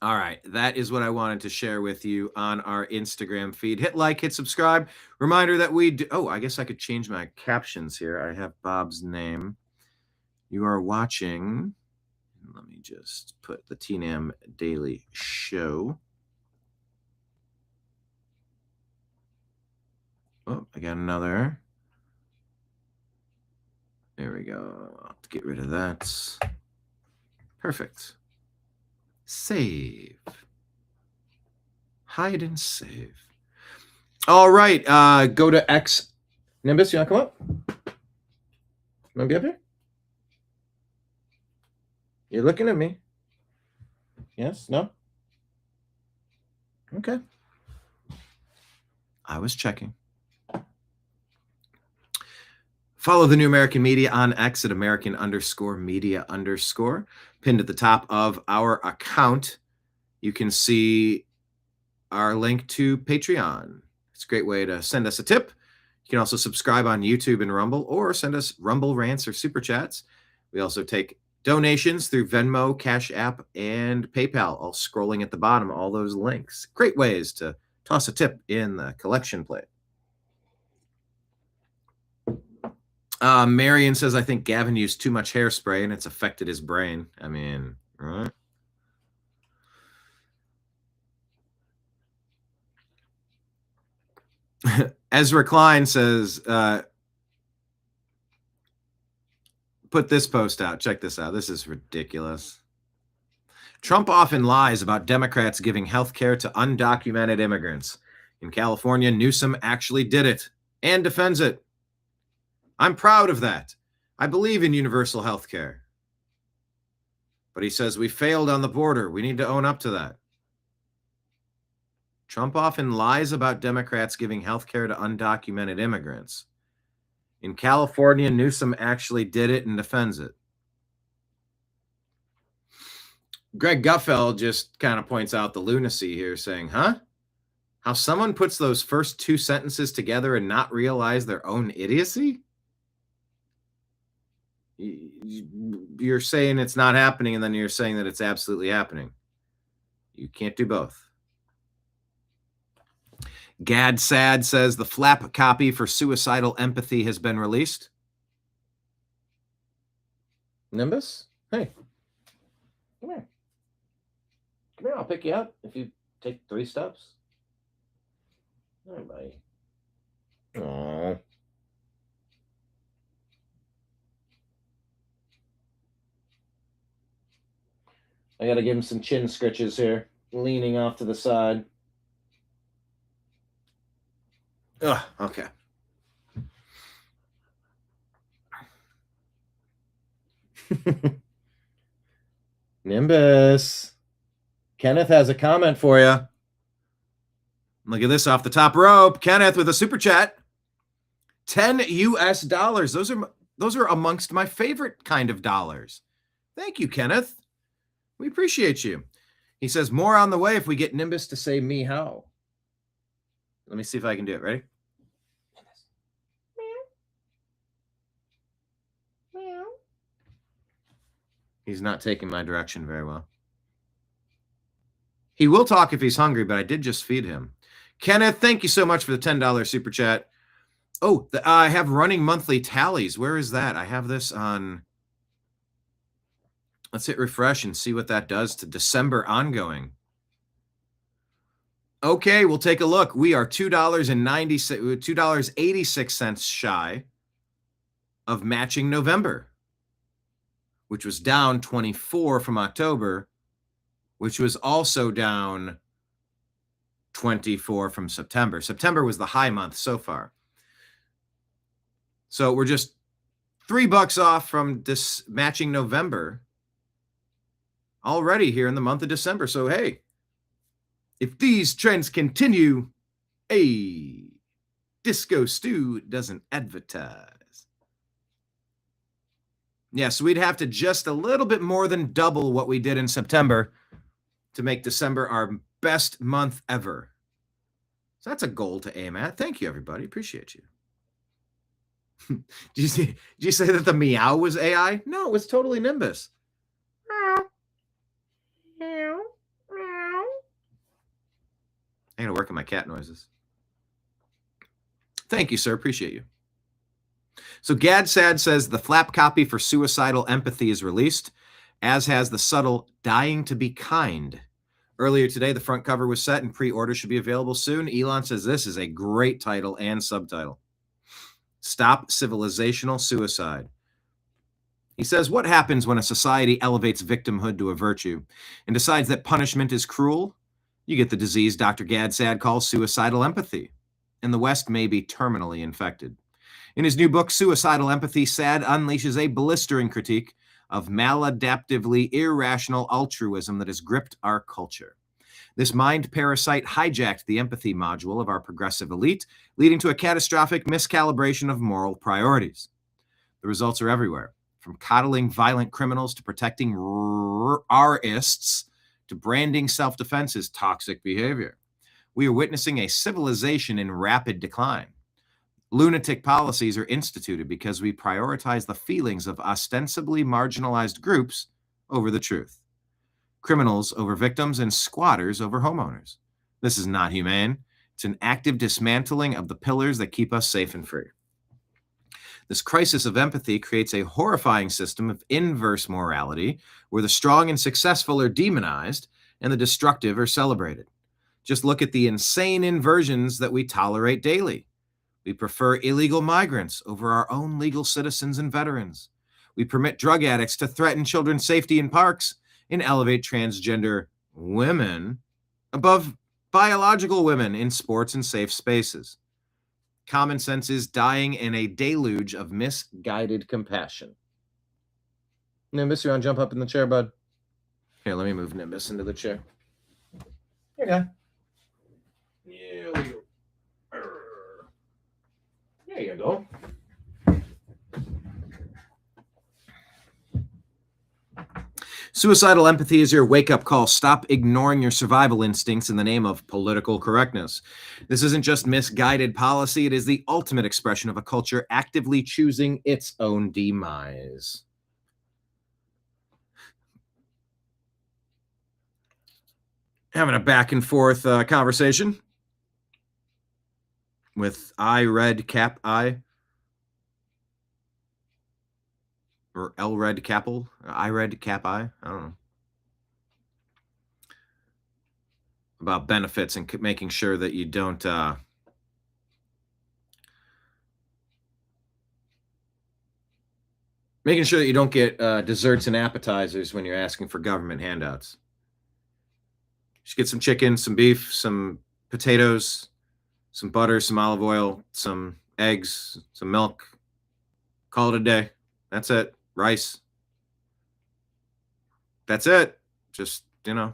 All right. That is what I wanted to share with you on our Instagram feed. Hit like, hit subscribe. Reminder that we do... Oh, I guess I could change my captions here. I have Bob's name. You are watching, let me just put the TNAM Daily Show. Oh, I got another. There we go. I'll have to get rid of that. Perfect. Save. Hide and save. All right. Go to X. Nimbus, you want to come up? You want to be up here? You're looking at me. Yes? No? Okay. I was checking. Follow the New American Media on X at American_media_. Pinned at the top of our account, you can see our link to Patreon. It's a great way to send us a tip. You can also subscribe on YouTube and Rumble, or send us Rumble rants or Super Chats. We also take donations through Venmo, Cash App, and PayPal, all scrolling at the bottom, all those links. Great ways to toss a tip in the collection plate. Marion says, I think Gavin used too much hairspray and it's affected his brain. I mean, right? Ezra Klein says, put this post out. Check this out. This is ridiculous. Trump often lies about Democrats giving health care to undocumented immigrants. In California, Newsom actually did it and defends it. I'm proud of that. I believe in universal health care. But he says we failed on the border. We need to own up to that. Trump often lies about Democrats giving health care to undocumented immigrants. In California, Newsom actually did it and defends it. Greg Guffeld just kind of points out the lunacy here, saying, huh? How someone puts those first two sentences together and not realize their own idiocy? You're saying it's not happening, and then you're saying that it's absolutely happening. You can't do both. Gad Sad says the flap copy for Suicidal Empathy has been released. Nimbus? Hey. Come here. Come here, I'll pick you up if you take 3 steps. All right, buddy. Aww. I got to give him some chin scritches here, leaning off to the side. Ugh, okay. Nimbus. Kenneth has a comment for you. Look at this off the top rope. Kenneth with a super chat. $10 US. Those are amongst my favorite kind of dollars. Thank you, Kenneth. We appreciate you. He says, more on the way if we get Nimbus to say me how. Let me see if I can do it. Ready? He's not taking my direction very well. He will talk if he's hungry, but I did just feed him. Kenneth, thank you so much for the $10 super chat. Oh, I have running monthly tallies. Where is that? I have this on... Let's hit refresh and see what that does to December ongoing. Okay, we'll take a look. We are $2.86 shy of matching November, which was down 24 from October, which was also down 24 from September. September was the high month so far. So we're just $3 off from this matching November already here in the month of December. So, hey, if these trends continue, Disco Stew doesn't advertise. Yeah, so we'd have to just a little bit more than double what we did in September to make December our best month ever. So that's a goal to aim at. Thank you, everybody. Appreciate you. Did you say that the meow was AI? No, it was totally Nimbus. I gotta work on my cat noises. Thank you, sir. Appreciate you. So GadSad says the flap copy for Suicidal Empathy is released, as has the subtle Dying to Be Kind. Earlier today, the front cover was set and pre-order should be available soon. Elon says this is a great title and subtitle. Stop Civilizational Suicide. He says, what happens when a society elevates victimhood to a virtue and decides that punishment is cruel? You get the disease Dr. GadSad calls suicidal empathy, and the West may be terminally infected. In his new book, Suicidal Empathy, Sad unleashes a blistering critique of maladaptively irrational altruism that has gripped our culture. This mind parasite hijacked the empathy module of our progressive elite, leading to a catastrophic miscalibration of moral priorities. The results are everywhere, from coddling violent criminals to protecting R-ists to branding self-defense as toxic behavior. We are witnessing a civilization in rapid decline. Lunatic policies are instituted because we prioritize the feelings of ostensibly marginalized groups over the truth. Criminals over victims and squatters over homeowners. This is not humane. It's an active dismantling of the pillars that keep us safe and free. This crisis of empathy creates a horrifying system of inverse morality where the strong and successful are demonized and the destructive are celebrated. Just look at the insane inversions that we tolerate daily. We prefer illegal migrants over our own legal citizens and veterans. We permit drug addicts to threaten children's safety in parks and elevate transgender women above biological women in sports and safe spaces. Common sense is dying in a deluge of misguided compassion. Nimbus, you want to jump up in the chair, bud? Here, let me move Nimbus into the chair. Here you go. Yeah, we go. There you go. Suicidal empathy is your wake-up call. Stop ignoring your survival instincts in the name of political correctness. This isn't just misguided policy. It is the ultimate expression of a culture actively choosing its own demise. Having a back and forth conversation with I Red Cap I. Or L Red Capel, I Red Cap I don't know. About benefits and making sure that you don't get desserts and appetizers when you're asking for government handouts. Just get some chicken, some beef, some potatoes, some butter, some olive oil, some eggs, some milk. Call it a day. That's it. Rice. That's it. Just, no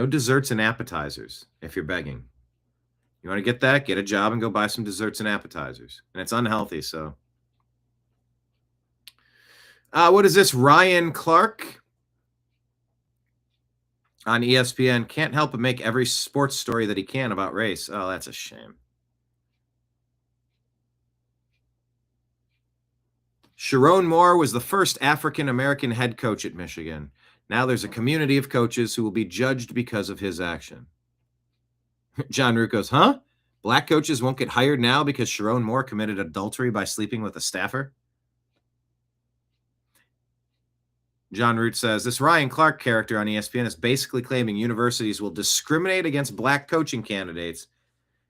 desserts and appetizers if you're begging. You want to get that? Get a job and go buy some desserts and appetizers. And it's unhealthy, so. What is this? Ryan Clark on ESPN can't help but make every sports story that he can about race. Oh, that's a shame. Sherrone Moore was the first African-American head coach at Michigan. Now there's a community of coaches who will be judged because of his action. John Root goes, huh? Black coaches won't get hired now because Sherrone Moore committed adultery by sleeping with a staffer? John Root says, this Ryan Clark character on ESPN is basically claiming universities will discriminate against black coaching candidates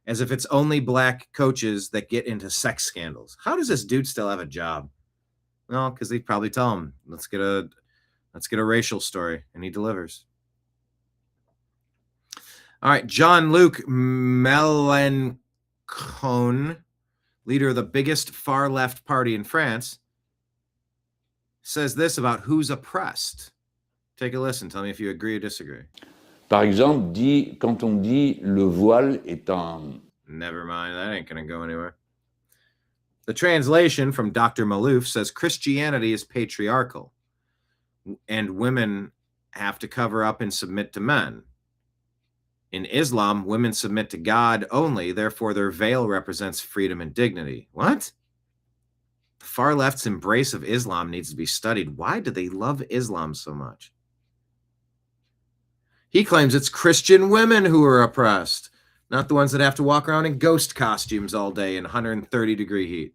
as if it's only black coaches that get into sex scandals. How does this dude still have a job? Well, because they probably tell him, let's get a racial story, and he delivers. All right, Jean-Luc Mélenchon, leader of the biggest far-left party in France, says this about who's oppressed. Take a listen. Tell me if you agree or disagree.
Par exemple, quand on dit le voile est un...
Never mind, that ain't going to go anywhere. The translation from Dr. Malouf says Christianity is patriarchal and women have to cover up and submit to men. In Islam, women submit to God only, therefore their veil represents freedom and dignity. What? The far left's embrace of Islam needs to be studied. Why do they love Islam so much? He claims it's Christian women who are oppressed. Not the ones that have to walk around in ghost costumes all day in 130-degree heat.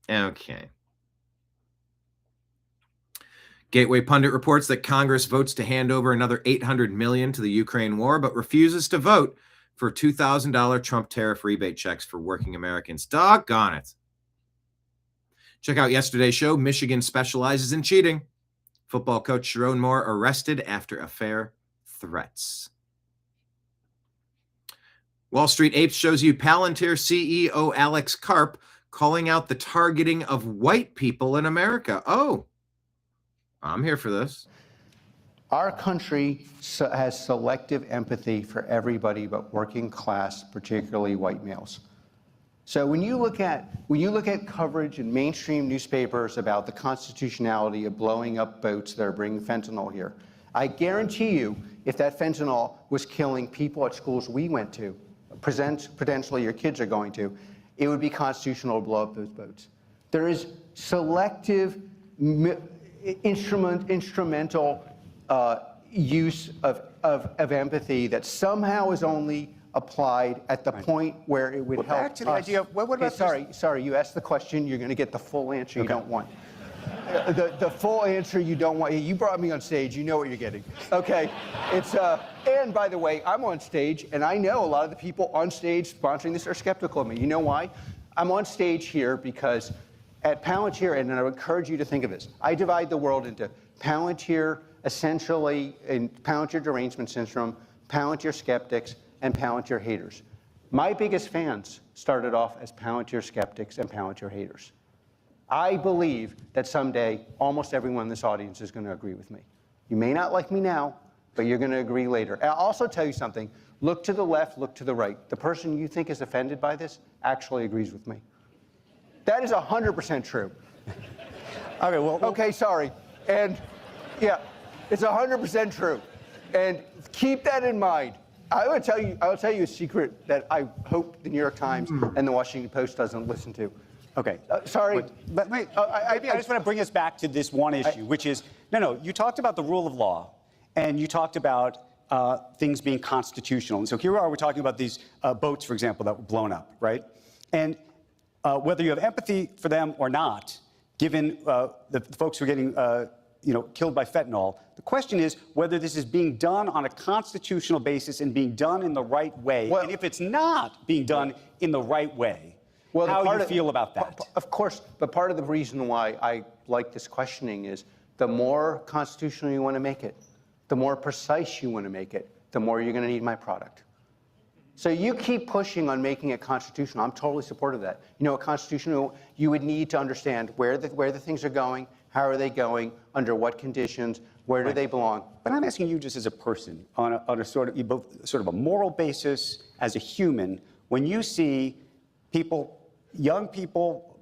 Okay. Gateway Pundit reports that Congress votes to hand over another $800 million to the Ukraine war, but refuses to vote for $2,000 Trump tariff rebate checks for working Americans. Doggone it. Check out yesterday's show. Michigan specializes in cheating. Football coach Sherrone Moore arrested after affair threats. Wall Street Apes shows you Palantir CEO Alex Karp calling out the targeting of white people in America. Oh, I'm here for this.
Our country has selective empathy for everybody but working class, particularly white males. So when you look at coverage in mainstream newspapers about the constitutionality of blowing up boats that are bringing fentanyl here, I guarantee you, if that fentanyl was killing people at schools we went to, potentially your kids are going to, it would be constitutional to blow up those boats. There is selective instrumental use of empathy that somehow is only applied at the point where it would help
back to the idea of, what about
sorry, you asked the question, you're going to get the full answer you don't want. The full answer you don't want. You brought me on stage, you know what you're getting. Okay, and by the way, I'm on stage, and I know a lot of the people on stage sponsoring this are skeptical of me. You know why? I'm on stage here because at Palantir, and I would encourage you to think of this, I divide the world into Palantir, essentially, in Palantir derangement syndrome, Palantir skeptics, and Palantir haters. My biggest fans started off as Palantir skeptics and Palantir haters. I believe that someday almost everyone in this audience is going to agree with me. You may not like me now, but you're going to agree later. I'll also tell you something. Look to the left, look to the right. The person you think is offended by this actually agrees with me. That is 100% true.
Okay, well,
okay, sorry. And yeah, it's 100% true. And keep that in mind. I'll tell you a secret that I hope the New York Times and the Washington Post doesn't listen to.
Okay.
Sorry.
But wait, I just want to bring us back to this one issue, which is, no, you talked about the rule of law, and you talked about things being constitutional. And so here we are, we're talking about these boats, for example, that were blown up, right? And whether you have empathy for them or not, given the folks who are getting killed by fentanyl, the question is whether this is being done on a constitutional basis and being done in the right way. Well, and if it's not being done in the right way, well, how do you feel about that?
Of course, but part of the reason why I like this questioning is the more constitutional you want to make it, the more precise you want to make it, the more you're going to need my product. So you keep pushing on making it constitutional. I'm totally supportive of that. You know, a constitutional, you would need to understand where the things are going, how are they going, under what conditions, where do they belong.
But I'm asking you just as a person, on a sort of a moral basis, as a human, when you see people, young people,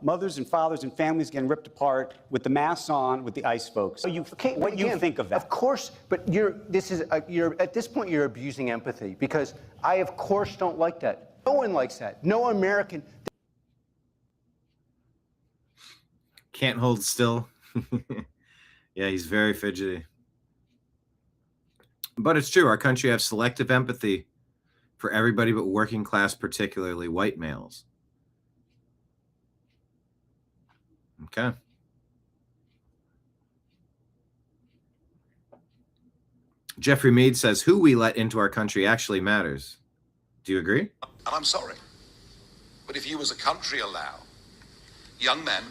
mothers and fathers and families getting ripped apart with the masks on, with the ICE folks. So you think of that? Of
course, but at this point you're abusing empathy, because I of course don't like that. No one likes that. No American.
Can't hold still. Yeah, he's very fidgety. But it's true. Our country has selective empathy for everybody but working class, particularly white males. Okay. Jeffrey Mead says, who we let into our country actually matters. Do you agree?
And I'm sorry, but if you as a country allow young men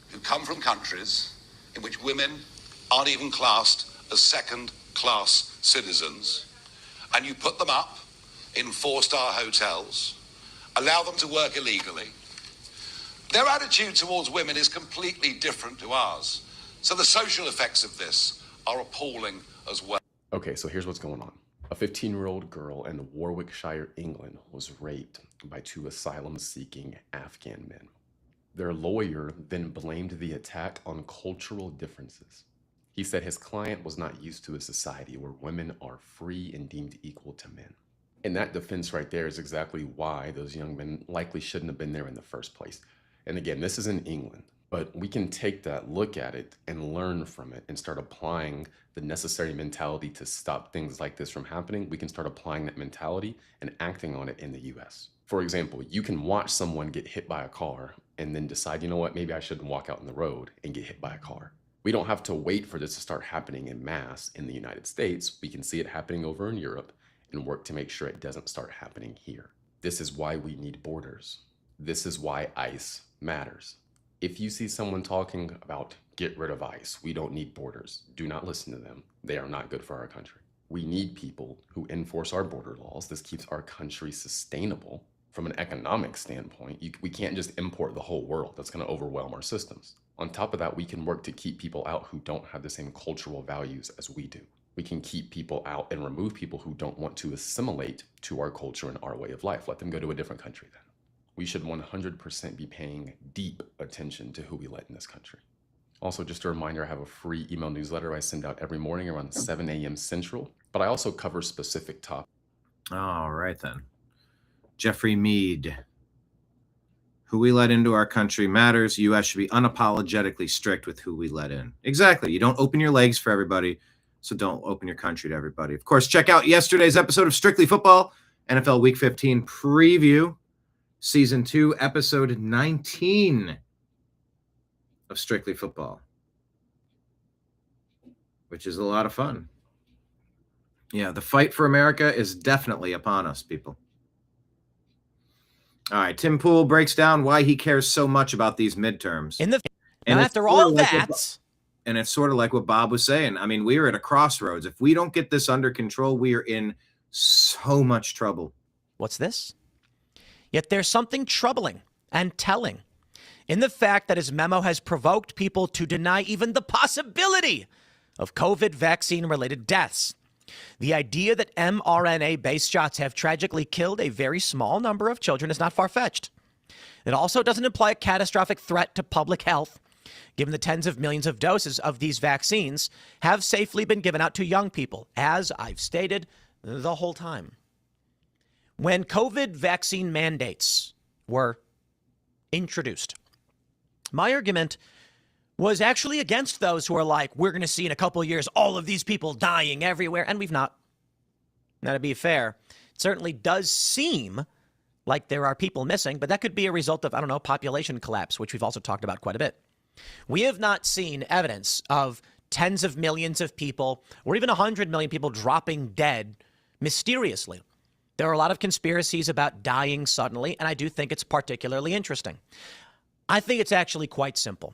who come from countries in which women aren't even classed as second-class citizens, and you put them up in four-star hotels, allow them to work illegally, their attitude towards women is completely different to ours. So the social effects of this are appalling as well.
Okay, so here's what's going on. A 15-year-old girl in Warwickshire, England, was raped by two asylum-seeking Afghan men. Their lawyer then blamed the attack on cultural differences. He said his client was not used to a society where women are free and deemed equal to men. And that defense right there is exactly why those young men likely shouldn't have been there in the first place. And again, this is in England. But we can take that, look at it, and learn from it and start applying the necessary mentality to stop things like this from happening. We can start applying that mentality and acting on it in the US. For example, you can watch someone get hit by a car and then decide, you know what, maybe I shouldn't walk out in the road and get hit by a car. We don't have to wait for this to start happening in mass in the United States. We can see it happening over in Europe and work to make sure it doesn't start happening here. This is why we need borders. This is why ICE matters. If you see someone talking about get rid of ICE, we don't need borders, do not listen to them. They are not good for our country. We need people who enforce our border laws. This keeps our country sustainable from an economic standpoint. We can't just import the whole world. That's going to overwhelm our systems. On top of that, we can work to keep people out who don't have the same cultural values as we do. We can keep people out and remove people who don't want to assimilate to our culture and our way of life. Let them go to a different country then. We should 100% be paying deep attention to who we let in this country. Also, just a reminder, I have a free email newsletter I send out every morning around 7 a.m. Central, but I also cover specific topics.
All right, then. Jeffrey Mead. Who we let into our country matters. U.S. should be unapologetically strict with who we let in. Exactly. You don't open your legs for everybody, so don't open your country to everybody. Of course, check out yesterday's episode of Strictly Football, NFL Week 15 preview. Season 2, episode 19 of Strictly Football, which is a lot of fun. Yeah, the fight for America is definitely upon us, people. All right, Tim Pool breaks down why he cares so much about these midterms.
And after all that...
And it's sort of like what Bob was saying. I mean, we are at a crossroads. If we don't get this under control, we are in so much trouble.
What's this? Yet there's something troubling and telling in the fact that his memo has provoked people to deny even the possibility of COVID vaccine-related deaths. The idea that mRNA-based shots have tragically killed a very small number of children is not far-fetched. It also doesn't imply a catastrophic threat to public health, given the tens of millions of doses of these vaccines have safely been given out to young people, as I've stated the whole time. When COVID vaccine mandates were introduced, my argument was actually against those who are like, we're going to see in a couple of years all of these people dying everywhere, and we've not. Now, to be fair, it certainly does seem like there are people missing, but that could be a result of, I don't know, population collapse, which we've also talked about quite a bit. We have not seen evidence of tens of millions of people or even 100 million people dropping dead mysteriously. There are a lot of conspiracies about dying suddenly, and I do think it's particularly interesting. I think it's actually quite simple.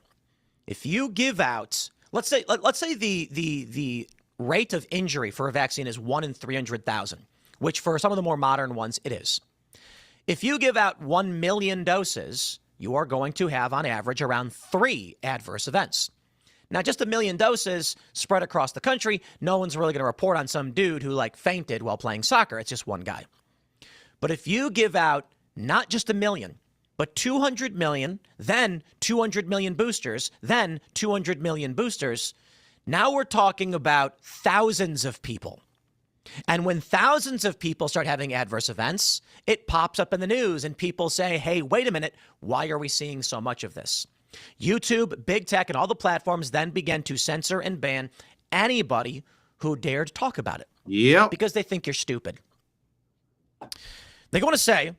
If you give out, let's say the rate of injury for a vaccine is 1 in 300,000, which for some of the more modern ones, it is. If you give out 1 million doses, you are going to have on average around 3 adverse events. Now, just 1 million doses spread across the country, no one's really going to report on some dude who fainted while playing soccer. It's just one guy. But if you give out not just 1 million, but 200 million, then 200 million boosters, then 200 million boosters, now we're talking about thousands of people. And when thousands of people start having adverse events, it pops up in the news and people say, hey, wait a minute, why are we seeing so much of this? YouTube, big tech, and all the platforms then began to censor and ban anybody who dared talk about it.
Yep.
Because they think you're stupid. They go on to say,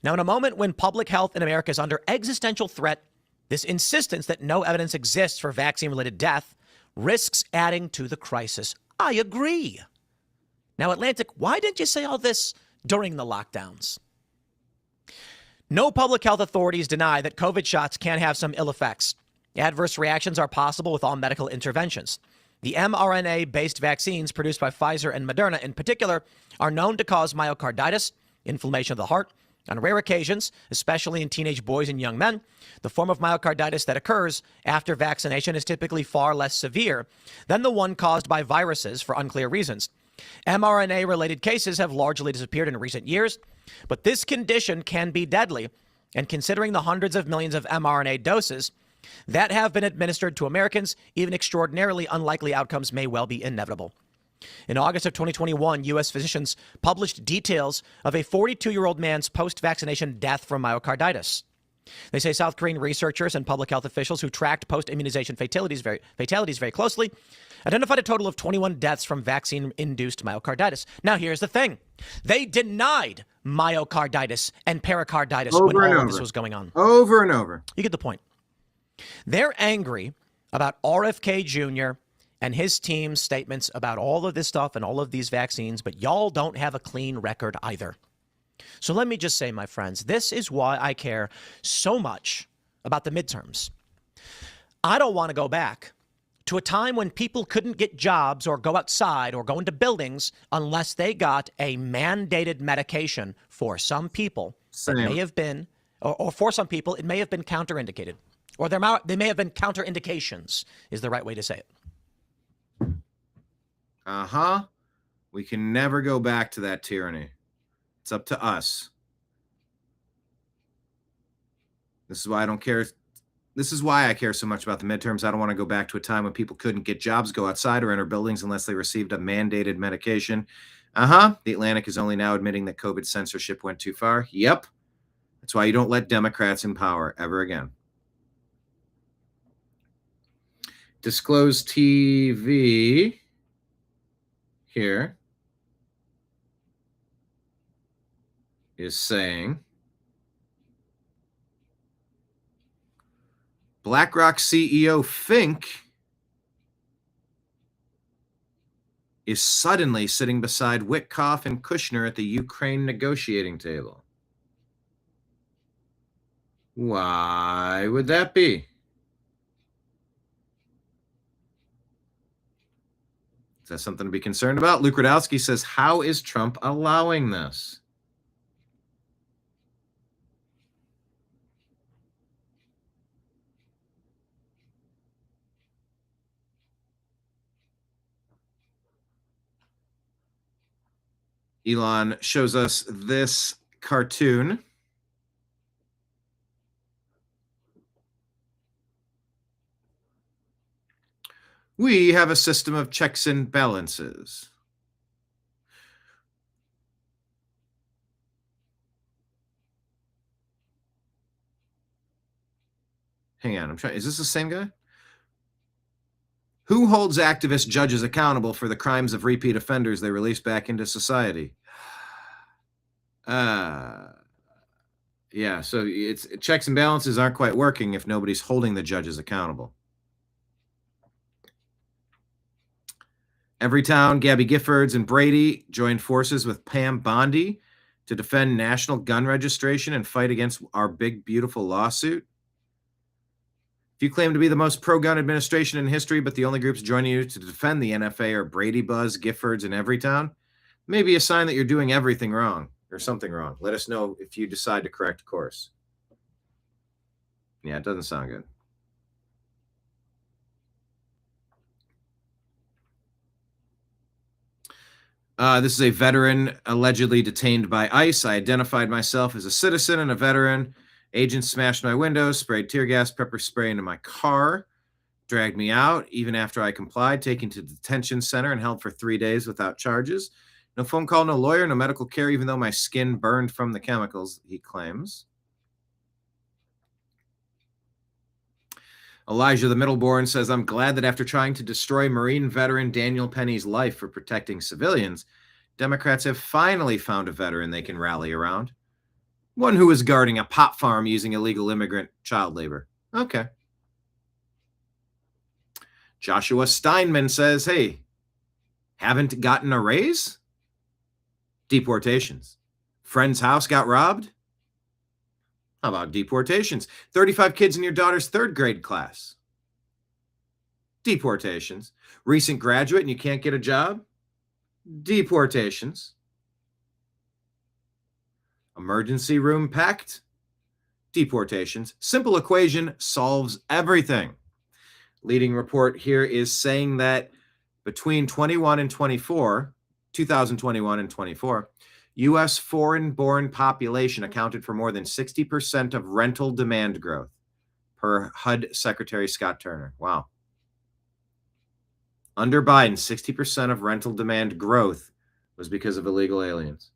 now in a moment when public health in America is under existential threat, this insistence that no evidence exists for vaccine-related death risks adding to the crisis. I agree. Now, Atlantic, why didn't you say all this during the lockdowns? No public health authorities deny that COVID shots can have some ill effects. Adverse reactions are possible with all medical interventions. The mRNA-based vaccines produced by Pfizer and Moderna in particular are known to cause myocarditis, inflammation of the heart. On rare occasions, especially in teenage boys and young men, the form of myocarditis that occurs after vaccination is typically far less severe than the one caused by viruses for unclear reasons. mRNA-related cases have largely disappeared in recent years, but this condition can be deadly, and considering the hundreds of millions of mRNA doses that have been administered to Americans, even extraordinarily unlikely outcomes may well be inevitable. In August of 2021, U.S. physicians published details of a 42-year-old man's post-vaccination death from myocarditis. They say South Korean researchers and public health officials who tracked post-immunization fatalities very closely identified a total of 21 deaths from vaccine-induced myocarditis. Now, here's the thing. They denied myocarditis and pericarditis when all of this was going on.
Over and over.
You get the point. They're angry about RFK Jr. and his team's statements about all of this stuff and all of these vaccines, but y'all don't have a clean record either. So let me just say, my friends, this is why I care so much about the midterms. I don't want to go back to a time when people couldn't get jobs or go outside or go into buildings unless they got a mandated medication. For some people, it may have been, or for some people, it may have been counterindicated. Or they may have been counterindications is the right way to say it.
Uh-huh. We can never go back to that tyranny. It's up to us. This is why I don't care. This is why I care so much about the midterms. I don't want to go back to a time when people couldn't get jobs, go outside, or enter buildings unless they received a mandated medication. The Atlantic is only now admitting that COVID censorship went too far. Yep. That's why you don't let Democrats in power ever again. Disclose TV here is saying BlackRock CEO Fink is suddenly sitting beside Witkoff and Kushner at the Ukraine negotiating table. Why would that be? Is that something to be concerned about? Luke Radowski says, how is Trump allowing this? Elon shows us this cartoon. We have a system of checks and balances. Hang on, is this the same guy? Who holds activist judges accountable for the crimes of repeat offenders they release back into society? Yeah, so it's checks and balances aren't quite working if nobody's holding the judges accountable. Everytown, Gabby Giffords, and Brady joined forces with Pam Bondi to defend national gun registration and fight against our big, beautiful lawsuit. If you claim to be the most pro-gun administration in history, but the only groups joining you to defend the NFA are Brady Buzz, Giffords, and Everytown, maybe a sign that you're doing everything wrong or something wrong. Let us know if you decide to correct course. Yeah, it doesn't sound good. This is a veteran allegedly detained by ICE. I identified myself as a citizen and a veteran. Agents smashed my windows, sprayed tear gas, pepper spray into my car, dragged me out even after I complied, taken to the detention center and held for 3 days without charges. No phone call, no lawyer, no medical care, even though my skin burned from the chemicals, he claims. Elijah the Middleborn says, I'm glad that after trying to destroy Marine veteran Daniel Penny's life for protecting civilians, Democrats have finally found a veteran they can rally around. One who was guarding a pot farm using illegal immigrant child labor. Okay. Joshua Steinman says, hey, haven't gotten a raise? Deportations. Friend's house got robbed? How about deportations? 35 kids in your daughter's third grade class. Deportations. Recent graduate and you can't get a job? Deportations. Emergency room packed? Deportations. Simple equation solves everything. Leading report here is saying that between 2021 and 24, U.S. foreign-born population accounted for more than 60% of rental demand growth, per HUD Secretary Scott Turner. Wow. Under Biden, 60% of rental demand growth was because of illegal aliens.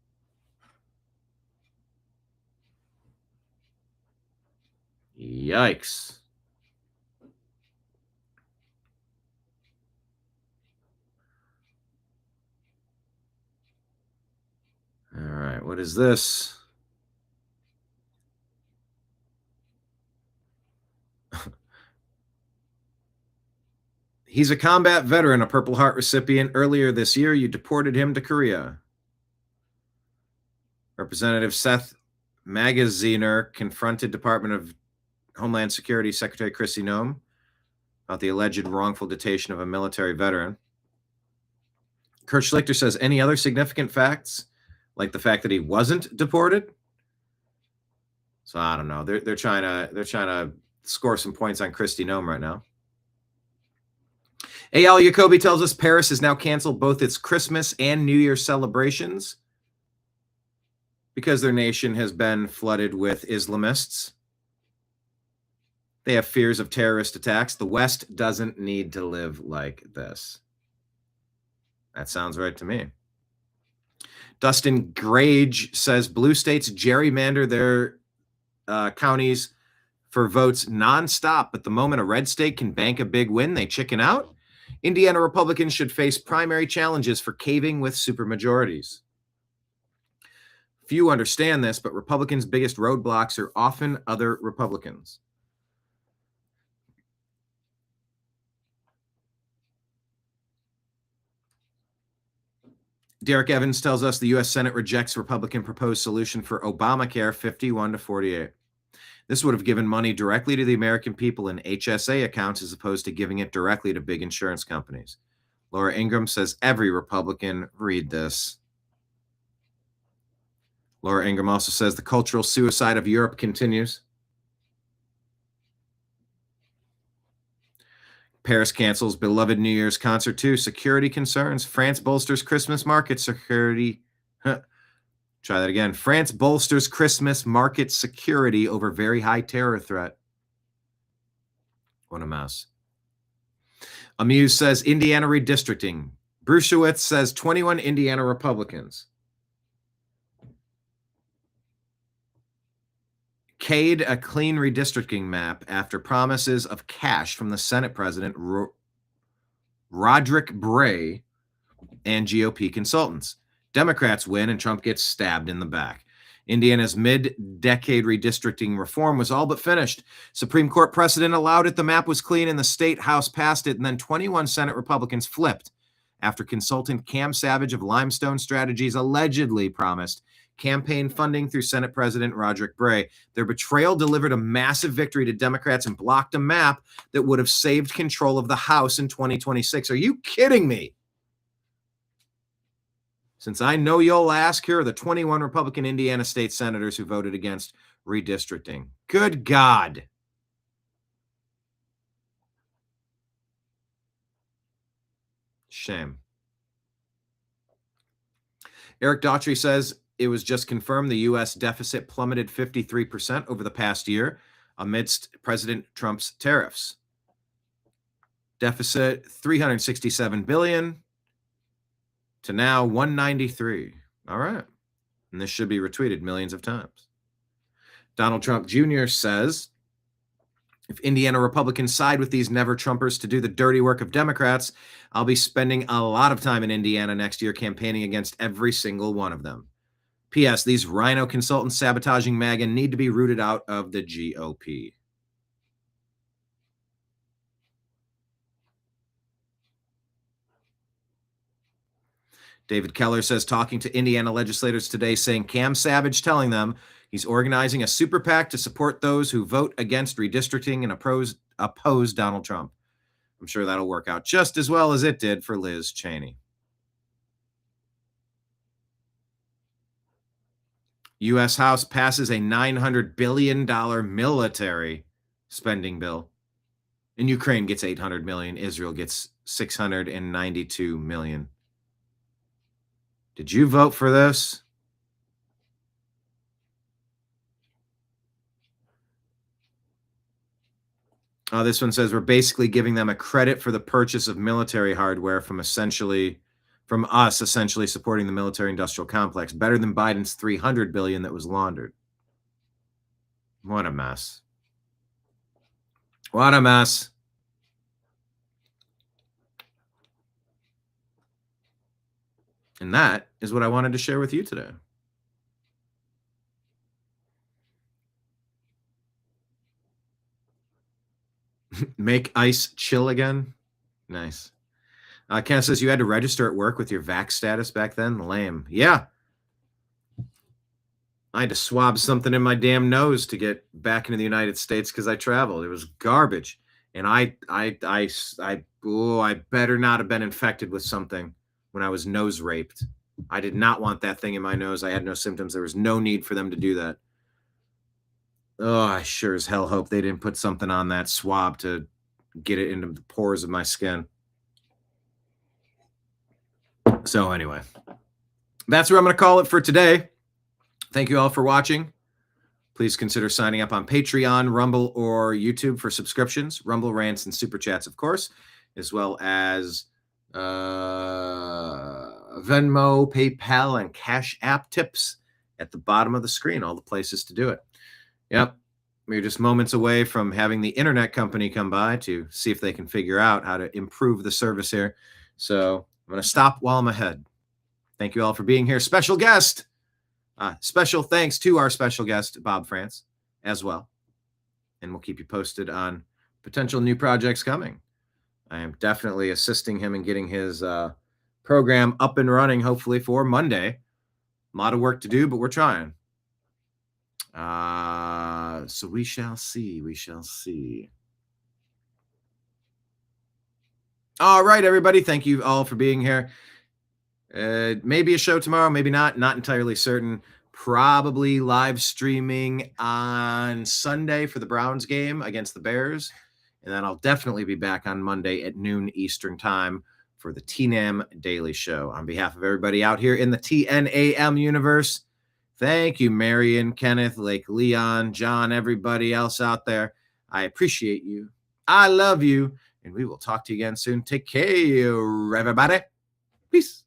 Yikes. All right, what is this? He's a combat veteran, a Purple Heart recipient. Earlier this year, you deported him to Korea. Representative Seth Magaziner confronted Department of Homeland Security Secretary Kristi Noem about the alleged wrongful detention of a military veteran. Kurt Schlichter says, any other significant facts, like the fact that he wasn't deported? So I don't know. They're trying to score some points on Kristi Noem right now. A.L. Jacoby tells us Paris has now canceled both its Christmas and New Year celebrations because their nation has been flooded with Islamists. They have fears of terrorist attacks. The West doesn't need to live like this. That sounds right to me. Dustin Grage says blue states gerrymander their counties for votes nonstop, but the moment a red state can bank a big win, they chicken out. Indiana Republicans should face primary challenges for caving with supermajorities. Few understand this, but Republicans' biggest roadblocks are often other Republicans. Derek Evans tells us the U.S. Senate rejects Republican proposed solution for Obamacare 51-48. This would have given money directly to the American people in HSA accounts as opposed to giving it directly to big insurance companies. Laura Ingram says every Republican read this. Laura Ingram also says the cultural suicide of Europe continues. Paris cancels beloved New Year's concert too. Security concerns. France bolsters Christmas market security. Try that again. France bolsters Christmas market security over very high terror threat. What a mess. Amuse says Indiana redistricting. Brushewitz says 21 Indiana Republicans. Cade a clean redistricting map after promises of cash from the Senate President Roderick Bray and GOP consultants. Democrats win and Trump gets stabbed in the back. Indiana's mid-decade redistricting reform was all but finished. Supreme Court precedent allowed it. The map was clean and the state house passed it. And then 21 Senate Republicans flipped after consultant Cam Savage of Limestone Strategies allegedly promised campaign funding through Senate President Roderick Bray. Their betrayal delivered a massive victory to Democrats and blocked a map that would have saved control of the House in 2026. Are you kidding me? Since I know you'll ask, here are the 21 Republican Indiana state senators who voted against redistricting. Good God. Shame. Eric Daughtry says it was just confirmed the U.S. deficit plummeted 53% over the past year amidst President Trump's tariffs. Deficit $367 billion to now $193. All right. And this should be retweeted millions of times. Donald Trump Jr. says, if Indiana Republicans side with these never-Trumpers to do the dirty work of Democrats, I'll be spending a lot of time in Indiana next year campaigning against every single one of them. P.S. These rhino consultants sabotaging MAGA need to be rooted out of the GOP. David Keller says, talking to Indiana legislators today, saying Cam Savage telling them he's organizing a super PAC to support those who vote against redistricting and oppose Donald Trump. I'm sure that'll work out just as well as it did for Liz Cheney. U.S. House passes a $900 billion military spending bill. And Ukraine gets $800 million. Israel gets $692 million. Did you vote for this? This one says we're basically giving them a credit for the purchase of military hardware from us essentially supporting the military industrial complex. Better than Biden's $300 billion that was laundered. What a mess. What a mess. And that is what I wanted to share with you today. Make ice chill again. Nice. Candace says you had to register at work with your vax status back then. Lame. Yeah. I had to swab something in my damn nose to get back into the United States because I traveled. It was garbage. And I better not have been infected with something when I was nose raped. I did not want that thing in my nose. I had no symptoms. There was no need for them to do that. Oh, I sure as hell hope they didn't put something on that swab to get it into the pores of my skin. So anyway, that's where I'm going to call it for today. Thank you all for watching. Please consider signing up on Patreon, Rumble, or YouTube for subscriptions. Rumble, rants, and super chats, of course, as well as Venmo, PayPal, and Cash App tips at the bottom of the screen. All the places to do it. Yep. We're just moments away from having the internet company come by to see if they can figure out how to improve the service here. So I'm going to stop while I'm ahead. Thank you all for being here. Special guest. Special thanks to our special guest, Bob France, as well. And we'll keep you posted on potential new projects coming. I am definitely assisting him in getting his program up and running, hopefully for Monday. A lot of work to do, but we're trying. So we shall see. We shall see. All right, everybody. Thank you all for being here. Maybe a show tomorrow, maybe not. Not entirely certain. Probably live streaming on Sunday for the Browns game against the Bears. And then I'll definitely be back on Monday at noon Eastern time for the TNAM Daily Show. On behalf of everybody out here in the TNAM universe, thank you, Marion, Kenneth, Lake Leon, John, everybody else out there. I appreciate you. I love you. And we will talk to you again soon. Take care, everybody. Peace.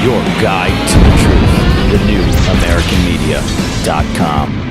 Your guide to the truth. TheNewAmericanMedia.com.